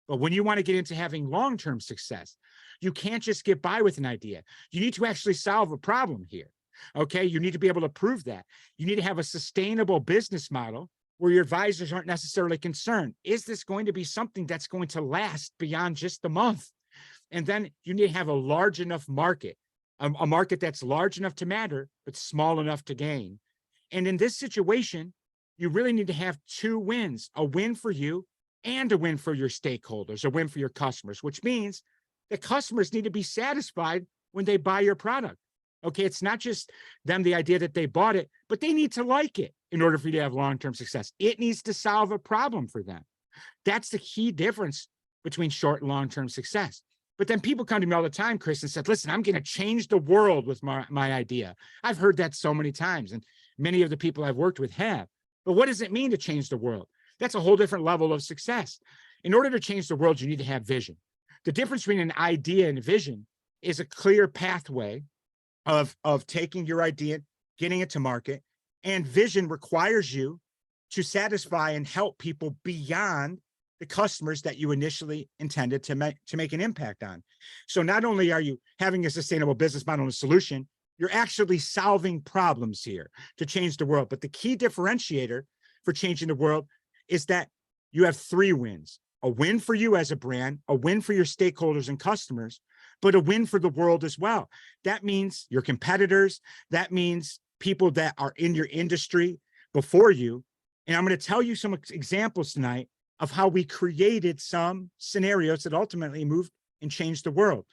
Speaker 4: But when you want to get into having long-term success, you can't just get by with an idea. You need to actually solve a problem here. Okay, you need to be able to prove that. You need to have a sustainable business model where your advisors aren't necessarily concerned. Is this going to be something that's going to last beyond just a month? And then you need to have a large enough market, a market that's large enough to matter, but small enough to gain. And in this situation, you really need to have two wins: a win for you and a win for your stakeholders, a win for your customers, which means the customers need to be satisfied when they buy your product. Okay, it's not just them, the idea that they bought it, but they need to like it in order for you to have long-term success. It needs to solve a problem for them. That's the key difference between short and long-term success. But then people come to me all the time, Chris, and said, listen, I'm going to change the world with my idea. I've heard that so many times, and many of the people I've worked with have. But what does it mean to change the world? That's a whole different level of success. In order to change the world, you need to have vision. The difference between an idea and vision is a clear pathway of taking your idea, getting it to market, and vision requires you to satisfy and help people beyond the customers that you initially intended to make an impact on. So not only are you having a sustainable business model and solution, you're actually solving problems here to change the world. But the key differentiator for changing the world is that you have three wins: a win for you as a brand, a win for your stakeholders and customers, but a win for the world as well. That means your competitors, that means people that are in your industry before you. And I'm going to tell you some examples tonight of how we created some scenarios that ultimately moved and changed the world.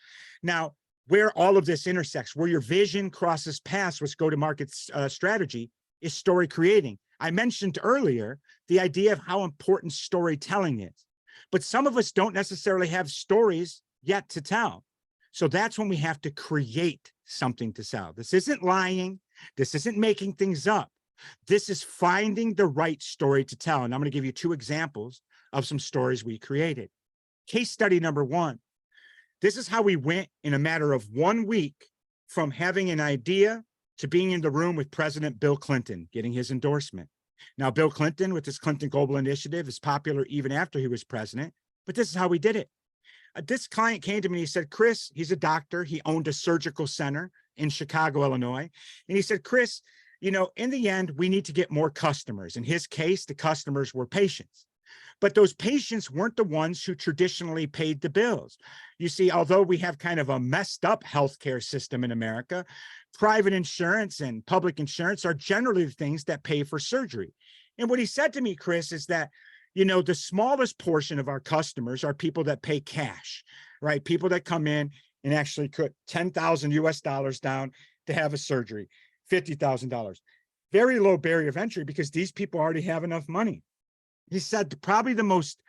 Speaker 4: Now, where all of this intersects, where your vision crosses paths with go-to-market strategy, is story creating. I mentioned earlier the idea of how important storytelling is, but some of us don't necessarily have stories yet to tell. So that's when we have to create something to sell. This isn't lying. This isn't making things up. This is finding the right story to tell. And I'm going to give you two examples of some stories we created. Case study number one. This is how we went in a matter of 1 week from having an idea to being in the room with President Bill Clinton, getting his endorsement. Now, Bill Clinton, with his Clinton Global Initiative, is popular even after he was president, but this is how we did it. This client came to me and he said, Chris, he's a doctor. He owned a surgical center in Chicago, Illinois. And he said, Chris, you know, in the end, we need to get more customers. In his case, the customers were patients. But those patients weren't the ones who traditionally paid the bills. You see, although we have kind of a messed up healthcare system in America, private insurance and public insurance are generally the things that pay for surgery. And what he said to me, Chris, is that, you know, the smallest portion of our customers are people that pay cash, right? People that come in and actually put $10,000 US down to have a surgery, $50,000. Very low barrier of entry because these people already have enough money. He said probably the most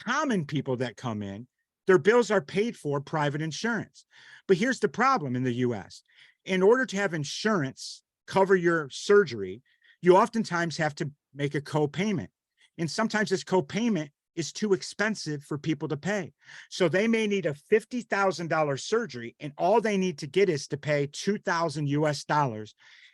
Speaker 4: common people that come in, their bills are paid for private insurance. But here's the problem in the US. In order to have insurance cover your surgery, you oftentimes have to make a co-payment. And sometimes this co-payment is too expensive for people to pay. So they may need a $50,000 surgery, and all they need to get is to pay $2,000 US.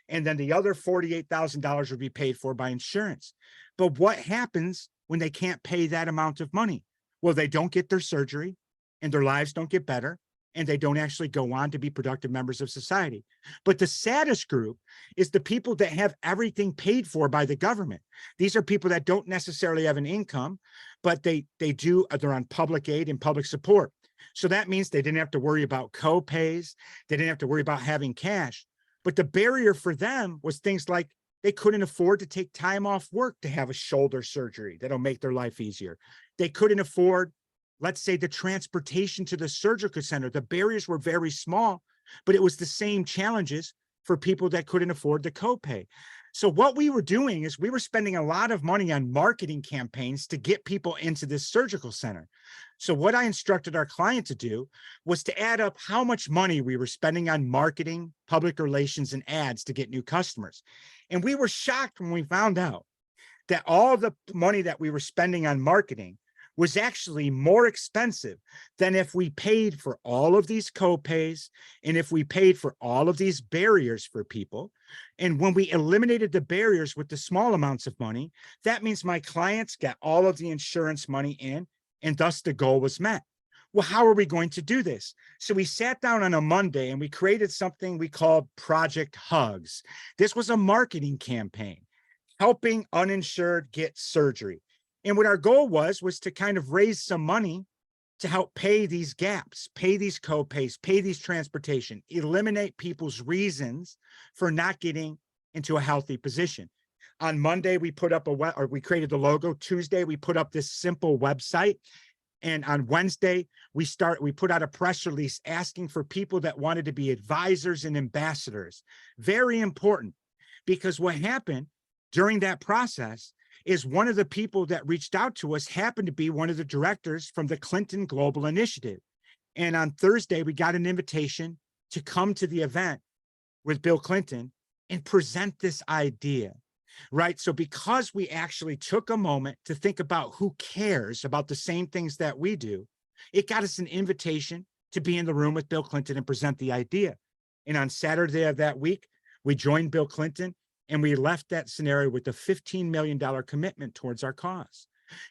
Speaker 4: And then the other $48,000 would be paid for by insurance. But what happens when they can't pay that amount of money? Well, they don't get their surgery and their lives don't get better, and they don't actually go on to be productive members of society. But the saddest group is the people that have everything paid for by the government. These are people that don't necessarily have an income, but they're on public aid and public support. So that means they didn't have to worry about co-pays. They didn't have to worry about having cash. But the barrier for them was things like they couldn't afford to take time off work to have a shoulder surgery that'll make their life easier. They couldn't afford, let's say, the transportation to the surgical center. The barriers were very small, but it was the same challenges for people that couldn't afford the copay. So what we were doing is we were spending a lot of money on marketing campaigns to get people into this surgical center. So what I instructed our client to do was to add up how much money we were spending on marketing, public relations, and ads to get new customers. And we were shocked when we found out that all the money that we were spending on marketing was actually more expensive than if we paid for all of these copays and if we paid for all of these barriers for people. And when we eliminated the barriers with the small amounts of money, that means my clients got all of the insurance money in, and thus the goal was met. Well, how are we going to do this? So we sat down on a Monday and we created something we called Project Hugs. This was a marketing campaign helping uninsured get surgery. And what our goal was to kind of raise some money to help pay these gaps, pay these co-pays, pay these transportation, eliminate people's reasons for not getting into a healthy position. On Monday, we put up we created the logo. Tuesday, we put up this simple website. And on Wednesday, we put out a press release asking for people that wanted to be advisors and ambassadors. Very important, because what happened during that process is one of the people that reached out to us happened to be one of the directors from the Clinton Global Initiative. And on Thursday, we got an invitation to come to the event with Bill Clinton and present this idea, right? So because we actually took a moment to think about who cares about the same things that we do, it got us an invitation to be in the room with Bill Clinton and present the idea. And on Saturday of that week, we joined Bill Clinton and we left that scenario with a $15 million commitment towards our cause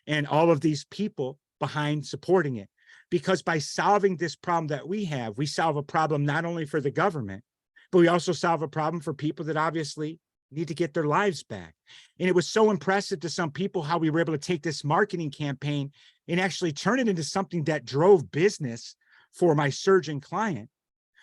Speaker 4: and all of these people behind supporting it. Because by solving this problem that we have, we solve a problem not only for the government, but we also solve a problem for people that obviously need to get their lives back. And it was so impressive to some people how we were able to take this marketing campaign and actually turn it into something that drove business for my surgeon client.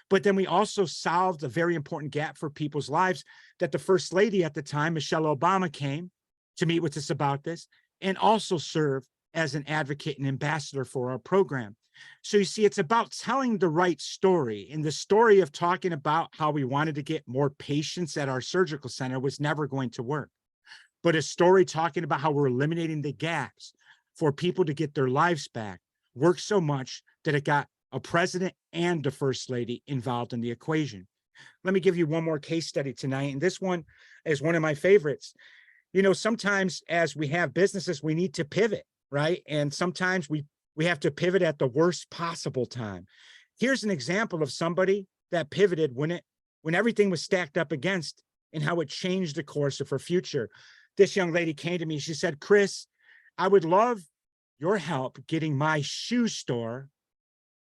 Speaker 4: But then we also solved a very important gap for people's lives that the First Lady at the time, Michelle Obama, came to meet with us about this and also served as an advocate and ambassador for our program. So you see, it's about telling the right story. And the story of talking about how we wanted to get more patients at our surgical center was never going to work. But a story talking about how we're eliminating the gaps for people to get their lives back worked so much that it got a president and the First Lady involved in the equation. Let me give you one more case study tonight. And this one is one of my favorites. You know, sometimes as we have businesses, we need to pivot, right? And sometimes we have to pivot at the worst possible time. Here's an example of somebody that pivoted when everything was stacked up against and how it changed the course of her future. This young lady came to me. She said, Chris, I would love your help getting my shoe store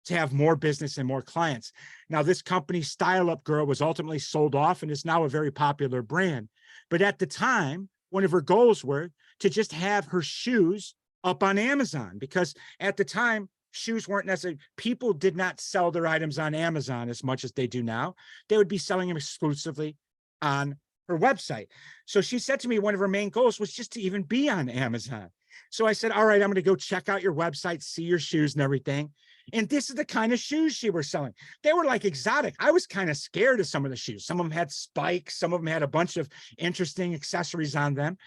Speaker 4: to have more business and more clients. Now, this company, Style Up Girl, was ultimately sold off and is now a very popular brand. But at the time, one of her goals were to just have her shoes up on Amazon, because at the time, shoes weren't necessarily, people did not sell their items on Amazon as much as they do now. They would be selling them exclusively on her website. So she said to me, one of her main goals was just to even be on Amazon. So I said, all right, I'm going to go check out your website, see your shoes and everything. And this is the kind of shoes she was selling. They were like exotic. I was kind of scared of some of the shoes. Some of them had spikes. Some of them had a bunch of interesting accessories on them.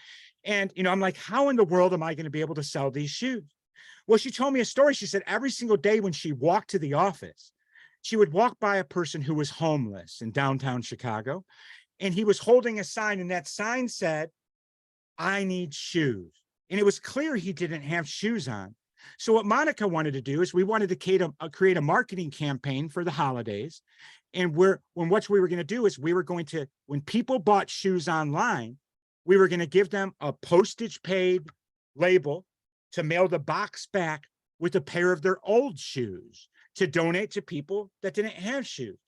Speaker 4: And, you know, I'm like, how in the world am I going to be able to sell these shoes? Well, she told me a story. She said every single day when she walked to the office, she would walk by a person who was homeless in downtown Chicago, and he was holding a sign, and that sign said, "I need shoes." And it was clear he didn't have shoes on. So what Monica wanted to do is we wanted to create a marketing campaign for the holidays. And what we were going to do is we were going to, when people bought shoes online, we were going to give them a postage paid label to mail the box back with a pair of their old shoes to donate to people that didn't have shoes.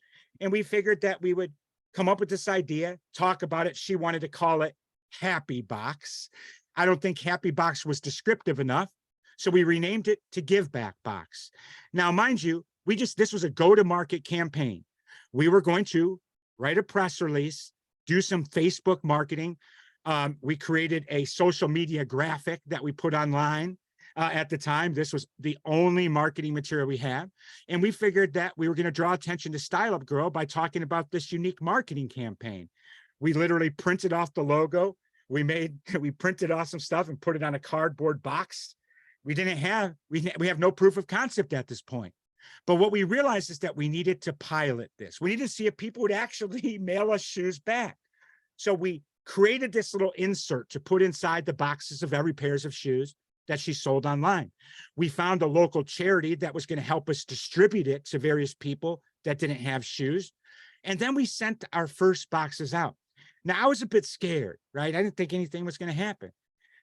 Speaker 4: And we figured that we would come up with this idea, talk about it. She wanted to call it Happy Box. I don't think Happy Box was descriptive enough. So we renamed it to Give Back Box. Now, mind you, this was a go-to-market campaign. We were going to write a press release, do some Facebook marketing. We created a social media graphic that we put online at the time. This was the only marketing material we had. And we figured that we were going to draw attention to Style Up Girl by talking about this unique marketing campaign. We literally printed off the logo. We printed off some stuff and put it on a cardboard box. We have no proof of concept at this point. But what we realized is that we needed to pilot this. We needed to see if people would actually mail us shoes back. So we created this little insert to put inside the boxes of every pairs of shoes that she sold online. We found a local charity that was going to help us distribute it to various people that didn't have shoes. And then we sent our first boxes out. Now, I was a bit scared, right? I didn't think anything was going to happen.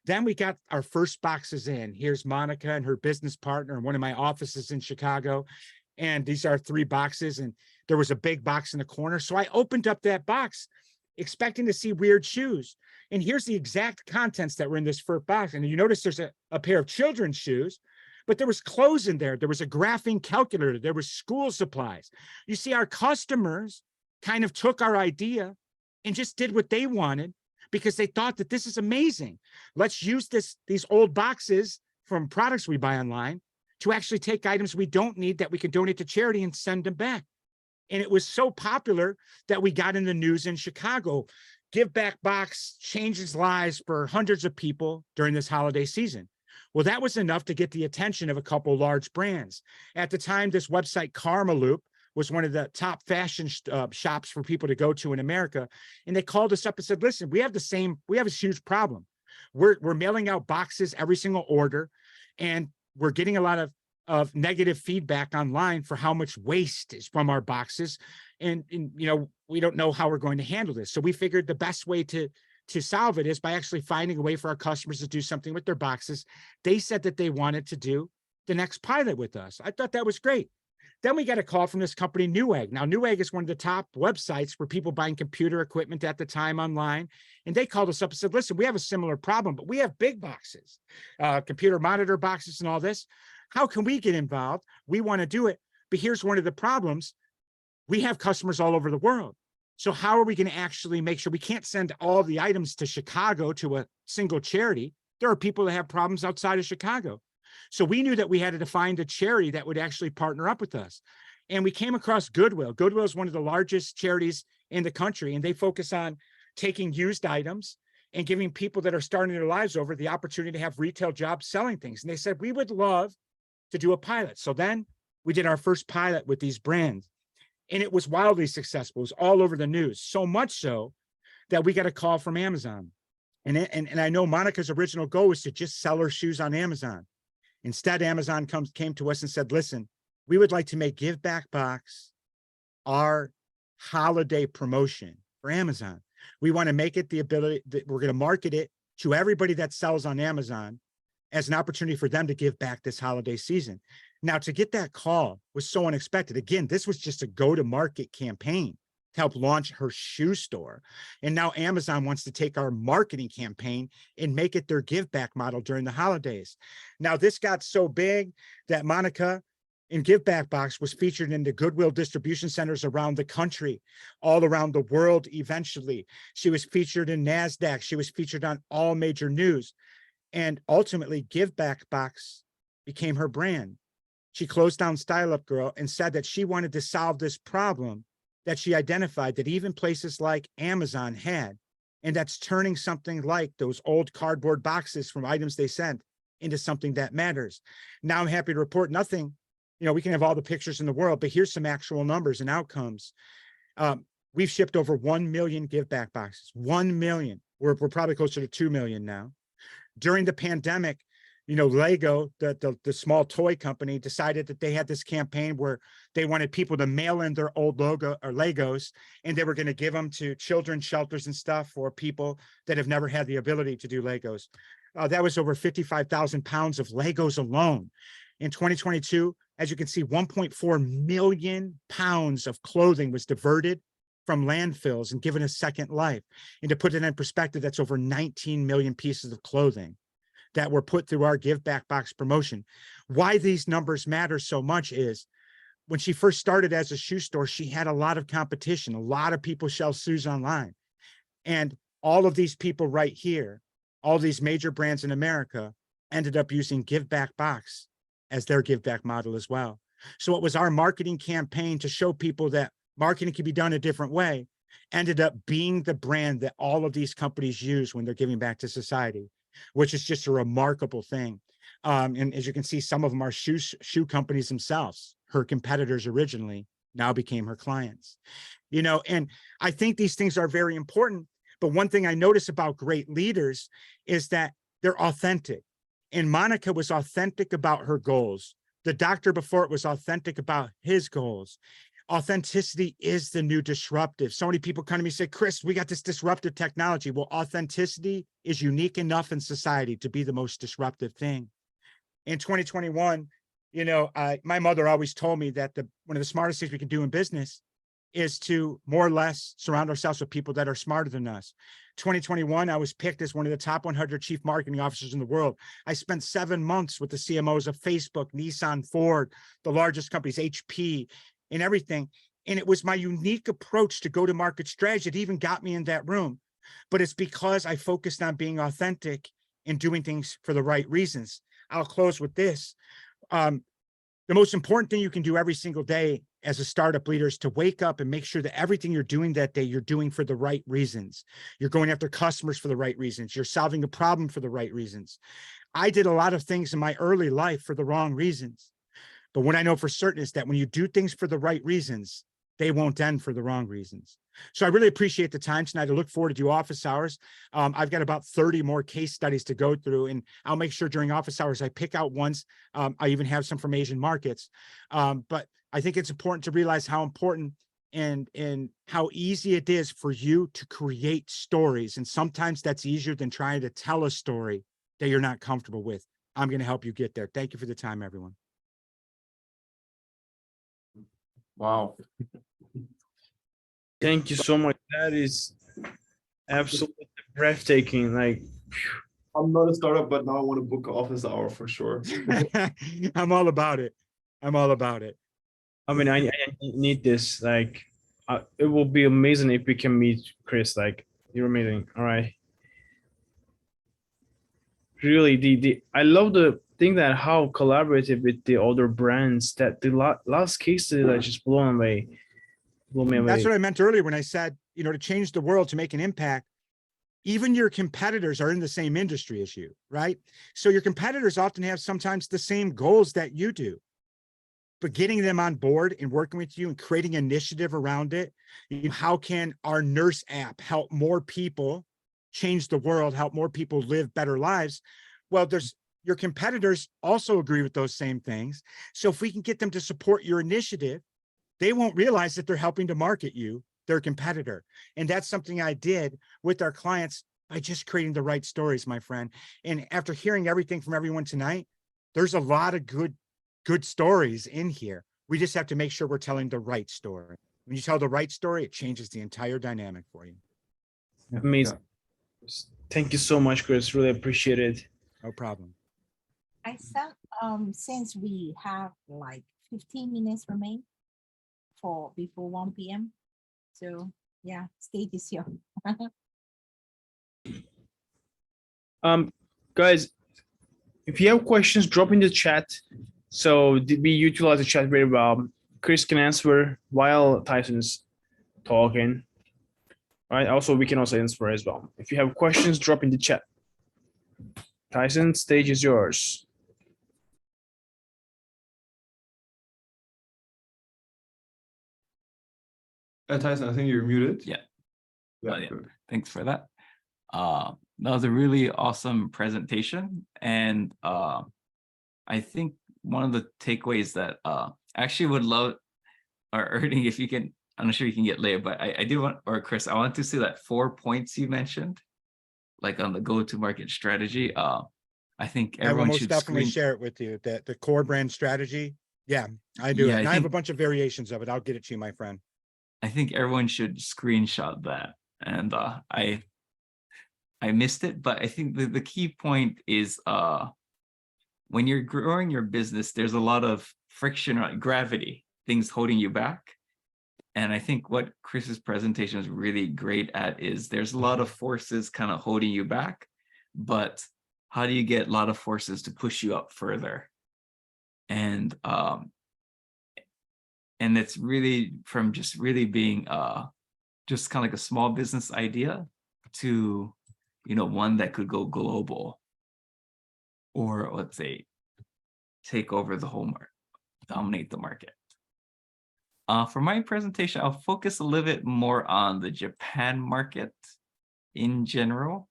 Speaker 4: Then we got our first boxes in. Here's Monica and her business partner in one of my offices in Chicago. And these are 3 boxes. And there was a big box in the corner. So I opened up that box expecting to see weird shoes. And here's the exact contents that were in this first box. And you notice there's a pair of children's shoes, but there was clothes in there. There was a graphing calculator. There was school supplies. You see, our customers kind of took our idea and just did what they wanted because they thought that this is amazing. Let's use these old boxes from products we buy online to actually take items we don't need that we can donate to charity and send them back. And it was so popular that we got in the news in Chicago. Give Back Box changes lives for hundreds of people during this holiday season. Well, that was enough to get the attention of a couple large brands. At the time, this website Karma Loop was one of the top fashion shops for people to go to in America. And they called us up and said, listen, we have a huge problem. We're mailing out boxes every single order, and we're getting a lot of negative feedback online for how much waste is from our boxes. And we don't know how we're going to handle this. So we figured the best way to solve it is by actually finding a way for our customers to do something with their boxes. They said that they wanted to do the next pilot with us. I thought that was great. Then we got a call from this company, Newegg. Now, Newegg is one of the top websites for people buying computer equipment at the time online. And they called us up and said, listen, we have a similar problem, but we have big boxes, computer monitor boxes and all this. How can we get involved? We want to do it. But here's one of the problems. We have customers all over the world. So how are we going to actually make sure we can't send all the items to Chicago to a single charity? There are people that have problems outside of Chicago. So we knew that we had to find a charity that would actually partner up with us. And we came across Goodwill. Goodwill is one of the largest charities in the country, and they focus on taking used items and giving people that are starting their lives over the opportunity to have retail jobs selling things. And they said, we would love to do a pilot. So then we did our first pilot with these brands, and it was wildly successful. It was all over the news, so much so that we got a call from Amazon. And I know Monica's original goal was to just sell her shoes on Amazon. Instead, Amazon came to us and said, listen, we would like to make Give Back Box our holiday promotion for Amazon. We want to make it the ability that we're going to market it to everybody that sells on Amazon as an opportunity for them to give back this holiday season. Now, to get that call was so unexpected. Again, this was just a go-to-market campaign to help launch her shoe store. And now Amazon wants to take our marketing campaign and make it their give back model during the holidays. Now, this got so big that Monica in Give Back Box was featured in the Goodwill distribution centers around the country, all around the world eventually. She was featured in NASDAQ. She was featured on all major news. And ultimately, Give Back Box became her brand. She closed down Style Up Girl and said that she wanted to solve this problem that she identified that even places like Amazon had, and that's turning something like those old cardboard boxes from items they sent into something that matters. Now I'm happy to report nothing, we can have all the pictures in the world, but here's some actual numbers and outcomes. We've shipped over 1 million give back boxes, 1 million. We're probably closer to 2 million now. During the pandemic, Lego, the small toy company, decided that they had this campaign where they wanted people to mail in their old logo or Legos, and they were going to give them to children's shelters and stuff for people that have never had the ability to do Legos. That was over 55,000 pounds of Legos alone. In 2022, as you can see, 1.4 million pounds of clothing was diverted from landfills and given a second life. And to put it in perspective, that's over 19 million pieces of clothing that were put through our Give Back Box promotion. Why these numbers matter so much is when she first started as a shoe store, she had a lot of competition. A lot of people sell shoes online. And all of these people right here, all these major brands in America ended up using Give Back Box as their give back model as well. So it was our marketing campaign to show people that marketing can be done a different way, ended up being the brand that all of these companies use when they're giving back to society, which is just a remarkable thing. And as you can see, some of them are shoe companies themselves. Her competitors originally now became her clients. And I think these things are very important. But one thing I notice about great leaders is that they're authentic. And Monica was authentic about her goals. The doctor before it was authentic about his goals. Authenticity is the new disruptive. So many people come to me and say, Chris, we got this disruptive technology. Well, authenticity is unique enough in society to be the most disruptive thing. In 2021, my mother always told me that one of the smartest things we can do in business is to more or less surround ourselves with people that are smarter than us. 2021, I was picked as one of the top 100 chief marketing officers in the world. I spent 7 months with the CMOs of Facebook, Nissan, Ford, the largest companies, HP, and everything. And it was my unique approach to go-to-market strategy that even got me in that room. But it's because I focused on being authentic and doing things for the right reasons. I'll close with this. The most important thing you can do every single day as a startup leader is to wake up and make sure that everything you're doing that day, you're doing for the right reasons. You're going after customers for the right reasons. You're solving a problem for the right reasons. I did a lot of things in my early life for the wrong reasons. But what I know for certain is that when you do things for the right reasons, they won't end for the wrong reasons. So I really appreciate the time tonight. I look forward to do office hours. I've got about 30 more case studies to go through, and I'll make sure during office hours I pick out ones. I even have some from Asian markets. But I think it's important to realize how important and how easy it is for you to create stories. And sometimes that's easier than trying to tell a story that you're not comfortable with. I'm going to help you get there. Thank you for the time, everyone.
Speaker 1: Wow. Thank you so much. That is absolutely breathtaking. Like,
Speaker 2: I'm not a startup, but now I want to book an office hour for sure.
Speaker 4: I'm all about it. I'm all about it.
Speaker 1: I mean, I need this. Like, it will be amazing if we can meet Chris. Like, you're amazing. All right. Really, I love the thing that how collaborative with the other brands, that the last case study that just blew me away.
Speaker 4: That's what I meant earlier when I said, to change the world, to make an impact. Even your competitors are in the same industry as you, right? So your competitors often have sometimes the same goals that you do, but getting them on board and working with you and creating initiative around it. How can our nurse app help more people change the world, help more people live better lives? Well, your competitors also agree with those same things. So if we can get them to support your initiative, they won't realize that they're helping to market you, their competitor. And that's something I did with our clients by just creating the right stories, my friend. And after hearing everything from everyone tonight, there's a lot of good stories in here. We just have to make sure we're telling the right story. When you tell the right story, it changes the entire dynamic for you.
Speaker 1: Amazing. Yeah. Thank you so much, Chris. Really appreciate it.
Speaker 4: No problem.
Speaker 3: I thought since we have like 15 minutes remain before 1 p.m. So yeah, stage is here.
Speaker 1: Guys, if you have questions, drop in the chat. So we utilize the chat very well. Chris can answer while Tyson's talking. All right. Also, we can also answer as well. If you have questions, drop in the chat. Tyson, stage is yours.
Speaker 2: Tyson, I think you're muted.
Speaker 5: Yeah.
Speaker 2: Yeah,
Speaker 5: Yeah.
Speaker 2: good.
Speaker 5: Thanks for that. That was a really awesome presentation. And I think one of the takeaways that actually would love, or Ernie, if you can, I'm not sure you can get later, but I do want, or Chris, I want to see that 4 points you mentioned, like on the go-to-market strategy. I think
Speaker 4: I will
Speaker 5: everyone
Speaker 4: most
Speaker 5: should
Speaker 4: definitely
Speaker 5: screen.
Speaker 4: share it with you, that the core brand strategy. Yeah, I do
Speaker 5: Yeah,
Speaker 4: it. And
Speaker 5: I
Speaker 4: I have a
Speaker 5: think-
Speaker 4: bunch of variations of it. I'll get it to you, my friend.
Speaker 5: I think everyone should screenshot that. And I missed it, but I think the key point is when you're growing your business, there's a lot of friction or gravity, things holding you back. And I think what Chris's presentation is really great at is there's a lot of forces kind of holding you back, but how do you get a lot of forces to push you up further? And it's really from just really being just kind of like a small business idea to, you know, one that could go global, or let's say take over the whole market, dominate the market. For my presentation, I'll focus a little bit more on the Japan market in general,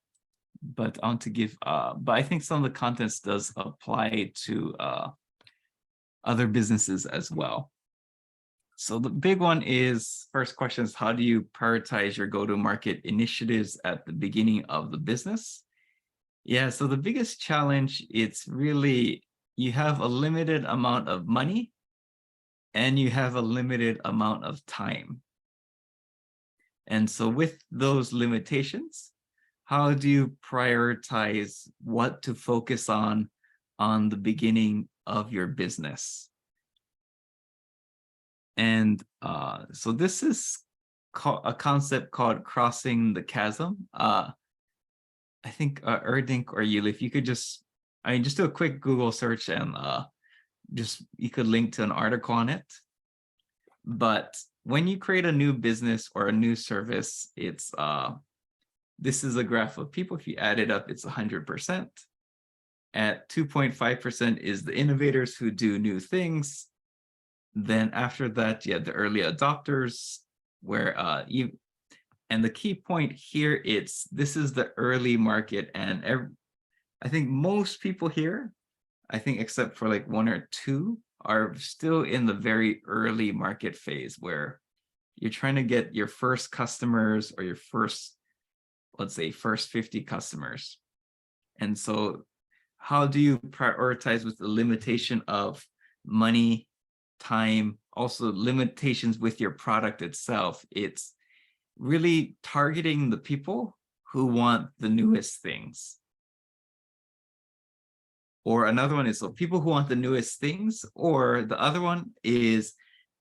Speaker 5: but I want to give, but I think some of the contents does apply to other businesses as well. So the big one is, first question is, how do you prioritize your go-to-market initiatives at the beginning of the business? Yeah, so the biggest challenge, it's really, you have a limited amount of money and you have a limited amount of time. And so with those limitations, how do you prioritize what to focus on the beginning of your business? And so this is a concept called crossing the chasm. I think Erdink or Yuli, if you could just, I mean, just do a quick Google search and just you could link to an article on it. But when you create a new business or a new service, it's this is a graph of people. If you add it up, it's 100%. At 2.5% is the innovators who do new things. Then after that, you have the early adopters, where and the key point here, this is the early market, and I think most people here, I think except for like 1 or 2, are still in the very early market phase where you're trying to get your first customers or your first, let's say, first 50 customers. And so how do you prioritize with the limitation of money, time, also limitations with your product itself? It's really targeting the people who want the newest things. Or another one is, so people who want the newest things, or the other one is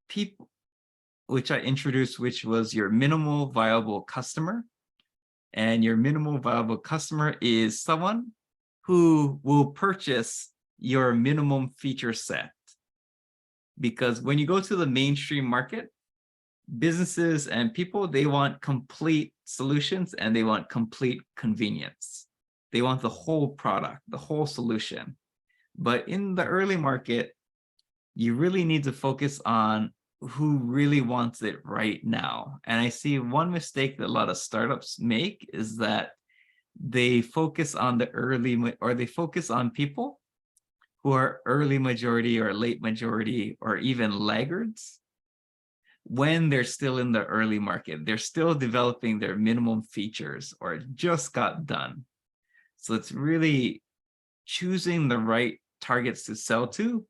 Speaker 5: people, which I introduced, which was your minimal viable customer. And your minimal viable customer is someone who will purchase your minimum feature set. Because when you go to the mainstream market, businesses and people, they want complete solutions and they want complete convenience. They want the whole product, the whole solution. But in the early market, you really need to focus on who really wants it right now. And I see one mistake that a lot of startups make is that they focus on the early, or they focus on people who are early majority or late majority or even laggards when they're still in the early market. They're still developing their minimum features or just got done. So it's really choosing the right targets to sell to,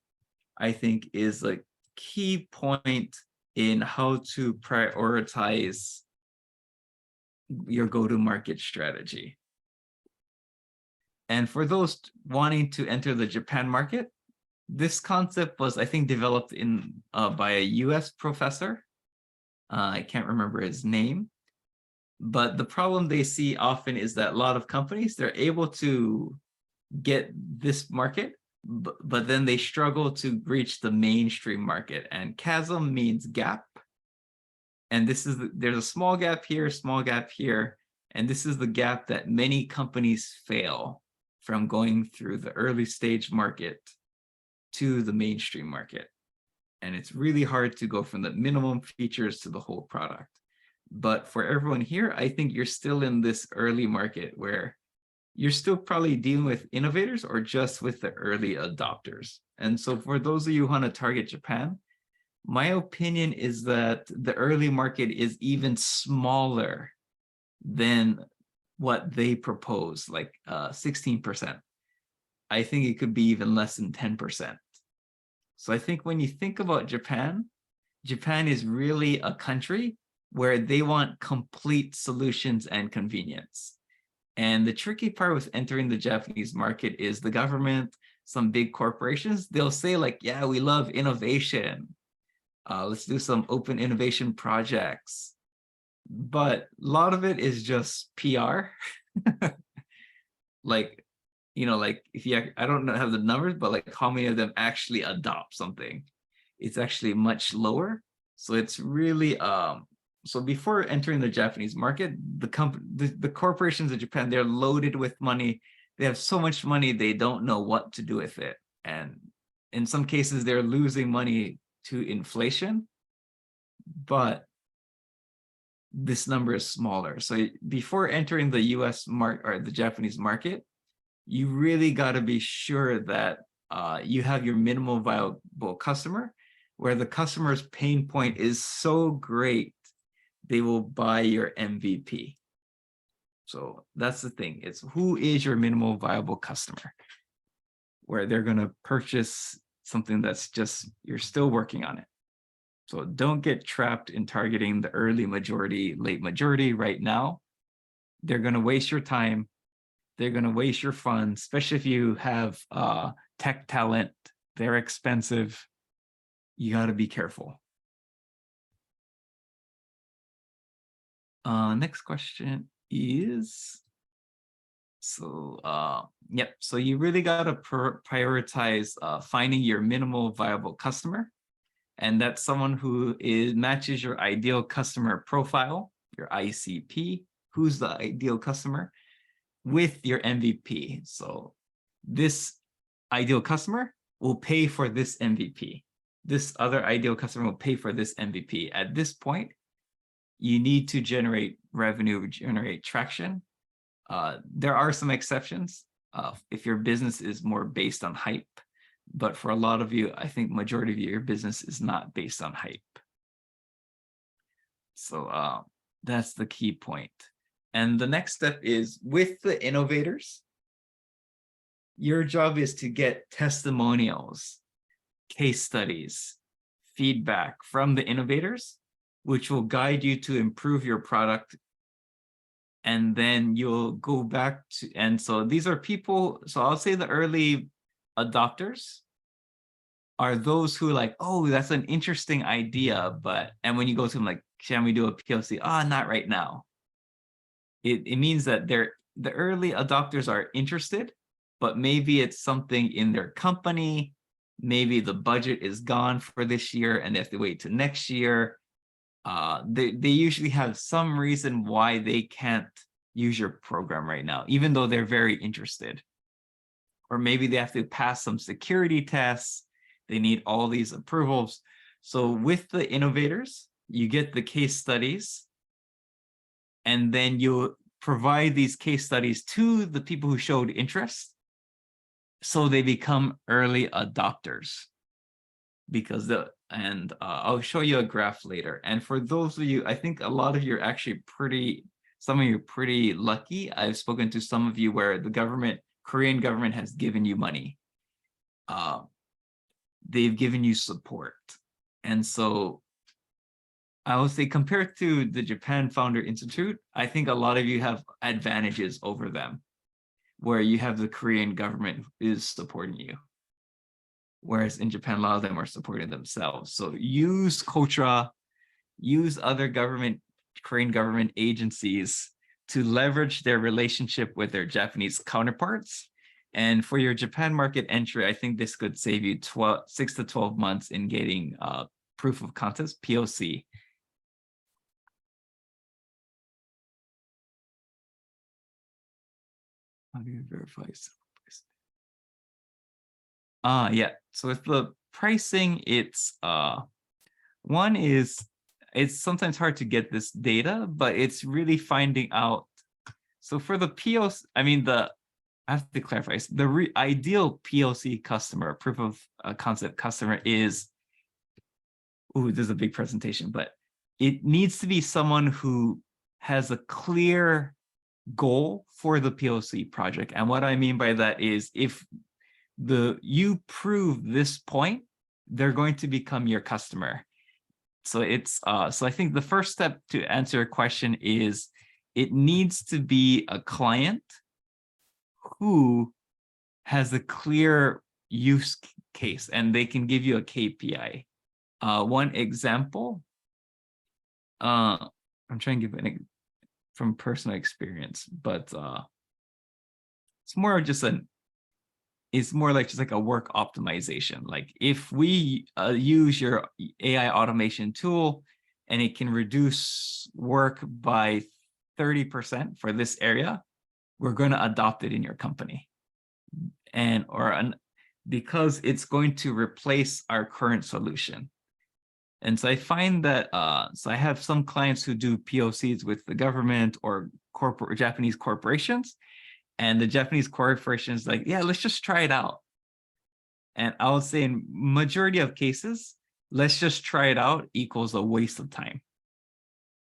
Speaker 5: I think, is a key point in how to prioritize your go-to-market strategy. And for those wanting to enter the Japan market, this concept was, I think, developed in by a US professor. I can't remember his name. But the problem they see often is that a lot of companies, they're able to get this market, but then they struggle to reach the mainstream market. And chasm means gap. And this is, there's a small gap here, and this is the gap that many companies fail. from going through the early stage market to the mainstream market. And it's really hard to go from the minimum features to the whole product. But for everyone here, I think you're still in this early market where you're still probably dealing with innovators or just with the early adopters. And so for those of you who want to target Japan, my opinion is that the early market is even smaller than what they propose, like 16%. I think it could be even less than 10%. So I think when you think about Japan, Japan is really a country where they want complete solutions and convenience. And the tricky part with entering the Japanese market is the government, some big corporations, they'll say like, yeah, we love innovation. Let's do some open innovation projects. But a lot of it is just PR. Like, you know, like if you, I don't have the numbers, but like how many of them actually adopt something? It's actually much lower. So it's really, so before entering the Japanese market, the corporations in Japan, they're loaded with money. They have so much money, they don't know what to do with it. And in some cases, they're losing money to inflation, but this number is smaller. So before entering the US market or the Japanese market, you really got to be sure that you have your minimal viable customer, where the customer's pain point is so great, they will buy your MVP. So that's the thing. It's who is your minimal viable customer, where they're going to purchase something that's just, you're still working on it. So don't get trapped in targeting the early majority, late majority right now. They're going to waste your time. They're going to waste your funds, especially if you have tech talent. They're expensive. You got to be careful. Next question is, so yep, so you really got to prioritize finding your minimal viable customer. And that's someone who matches your ideal customer profile, your ICP, who's the ideal customer, with your MVP. So this ideal customer will pay for this MVP. This other ideal customer will pay for this MVP. At this point, you need to generate revenue, generate traction. There are some exceptions if your business is more based on hype. But for a lot of you, I think majority of your business is not based on hype. So that's the key point. And the next step is with the innovators, your job is to get testimonials, case studies, feedback from the innovators, which will guide you to improve your product. And then you'll go back to, and so these are people, so I'll say the early adopters are those who like, oh, that's an interesting idea, but, and when you go to them like, can we do a POC? Ah, not right now. It means that the early adopters are interested, but maybe it's something in their company, maybe the budget is gone for this year and they have to wait to next year. They usually have some reason why they can't use your program right now, even though they're very interested. Or maybe they have to pass some security tests. They need all these approvals. So with the innovators, you get the case studies, and then you provide these case studies to the people who showed interest, so they become early adopters. Because I'll show you a graph later. And for those of you, I think a lot of you are actually some of you are pretty lucky. I've spoken to some of you where the government, Korean government has given you money. They've given you support. And so I would say compared to the Japan Founder Institute, I think a lot of you have advantages over them, where you have the Korean government is supporting you. Whereas in Japan, a lot of them are supporting themselves. So use KOTRA, use other Korean government agencies to leverage their relationship with their Japanese counterparts. And for your Japan market entry, I think this could save you 6 to 12 months in getting proof of concept, POC. How do you verify? Yeah. So with the pricing, it's one is it's sometimes hard to get this data, but it's really finding out. So for the POC, I mean I have to clarify. The ideal POC customer, proof of concept customer, is. Ooh, this is a big presentation, but it needs to be someone who has a clear goal for the POC project. And what I mean by that is if you prove this point, they're going to become your customer. So it's so I think the first step to answer a question is it needs to be a client who has a clear use case and they can give you a KPI. One example, I'm trying to give from personal experience, but it's more just it's more like just like a work optimization. Like if we use your AI automation tool and it can reduce work by 30% for this area, we're going to adopt it in your company. Because it's going to replace our current solution. And so I find that, so I have some clients who do POCs with the government or Japanese corporations, and the Japanese corporations like, yeah, let's just try it out. And I would say in majority of cases, let's just try it out equals a waste of time.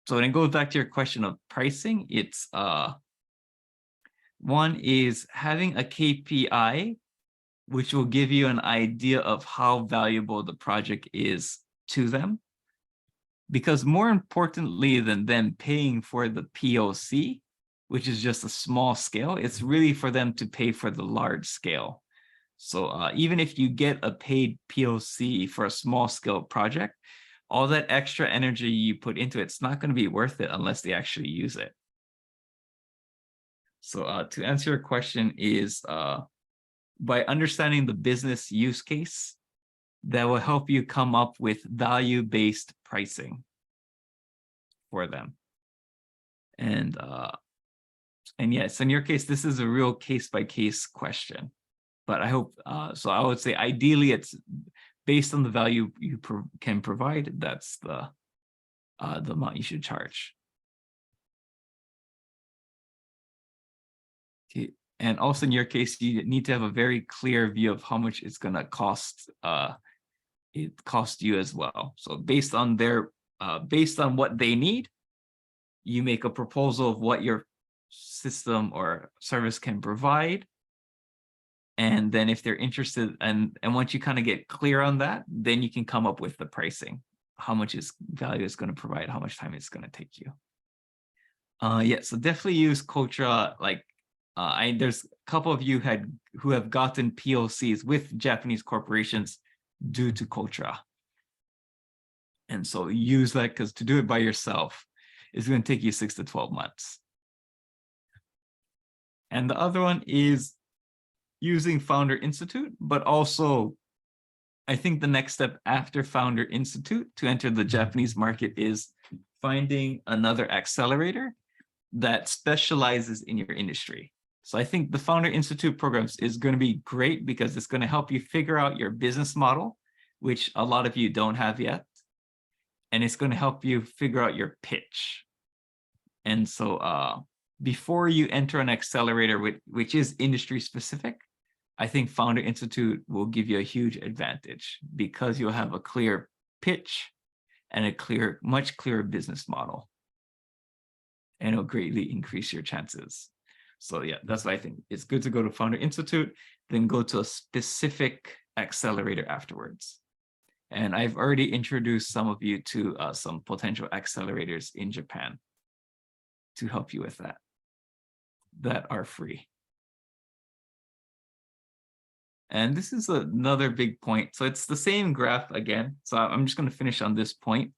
Speaker 5: So when it goes back to your question of pricing, it's one is having a KPI, which will give you an idea of how valuable the project is to them. Because more importantly than them paying for the POC, which is just a small scale, it's really for them to pay for the large scale. So even if you get a paid POC for a small scale project, all that extra energy you put into it's not going to be worth it unless they actually use it. So to answer your question is by understanding the business use case, that will help you come up with value-based pricing for them. And yes, in your case, this is a real case-by-case question. But I hope, so I would say ideally it's based on the value you can provide, that's the amount you should charge. Okay. And also in your case, you need to have a very clear view of how much it's going to cost you as well. So based on what they need, you make a proposal of what your system or service can provide. And then if they're interested, and once you kind of get clear on that, then you can come up with the pricing, how much value is going to provide, how much time it's going to take you. Yeah, so definitely use Kotra. Like there's a couple of you who have gotten POCs with Japanese corporations due to Kotra. And so use that, because to do it by yourself is going to take you 6 to 12 months. And the other one is using Founder Institute, but also I think the next step after Founder Institute to enter the Japanese market is finding another accelerator that specializes in your industry. So I think the Founder Institute programs is going to be great because it's going to help you figure out your business model, which a lot of you don't have yet. And it's going to help you figure out your pitch. And so before you enter an accelerator, which is industry specific, I think Founder Institute will give you a huge advantage because you'll have a clear pitch and a much clearer business model. And it'll greatly increase your chances. So yeah, that's why I think it's good to go to Founder Institute, then go to a specific accelerator afterwards. And I've already introduced some of you to some potential accelerators in Japan to help you with that are free. And this is another big point. So it's the same graph again. So I'm just going to finish on this point.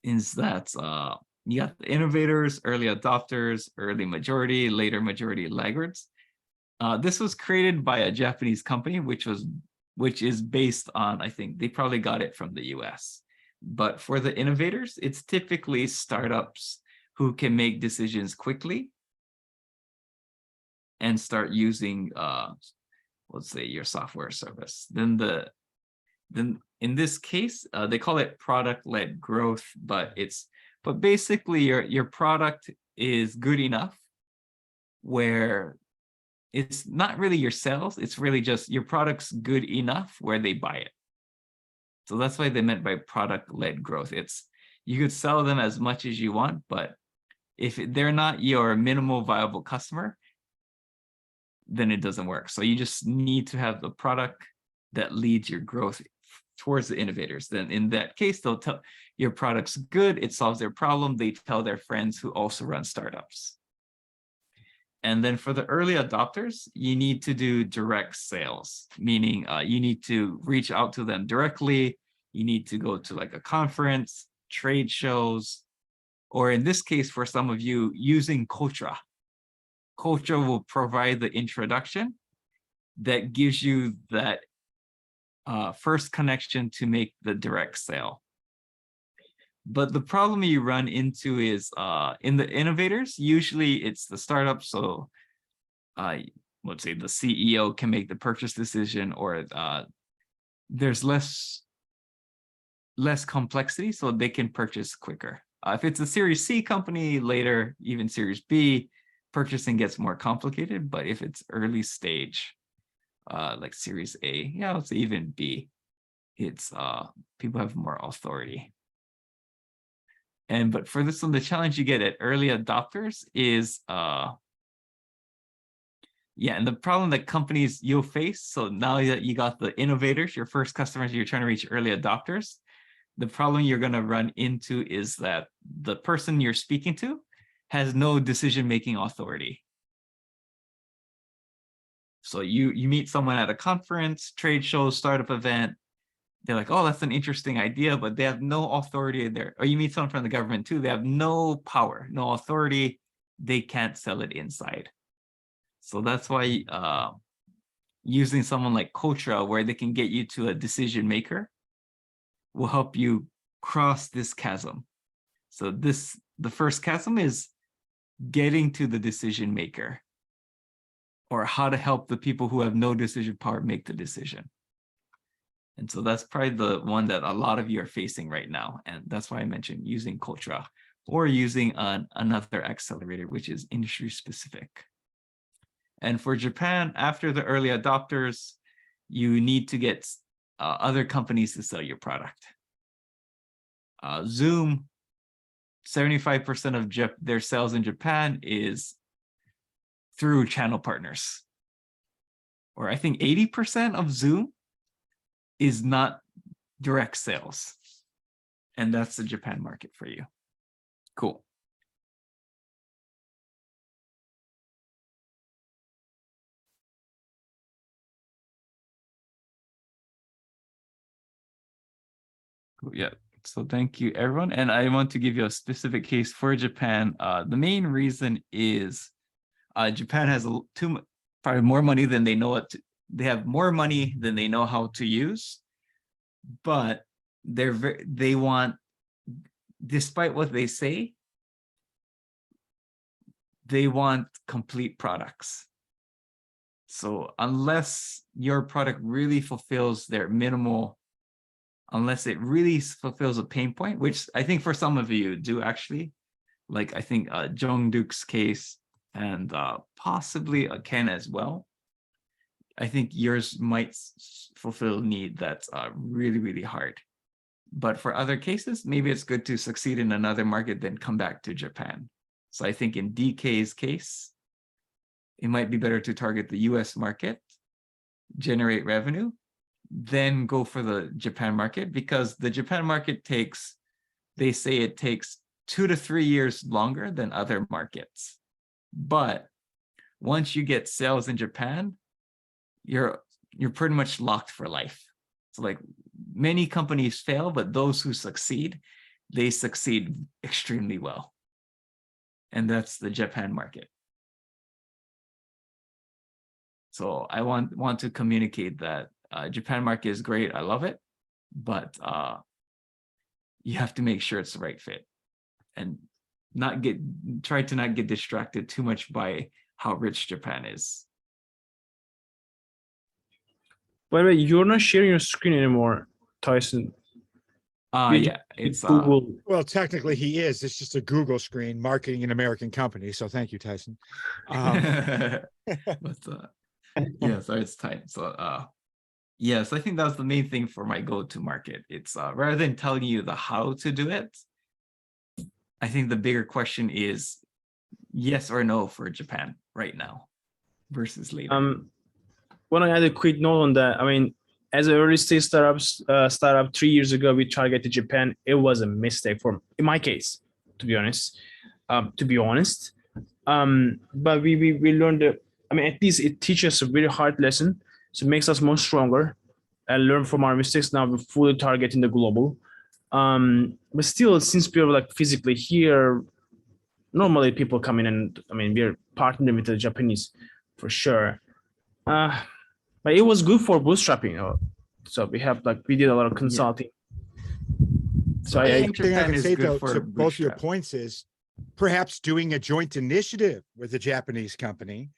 Speaker 5: Is that you got the innovators, early adopters, early majority, later majority laggards. This was created by a Japanese company, which is based on, I think they probably got it from the US. But for the innovators, it's typically startups who can make decisions quickly and start using let's say your software service. Then in this case, they call it product-led growth, but basically your product is good enough where it's not really your sales, it's really just your product's good enough where they buy it. So that's why they meant by product-led growth. It's you could sell them as much as you want, but if they're not your minimal viable customer, then it doesn't work. So you just need to have the product that leads your growth towards the innovators. Then in that case, they'll tell your product's good, it solves their problem, they tell their friends who also run startups. And then for the early adopters, you need to do direct sales, meaning you need to reach out to them directly. You need to go to like a conference, trade shows, or in this case, for some of you, using Kotra. Kotra will provide the introduction that gives you that first connection to make the direct sale. But the problem you run into is in the innovators, usually it's the startup. So let's say the CEO can make the purchase decision, or there's less complexity, so they can purchase quicker. If it's a Series C company, later, even Series B, purchasing gets more complicated. But if it's early stage, like Series A, yeah, it's even B, it's people have more authority. But for this one, the challenge you get at early adopters is and the problem that companies you'll face, so now that you got the innovators, your first customers, you're trying to reach early adopters, the problem you're going to run into is that the person you're speaking to has no decision-making authority. So you meet someone at a conference, trade show, startup event, they're like, oh, that's an interesting idea, but they have no authority there. Or you meet someone from the government too, they have no power, no authority, they can't sell it inside. So that's why using someone like Kotra, where they can get you to a decision maker, will help you cross this chasm. So the first chasm is getting to the decision maker, or how to help the people who have no decision power make the decision. And so that's probably the one that a lot of you are facing right now. And that's why I mentioned using Kotra, or using another accelerator, which is industry specific. And for Japan, after the early adopters, you need to get other companies to sell your product. Zoom, 75% of their sales in Japan is through channel partners. Or I think 80% of Zoom is not direct sales. And that's the Japan market for you. Cool. Yeah, so thank you, everyone. And I want to give you a specific case for Japan. The main reason is Japan has probably more money than they know what to, they have more money than they know how to use, but they want, despite what they say, they want complete products. So unless your product really fulfills their minimal, unless it really fulfills a pain point, which I think for some of you do actually, like I think Jungduk's case and possibly Ken as well, I think yours might fulfill a need that's really, really hard. But for other cases, maybe it's good to succeed in another market, then come back to Japan. So I think in DK's case, it might be better to target the US market, generate revenue, then go for the Japan market, because the Japan market takes, they say it takes 2 to 3 years longer than other markets. But once you get sales in Japan, you're pretty much locked for life. So like many companies fail, but those who succeed, they succeed extremely well. And that's the Japan market. So I want to communicate that Japan market is great. I love it, but you have to make sure it's the right fit, and try to not get distracted too much by how rich Japan is.
Speaker 1: By the way, you're not sharing your screen anymore, Tyson. You
Speaker 5: Yeah,
Speaker 1: just
Speaker 5: it's
Speaker 1: Google.
Speaker 4: Well, technically he is. It's just a Google screen marketing an American company. So thank you, Tyson.
Speaker 5: but yeah, so it's time. So yes, I think that's the main thing for my go-to market. It's rather than telling you the how to do it, I think the bigger question is yes or no for Japan right now versus later.
Speaker 1: Want to add a quick note on that? I mean, as an early stage startup 3 years ago, we tried to get to Japan. It was a mistake in my case, to be honest. But we learned that. I mean, at least it teaches a very hard lesson, so it makes us more stronger and learn from our mistakes. Now we're fully targeting the global. But still, since we're like physically here, normally people come in and I mean we're partnering with the Japanese for sure. But it was good for bootstrapping. So we did a lot of consulting. So
Speaker 4: The
Speaker 1: I
Speaker 4: thing I
Speaker 5: Japan
Speaker 4: can
Speaker 5: is
Speaker 4: say
Speaker 5: good
Speaker 4: though
Speaker 5: for
Speaker 4: to both your
Speaker 5: bootstrap.
Speaker 4: points is perhaps doing a joint initiative with a Japanese company,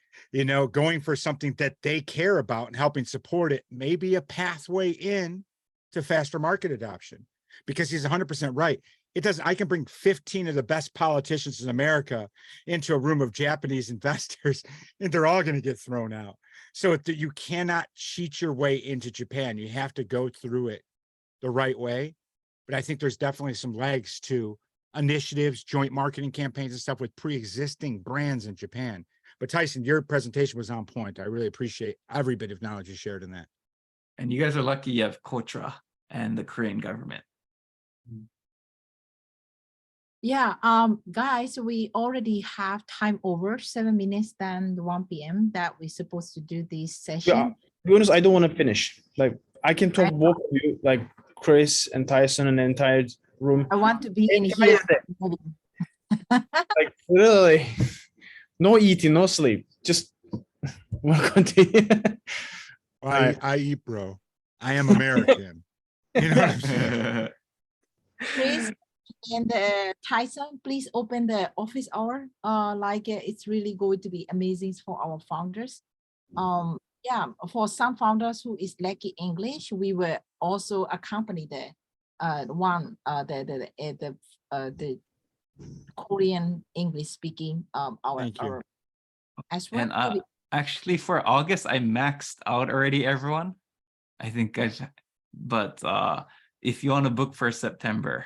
Speaker 4: going for something that they care about and helping support it may be a pathway in to faster market adoption. Because he's 100% right. I can bring 15 of the best politicians in America into a room of Japanese investors and they're all going to get thrown out. So you cannot cheat your way into Japan. You have to go through it the right way. But I think there's definitely some legs to initiatives, joint marketing campaigns and stuff with pre-existing brands in Japan. But Tyson, your presentation was on point. I really appreciate every bit of knowledge you shared in that.
Speaker 5: And you guys are lucky you have KOTRA and the Korean government.
Speaker 3: Yeah, guys, we already have time over 7 minutes than 1 p.m. that we're supposed to do this session.
Speaker 1: to be honest, I don't want to finish. Like I can talk both of you, like Chris and Tyson and the entire room.
Speaker 3: I want to be in
Speaker 1: Entire
Speaker 3: here.
Speaker 1: day. Like literally, no eating, no sleep. Just want to continue.
Speaker 4: I eat, bro. I am American. You know what I'm saying?
Speaker 3: Chris and Tyson, please open the office hour. It's really going to be amazing for our founders. Yeah, for some founders who is lacking English, we will also accompany the Korean English speaking our as well.
Speaker 5: And actually for August, I maxed out already, everyone. I think but if you want to book for September.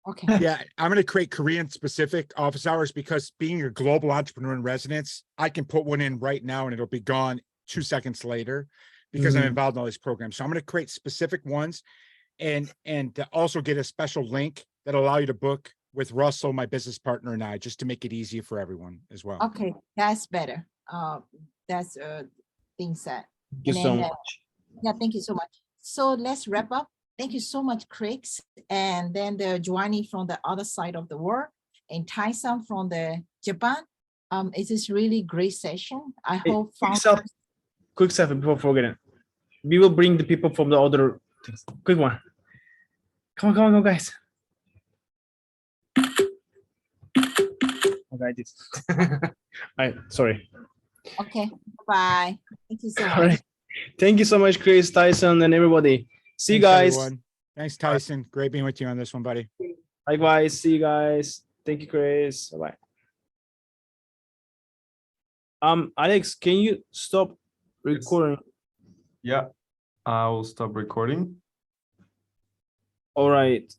Speaker 3: Okay.
Speaker 4: Yeah, I'm going to create Korean specific office hours because being a global entrepreneur in residence, I can put one in right now and it'll be gone 2 seconds later because I'm involved in all these programs. So I'm going to create specific ones and to also get a special link that'll allow you to book with Russell, my business partner, and I, just to make it easier for everyone as well.
Speaker 3: Okay, that's better. That's thing said.
Speaker 1: Thank you so much.
Speaker 3: Yeah, thank you so much. So let's wrap up. Thank you so much, Chris. And then the Giovanni from the other side of the world and Tyson from the Japan. It is really great session. I hope
Speaker 1: Quick selfie before forgetting. We will bring the people from the other things. Quick one. Come on, guys. Okay, this. Sorry.
Speaker 3: Okay, bye. Thank you so much.
Speaker 1: All right. Thank you so much, Chris, Tyson, and everybody. See you
Speaker 4: Thanks,
Speaker 1: guys.
Speaker 4: everyone. Thanks, Tyson. Great being with you on this one, buddy.
Speaker 1: Likewise. See you guys. Thank you, Chris. Bye-bye. Alex, can you stop recording?
Speaker 2: Yeah, I will stop recording.
Speaker 1: All right.